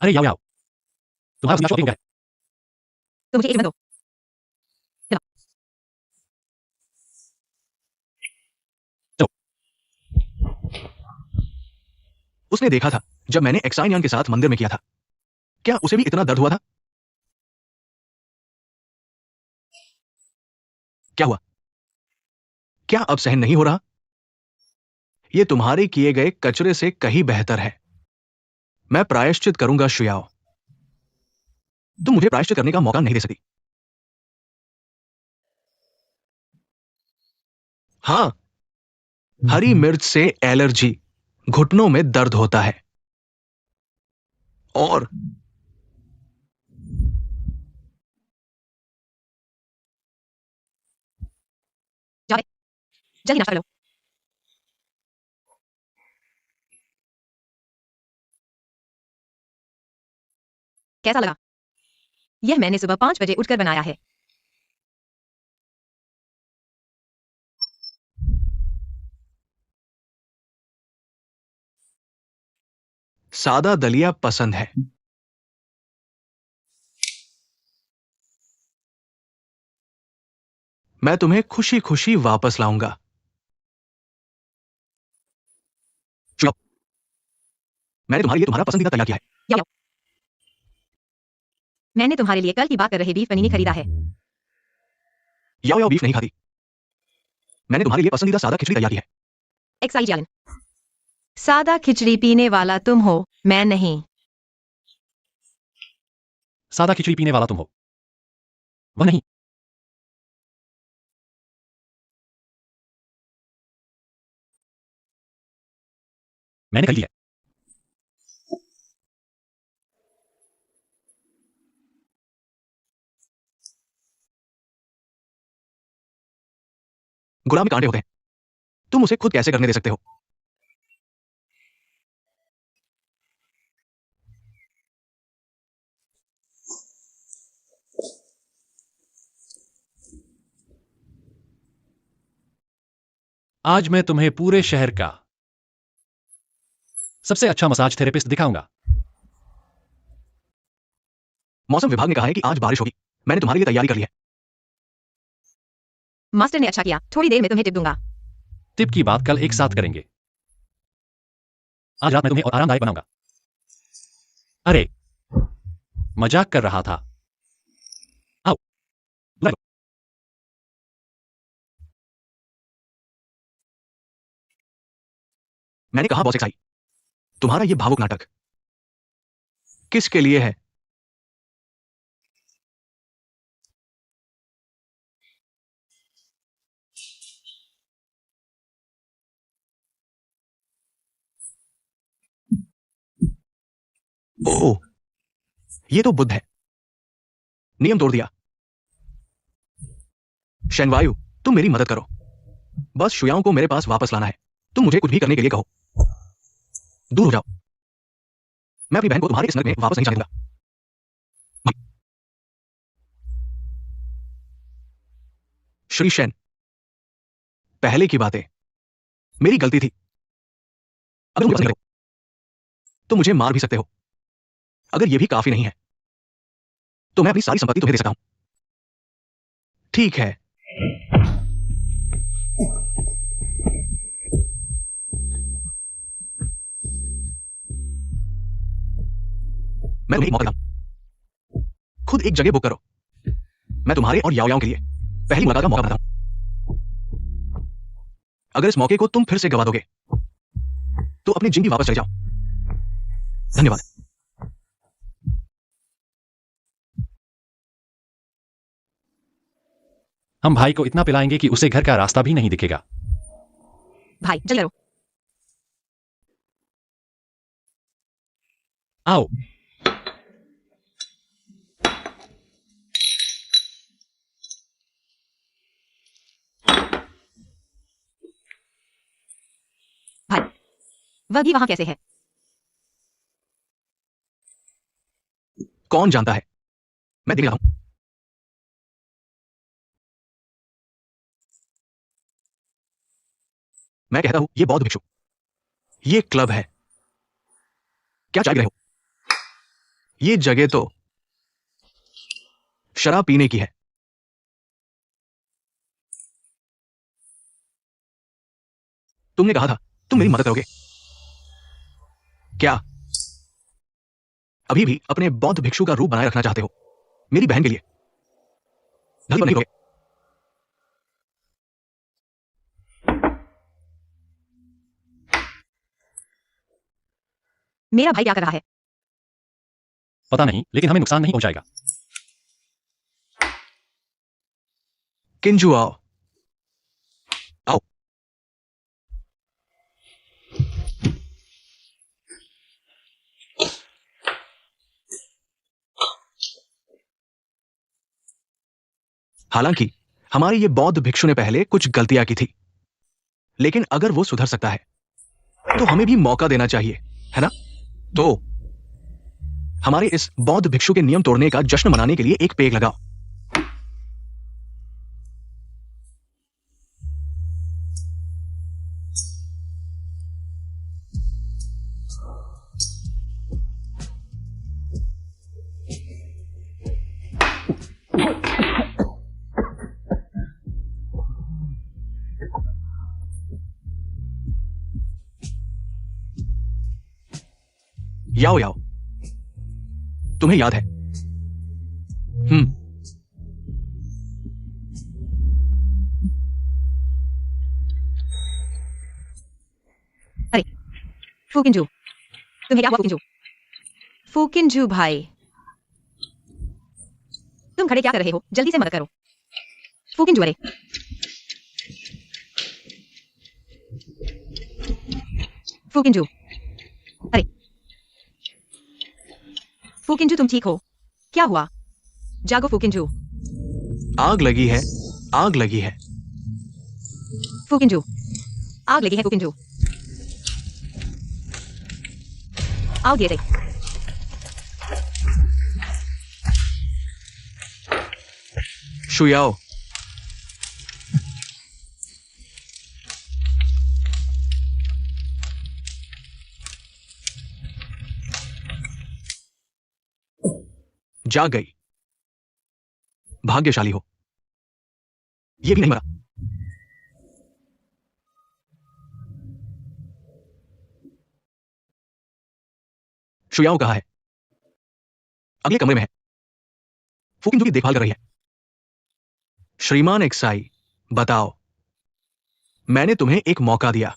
अरे याओ याओ, तुम्हारा शौक हो गया है। तो मुझे एक दो। उसने देखा था जब मैंने एक्साइनियन के साथ मंदिर में किया था। क्या उसे भी इतना दर्द हुआ था? क्या हुआ? क्या अब सहन नहीं हो रहा? यह तुम्हारे किए गए कचरे से कहीं बेहतर है। मैं प्रायश्चित करूंगा शुयाओ। तुम मुझे प्रायश्चित करने का मौका नहीं दे सकती। हाँ, हरी मिर्च से एलर्जी, घुटनों में दर्द होता है और जाओ, जल्दी नाश्ता कर लो। कैसा लगा? यह मैंने सुबह 5 बजे उठकर बनाया है। सादा दलिया पसंद है। मैं तुम्हें खुशी खुशी वापस लाऊंगा। शुयाओ, मैंने तुम्हारे लिए तुम्हारा पसंदीदा तैयार किया है। याओ, मैंने तुम्हारे लिए कल की बात कर रहे बीफ पनीनी खरीदा है। याओ याओ बीफ नहीं खाती। मैंने तुम्हारे लिए पसंदीदा सादा खिचड़ी तैयार की है। एक्साइज यालन। सादा खिचड़ी पीने वाला तुम हो, मैं नहीं। सादा खिचड़ी पीने वाला तुम हो, वह नहीं। मैंने खरीदी है। गुलाब में कांटे होते हैं, तुम उसे खुद कैसे करने दे सकते हो? आज मैं तुम्हें पूरे शहर का सबसे अच्छा मसाज थेरेपिस्ट दिखाऊंगा। मौसम विभाग ने कहा है कि आज बारिश होगी। मैंने तुम्हारे लिए तैयारी कर ली है। मास्टर ने अच्छा किया, थोड़ी देर में तुम्हें टिप दूंगा। टिप की बात कल एक साथ करेंगे। आज रात मैं तुम्हें और आरामदायक बनाऊंगा। अरे, मजाक कर रहा था। आओ, बुला लो। मैंने कहा बॉस एक्साई, तुम्हारा ये भावुक नाटक किसके लिए है? ओह, ये तो बुद्ध है। नियम तोड़ दिया। शैनवायु, तुम मेरी मदद करो। बस शुयाओं को मेरे पास वापस लाना है। तुम मुझे कुछ भी करने के लिए कहो। दूर हो जाओ। मैं अपनी बहन को तुम्हारे इस नरक में वापस नहीं जाने दूंगा। श्री शैन, पहले की बातें मेरी गलती थी। अगर मुझे पसंद नहीं करो तो मुझे मार भी सकते हो। अगर यह भी काफी नहीं है तो मैं अपनी सारी संपत्ति तुम्हें दे सकता हूं। ठीक है। मैं तुम्हें एक मौका देता हूं। खुद एक जगह बुक करो। मैं तुम्हारे और याओ याओ के लिए पहली मुलाकात का मौका बनाता हूं। अगर इस मौके को तुम फिर से गवा दोगे तो अपनी जिंदगी वापस चले जाओ। धन्यवाद। हम भाई को इतना पिलाएंगे कि उसे घर का रास्ता भी नहीं दिखेगा। भाई जल्दी करो। आओ, भाई, वह भी वहां कैसे है? कौन जानता है, मैं देख रहा हूं। मैं कहता हूं ये बौद्ध भिक्षु, ये क्लब है। क्या चाह रहे हो? ये जगह तो शराब पीने की है। तुमने कहा था तुम मेरी मदद करोगे। क्या अभी भी अपने बौद्ध भिक्षु का रूप बनाए रखना चाहते हो मेरी बहन के लिए? धन तो नहीं करोगे। मेरा भाई क्या कर रहा है? पता नहीं, लेकिन हमें नुकसान नहीं पहुंचाएगा। किंजू आओ, आओ। हालांकि हमारे ये बौद्ध भिक्षु ने पहले कुछ गलतियां की थी, लेकिन अगर वो सुधर सकता है तो हमें भी मौका देना चाहिए, है ना? तो हमारे इस बौद्ध भिक्षु के नियम तोड़ने का जश्न मनाने के लिए एक पेग लगाओ। याओ याओ, तुम्हें याद है? अरे फूकिनजू, तुम्हें क्या हुआ फूकिनजू? फूकिनजू भाई, तुम खड़े क्या कर रहे हो? जल्दी से मदद करो। फूकिनजू, अरे फूकिनजू, अरे फूकिनजू, तुम ठीक हो? क्या हुआ? जागो फूकिनजू। आग लगी है, आग लगी है। फूकिनजू, आग लगी है फूकिनजू। आओ धीरे से। शुयाओ, जाग गई। भाग्यशाली हो, ये भी नहीं मरा। शुयाओ कहाँ है? अगले कमरे में है। फूकिनजू की देखभाल कर रही है। श्रीमान एक्साई, बताओ, मैंने तुम्हें एक मौका दिया,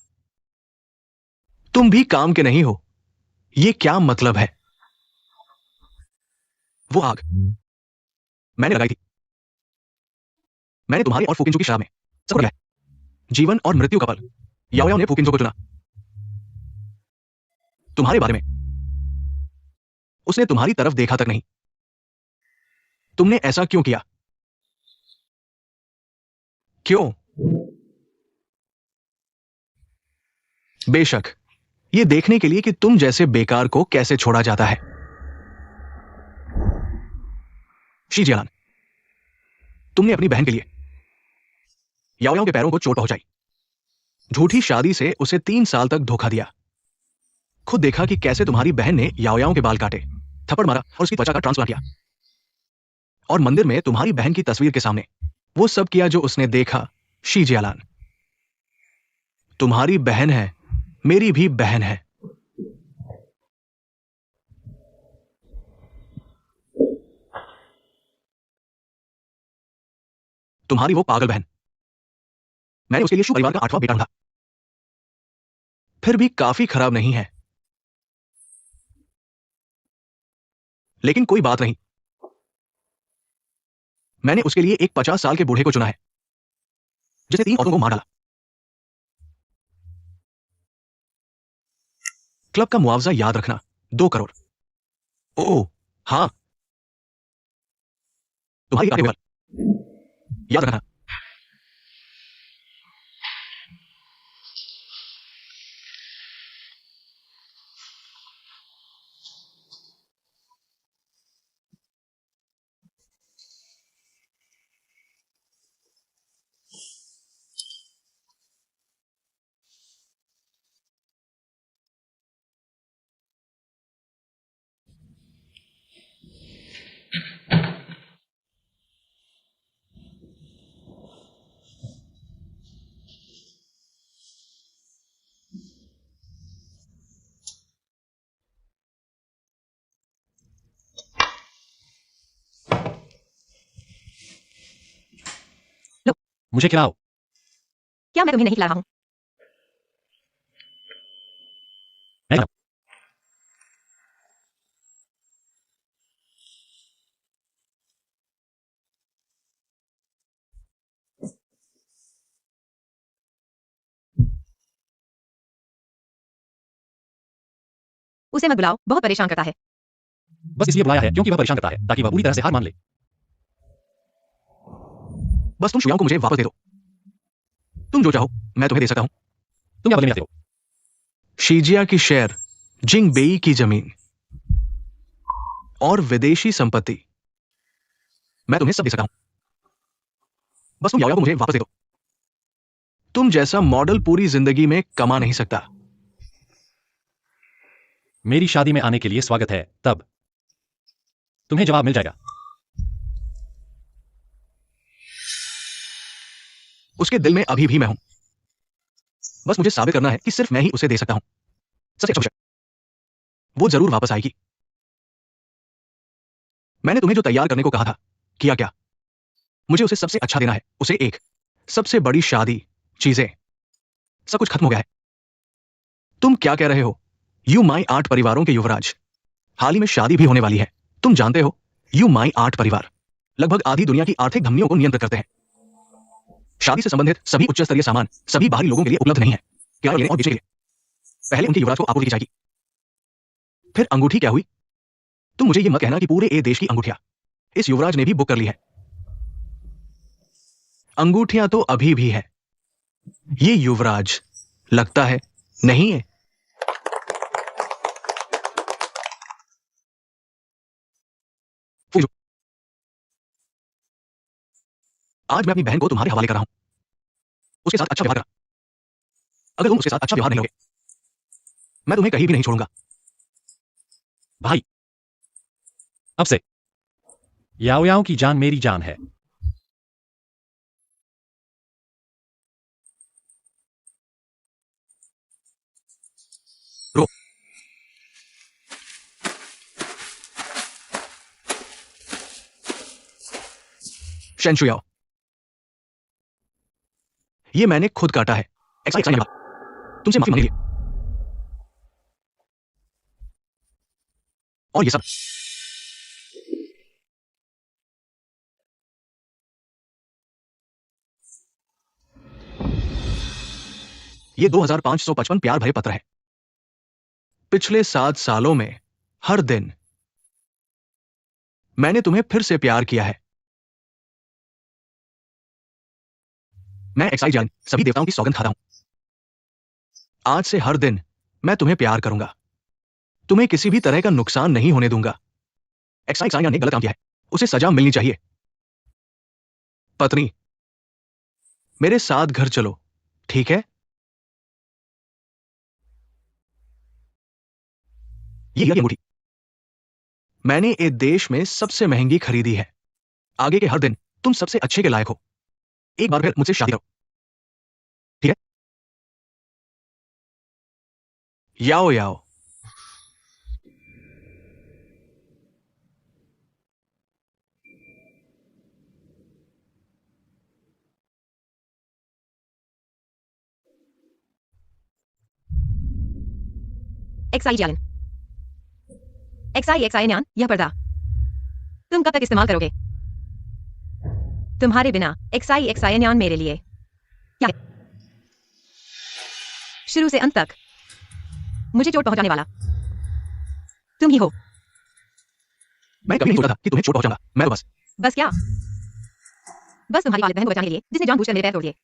तुम भी काम के नहीं हो, ये क्या मतलब है? वो आग मैंने लगाई थी। मैंने तुम्हारी और फूकिनजू की शराब में सब लगाया है। जीवन और मृत्यु का पल। याओ याओ ने फूकिनजू को चुना, तुम्हारे बारे में। उसने तुम्हारी तरफ देखा तक नहीं। तुमने ऐसा क्यों किया? क्यों? बेशक, यह देखने के लिए कि तुम जैसे बेकार को कैसे छोड़ा जाता है। शीजियान, तुमने अपनी बहन के लिए याओ याओ के पैरों को चोट पहुंचाई। झूठी शादी से उसे 3 साल तक धोखा दिया। खुद देखा कि कैसे तुम्हारी बहन ने याओ याओ के बाल काटे, थप्पड़ मारा और उसकी त्वचा का ट्रांसप्लांट किया। और मंदिर में तुम्हारी बहन की तस्वीर के सामने वो सब किया जो उसने देखा। शीजियालान, तुम्हारी बहन है, मेरी भी बहन है। तुम्हारी वो पागल बहन, मैंने उसके लिए शु परिवार का 8वां बेटा ढूंढा, फिर भी काफी खराब नहीं है। लेकिन कोई बात नहीं, मैंने उसके लिए एक 50 साल के बूढ़े को चुना है जिसने 3 औरतों को मार डाला। क्लब का मुआवजा याद रखना, 2 करोड़। ओह हाँ, तुम्हारी आगे बगल याद रखना। मुझे खिलाओ। क्या मैं तुम्हें नहीं खिला रहा हूं? मैं उसे मत बुलाओ, बहुत परेशान करता है। बस इसलिए बुलाया है क्योंकि वह परेशान करता है, ताकि वह पूरी तरह से हार मान ले। बस तुम शुयाओ को मुझे वापस दे दो। तुम जो चाहो मैं तुम्हें दे सकता हूं। तुम क्या बदलने आते हो? शीजिया की शेयर, जिंगबेई की जमीन और विदेशी संपत्ति, मैं तुम्हें सब दे सकता हूं। बस तुम याओयाओ को मुझे वापस दे दो। तुम जैसा मॉडल पूरी जिंदगी में कमा नहीं सकता। मेरी शादी में आने के लिए स्वागत है, तब तुम्हें जवाब मिल जाएगा। उसके दिल में अभी भी मैं हूं। बस मुझे साबित करना है कि सिर्फ मैं ही उसे दे सकता हूं। सबसे अच्छा विषय, वो जरूर वापस आएगी। मैंने तुम्हें जो तैयार करने को कहा था, किया क्या? मुझे उसे सबसे अच्छा देना है, उसे एक सबसे बड़ी शादी, चीजें, सब कुछ खत्म हो गया है। तुम क्या कह रहे हो? यू माई 8 परिवारों के युवराज, हाल ही में शादी भी होने वाली है। तुम जानते हो, यू माई 8 परिवार लगभग आधी दुनिया की आर्थिक धमनियों को नियंत्रित करते हैं। शादी से संबंधित सभी उच्च स्तरीय सामान सभी बाहरी लोगों के लिए उपलब्ध नहीं है, किराए लेने और बेचने के लिए। पहले उनके युवराज को आपूर्ति की जाएगी। फिर अंगूठी क्या हुई? तुम मुझे यह मत कहना कि पूरे ए देश की अंगूठियां इस युवराज ने भी बुक कर ली है। अंगूठियां तो अभी भी है, ये युवराज लगता है नहीं है। आज मैं अपनी बहन को तुम्हारे हवाले कर रहा हूं। उसके साथ अच्छा व्यवहार करा। अगर तुम उसके साथ अच्छा व्यवहार नहीं लोगे, मैं तुम्हें कहीं भी नहीं छोड़ूंगा। भाई, अब से याओयाओ की जान मेरी जान है। रो। शेन शुयाओ, ये मैंने खुद काटा है। एक्साइज ने तुमसे माफी मांगी है। और ये सब ये 2555 प्यार भरे पत्र है। पिछले 7 सालों में हर दिन मैंने तुम्हें फिर से प्यार किया है। मैं एक्साइज जान सभी देवताओं की सौगंध खाता हूं। आज से हर दिन मैं तुम्हें प्यार करूंगा। तुम्हें किसी भी तरह का नुकसान नहीं होने दूंगा। एक्साइज ने गलत काम किया है, उसे सजा मिलनी चाहिए। पत्नी, मेरे साथ घर चलो, ठीक है? ये अंगूठी मैंने इस देश में सबसे महंगी खरीदी है। आगे के हर दिन तुम सबसे अच्छे के लायक हो। एक बार फिर मुझसे शादी करो, ठीक है? याओ याओ। एक्साई जालन, एक्साई न्यान, यह पर्दा तुम कब तक इस्तेमाल करोगे? तुम्हारे बिना एक्साई न्यान मेरे लिए क्या है? शुरू से अंत तक मुझे चोट पहुंचाने वाला तुम ही हो। मैं कभी नहीं सोचा था कि तुम्हें चोट पहुंचाऊंगा। मैं तो बस क्या? बस तुम्हारी वालिद बहन को बचाने के लिए, जिसने जानबूझकर मेरे पैर तोड़ दिए।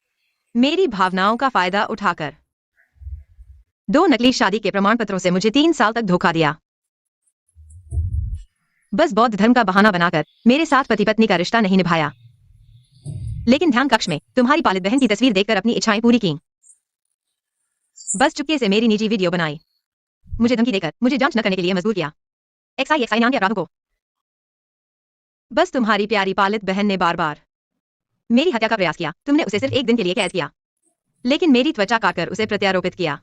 मेरी भावनाओं का फायदा उठाकर 2 नकली शादी के प्रमाण पत्रों से मुझे 3 साल तक धोखा दिया। बस बौद्ध धर्म का बहाना बनाकर मेरे साथ पति पत्नी का रिश्ता नहीं निभाया, लेकिन ध्यान कक्ष में तुम्हारी पालित बहन की तस्वीर देखकर अपनी इच्छाएं पूरी की। बस चुपके से मेरी निजी वीडियो बनाई, मुझे धमकी देकर मुझे जांच न करने के लिए मजबूर किया। एक्साई नाम के अपराधों को। बस तुम्हारी प्यारी पालित बहन ने बार बार मेरी हत्या का प्रयास किया। तुमने उसे सिर्फ 1 दिन के लिए कैद किया, लेकिन मेरी त्वचा काटकर उसे प्रत्यारोपित किया।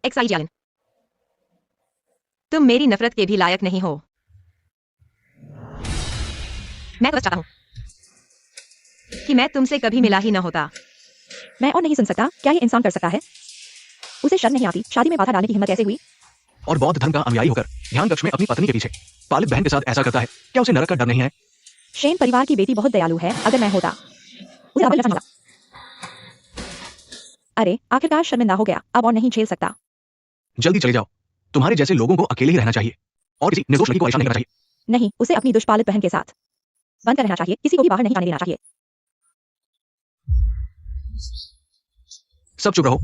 एक्साई जालन, तुम मेरी नफरत के भी लायक नहीं हो। मैं तो बस चाहता हूं कि मैं तुमसे कभी मिला ही न होता। मैं और नहीं सुन सकता। क्या ये इंसान कर सकता है? उसे शर्म नहीं आती? शादी में बाधा डालने की हिम्मत कैसे हुई? और बौद्ध धर्म का अनुयायी होकर ध्यान कक्ष में अपनी पत्नी के पीछे पालित बहन के साथ ऐसा करता है। क्या उसे नरक का डर नहीं है? शेन परिवार की बेटी बहुत दयालु है। अगर मैं होता उसे अब लफड़ा। अरे आखिरकार शर्मिंदा हो गया, अब और नहीं झेल सकता। जल्दी चले जाओ। तुम्हारे जैसे लोगों को अकेले ही रहना चाहिए और किसी निर्दोष लड़की को परेशान नहीं करना चाहिए। नहीं, उसे अपनी दुष्पालित बहन के साथ बंद कर रहना चाहिए, किसी को भी बाहर नहीं जाने देना चाहिए। सब चुप रहो।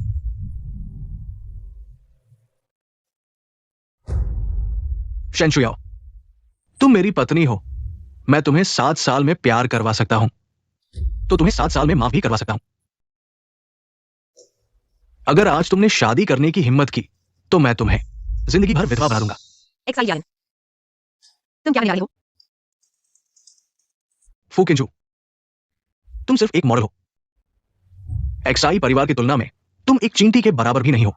शेन शुयाओ, तुम मेरी पत्नी हो। मैं तुम्हें 7 साल में प्यार करवा सकता हूं, तो तुम्हें 7 साल में माफ भी करवा सकता हूं। अगर आज तुमने शादी करने की हिम्मत की तो मैं तुम्हें जिंदगी भर विधवा बना दूंगा। एक्साई यान, तुम क्या निराले हो? फू किंजू, तुम सिर्फ एक मॉडल हो। एक्साई परिवार की तुलना में तुम एक चींटी के बराबर भी नहीं हो।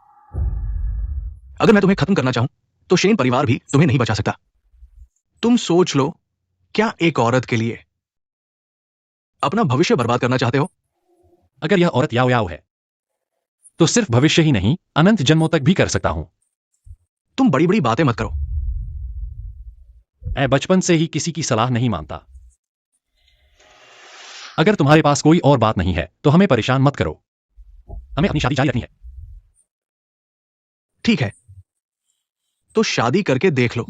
अगर मैं तुम्हें खत्म करना चाहूं तो शेन परिवार भी तुम्हें नहीं बचा सकता। तुम सोच लो, क्या एक औरत के लिए अपना भविष्य बर्बाद करना चाहते हो? अगर यह औरत याओ याओ है तो सिर्फ भविष्य ही नहीं, अनंत जन्मों तक भी कर सकता हूं। तुम बड़ी बड़ी बातें मत करो। मैं बचपन से ही किसी की सलाह नहीं मानता। अगर तुम्हारे पास कोई और बात नहीं है तो हमें परेशान मत करो। हमें अपनी शादी जारी रखनी है। ठीक है, तो शादी करके देख लो।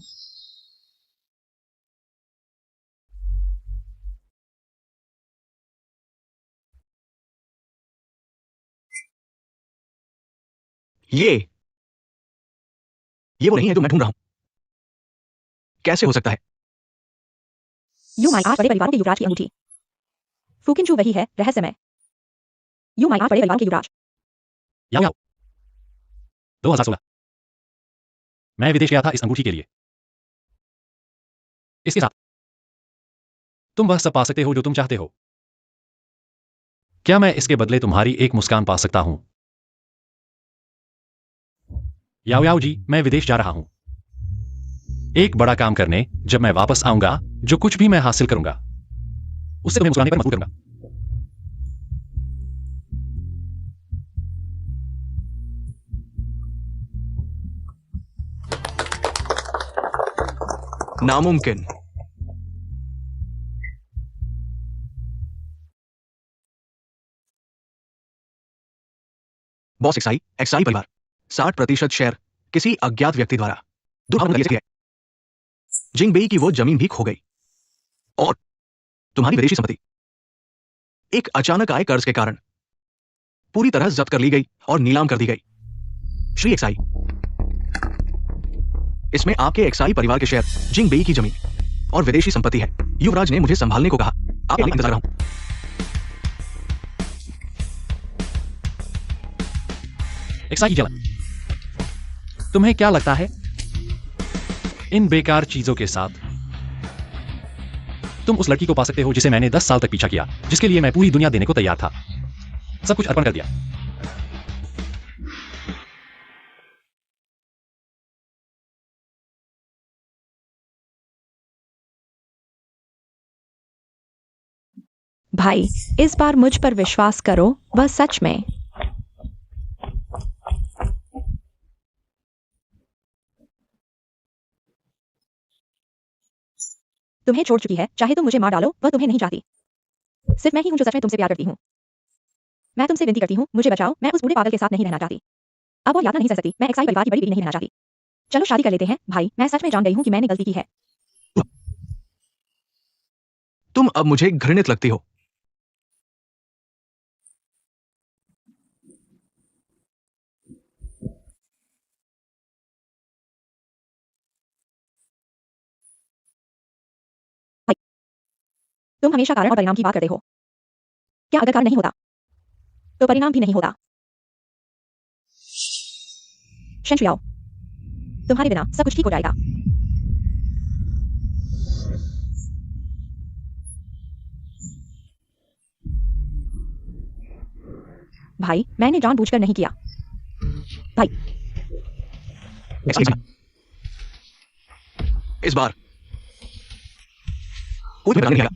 ये वो नहीं है जो मैं ढूंढ रहा हूं। कैसे हो सकता है? यू माई 8 बड़े परिवारों के युवराज की अंगूठी। फूकिनचू वही है, रहस्यमय। यू माई 8 बड़े परिवारों के युवराज। याओ याओ, 2016 मैं विदेश गया था इस अंगूठी के लिए। इसके साथ तुम वह सब पा सकते हो जो तुम चाहते हो। क्या मैं इसके बदले तुम्हारी एक मुस्कान पा सकता हूं? याओ याओ जी, मैं विदेश जा रहा हूं एक बड़ा काम करने। जब मैं वापस आऊंगा, जो कुछ भी मैं हासिल करूंगा उससे तुम्हें मुस्कुराने पर मजबूर करूंगा। नामुमकिन। बॉस एक्साई परिवार 60% शेयर किसी अज्ञात व्यक्ति द्वारा दुर्भावनापूर्ण तरीके से है। जिंगबेई की वो जमीन भी खो गई और तुम्हारी विदेशी संपत्ति एक अचानक आए कर्ज के कारण पूरी तरह जब्त कर ली गई और नीलाम कर दी गई। श्री एक्साई, इसमें आपके एक्साई परिवार के शेयर, जिंगबेई की जमीन और विदेशी संपत्ति है। युवराज ने मुझे संभालने को कहा। आपके लिए इंतजार कर रहा हूं। एक्साई जलन, तुम्हें क्या लगता है इन बेकार चीजों के साथ तुम उस लड़की को पा सकते हो जिसे मैंने 10 साल तक पीछा किया, जिसके लिए मैं पूरी दुनिया देने को तैयार था, सब कुछ अर्पण कर दिया। भाई, इस बार मुझ पर विश्वास करो, वह सच में। तुम्हें छोड़ चुकी है, चाहे तुम मुझे मार डालो, वह तुम्हें नहीं चाहती। सिर्फ मैं ही हूं जो सच में तुमसे प्यार करती हूं। मैं तुमसे विनती करती हूं, मुझे बचाओ। मैं उस बूढ़े पागल के साथ नहीं रहना चाहती। अब और यातना नहीं सह सकती। मैं एक्साई परिवार की बड़ी बीवी नहीं रहना चाहती। चलो शादी कर लेते हैं भाई। मैं सच में जान गई हूं कि मैंने गलती की है। तुम अब मुझे घृणित लगती हो। तुम हमेशा कारण और परिणाम की बात करते हो। क्या अगर कारण नहीं होता तो परिणाम भी नहीं होता? शेन शुयाओ, तुम्हारे बिना सब कुछ ठीक हो जाएगा। भाई, मैंने जानबूझकर नहीं किया। भाई, एक्साई, इस बार कोई भी नहीं आएगा।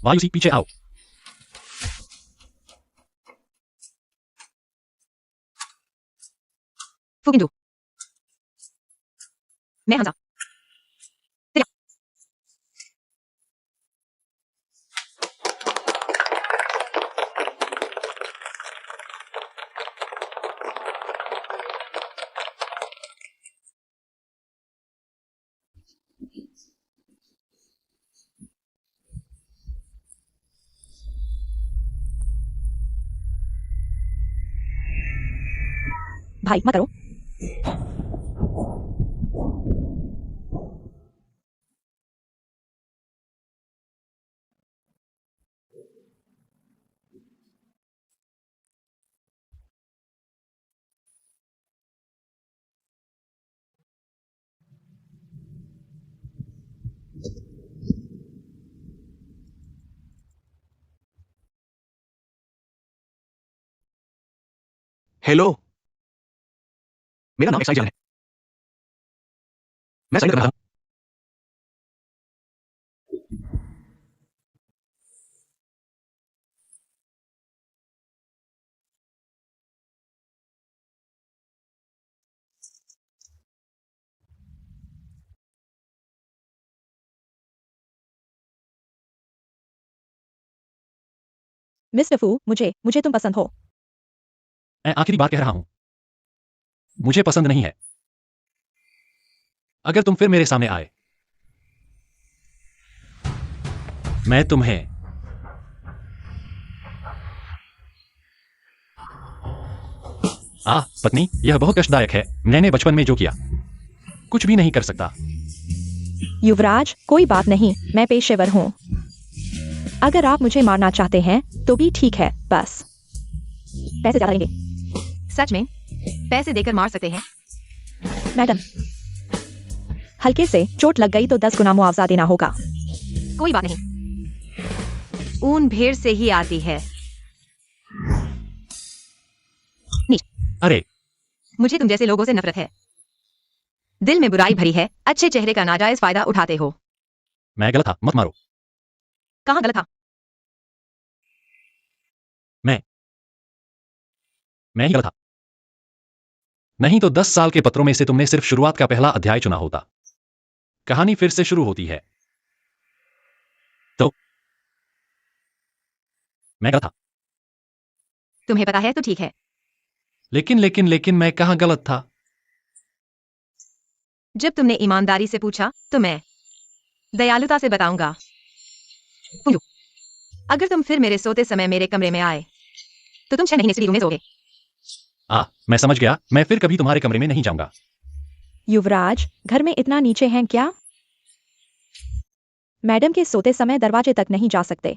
वायु सी, पीछे आओ। फूकिंजू, मैं हमजा। तेरा भाई मत करो। हेलो, मेरा नाम एक्साइजन है। मैं साइन करना था। मिस्टर फू, मुझे मुझे तुम पसंद हो। मैं आखिरी बार कह रहा हूं, मुझे पसंद नहीं है। अगर तुम फिर मेरे सामने आए, मैं तुम्हें पत्नी, यह बहुत कष्टदायक है। मैंने बचपन में जो किया, कुछ भी नहीं कर सकता। युवराज, कोई बात नहीं, मैं पेशेवर हूँ। अगर आप मुझे मारना चाहते हैं तो भी ठीक है, बस पैसे ज्यादा लेंगे। सच में पैसे देकर मार सकते हैं? मैडम, हल्के से चोट लग गई तो 10 गुना मुआवजा देना होगा। कोई बात नहीं, ऊन भेड़ से ही आती है। अरे, मुझे तुम जैसे लोगों से नफरत है। दिल में बुराई भरी है, अच्छे चेहरे का नाजायज फायदा उठाते हो। मैं गलत था, मत मारो। कहाँ गलत था? मैं ही गलत था। नहीं तो 10 साल के पत्रों में से तुमने सिर्फ शुरुआत का पहला अध्याय चुना होता। कहानी फिर से शुरू होती है। तो मैं गलत था। तुम्हें पता है तो ठीक है। लेकिन मैं कहाँ गलत था? जब तुमने ईमानदारी से पूछा तो मैं दयालुता से बताऊंगा। पूछो, अगर तुम फिर मेरे सोते समय मेरे कमरे में आए तो तुम 6 महीने इसी रूम में सोओगे। मैं समझ गया। मैं फिर कभी तुम्हारे कमरे में नहीं जाऊंगा। युवराज, घर में इतना नीचे हैं क्या? मैडम के सोते समय दरवाजे तक नहीं जा सकते।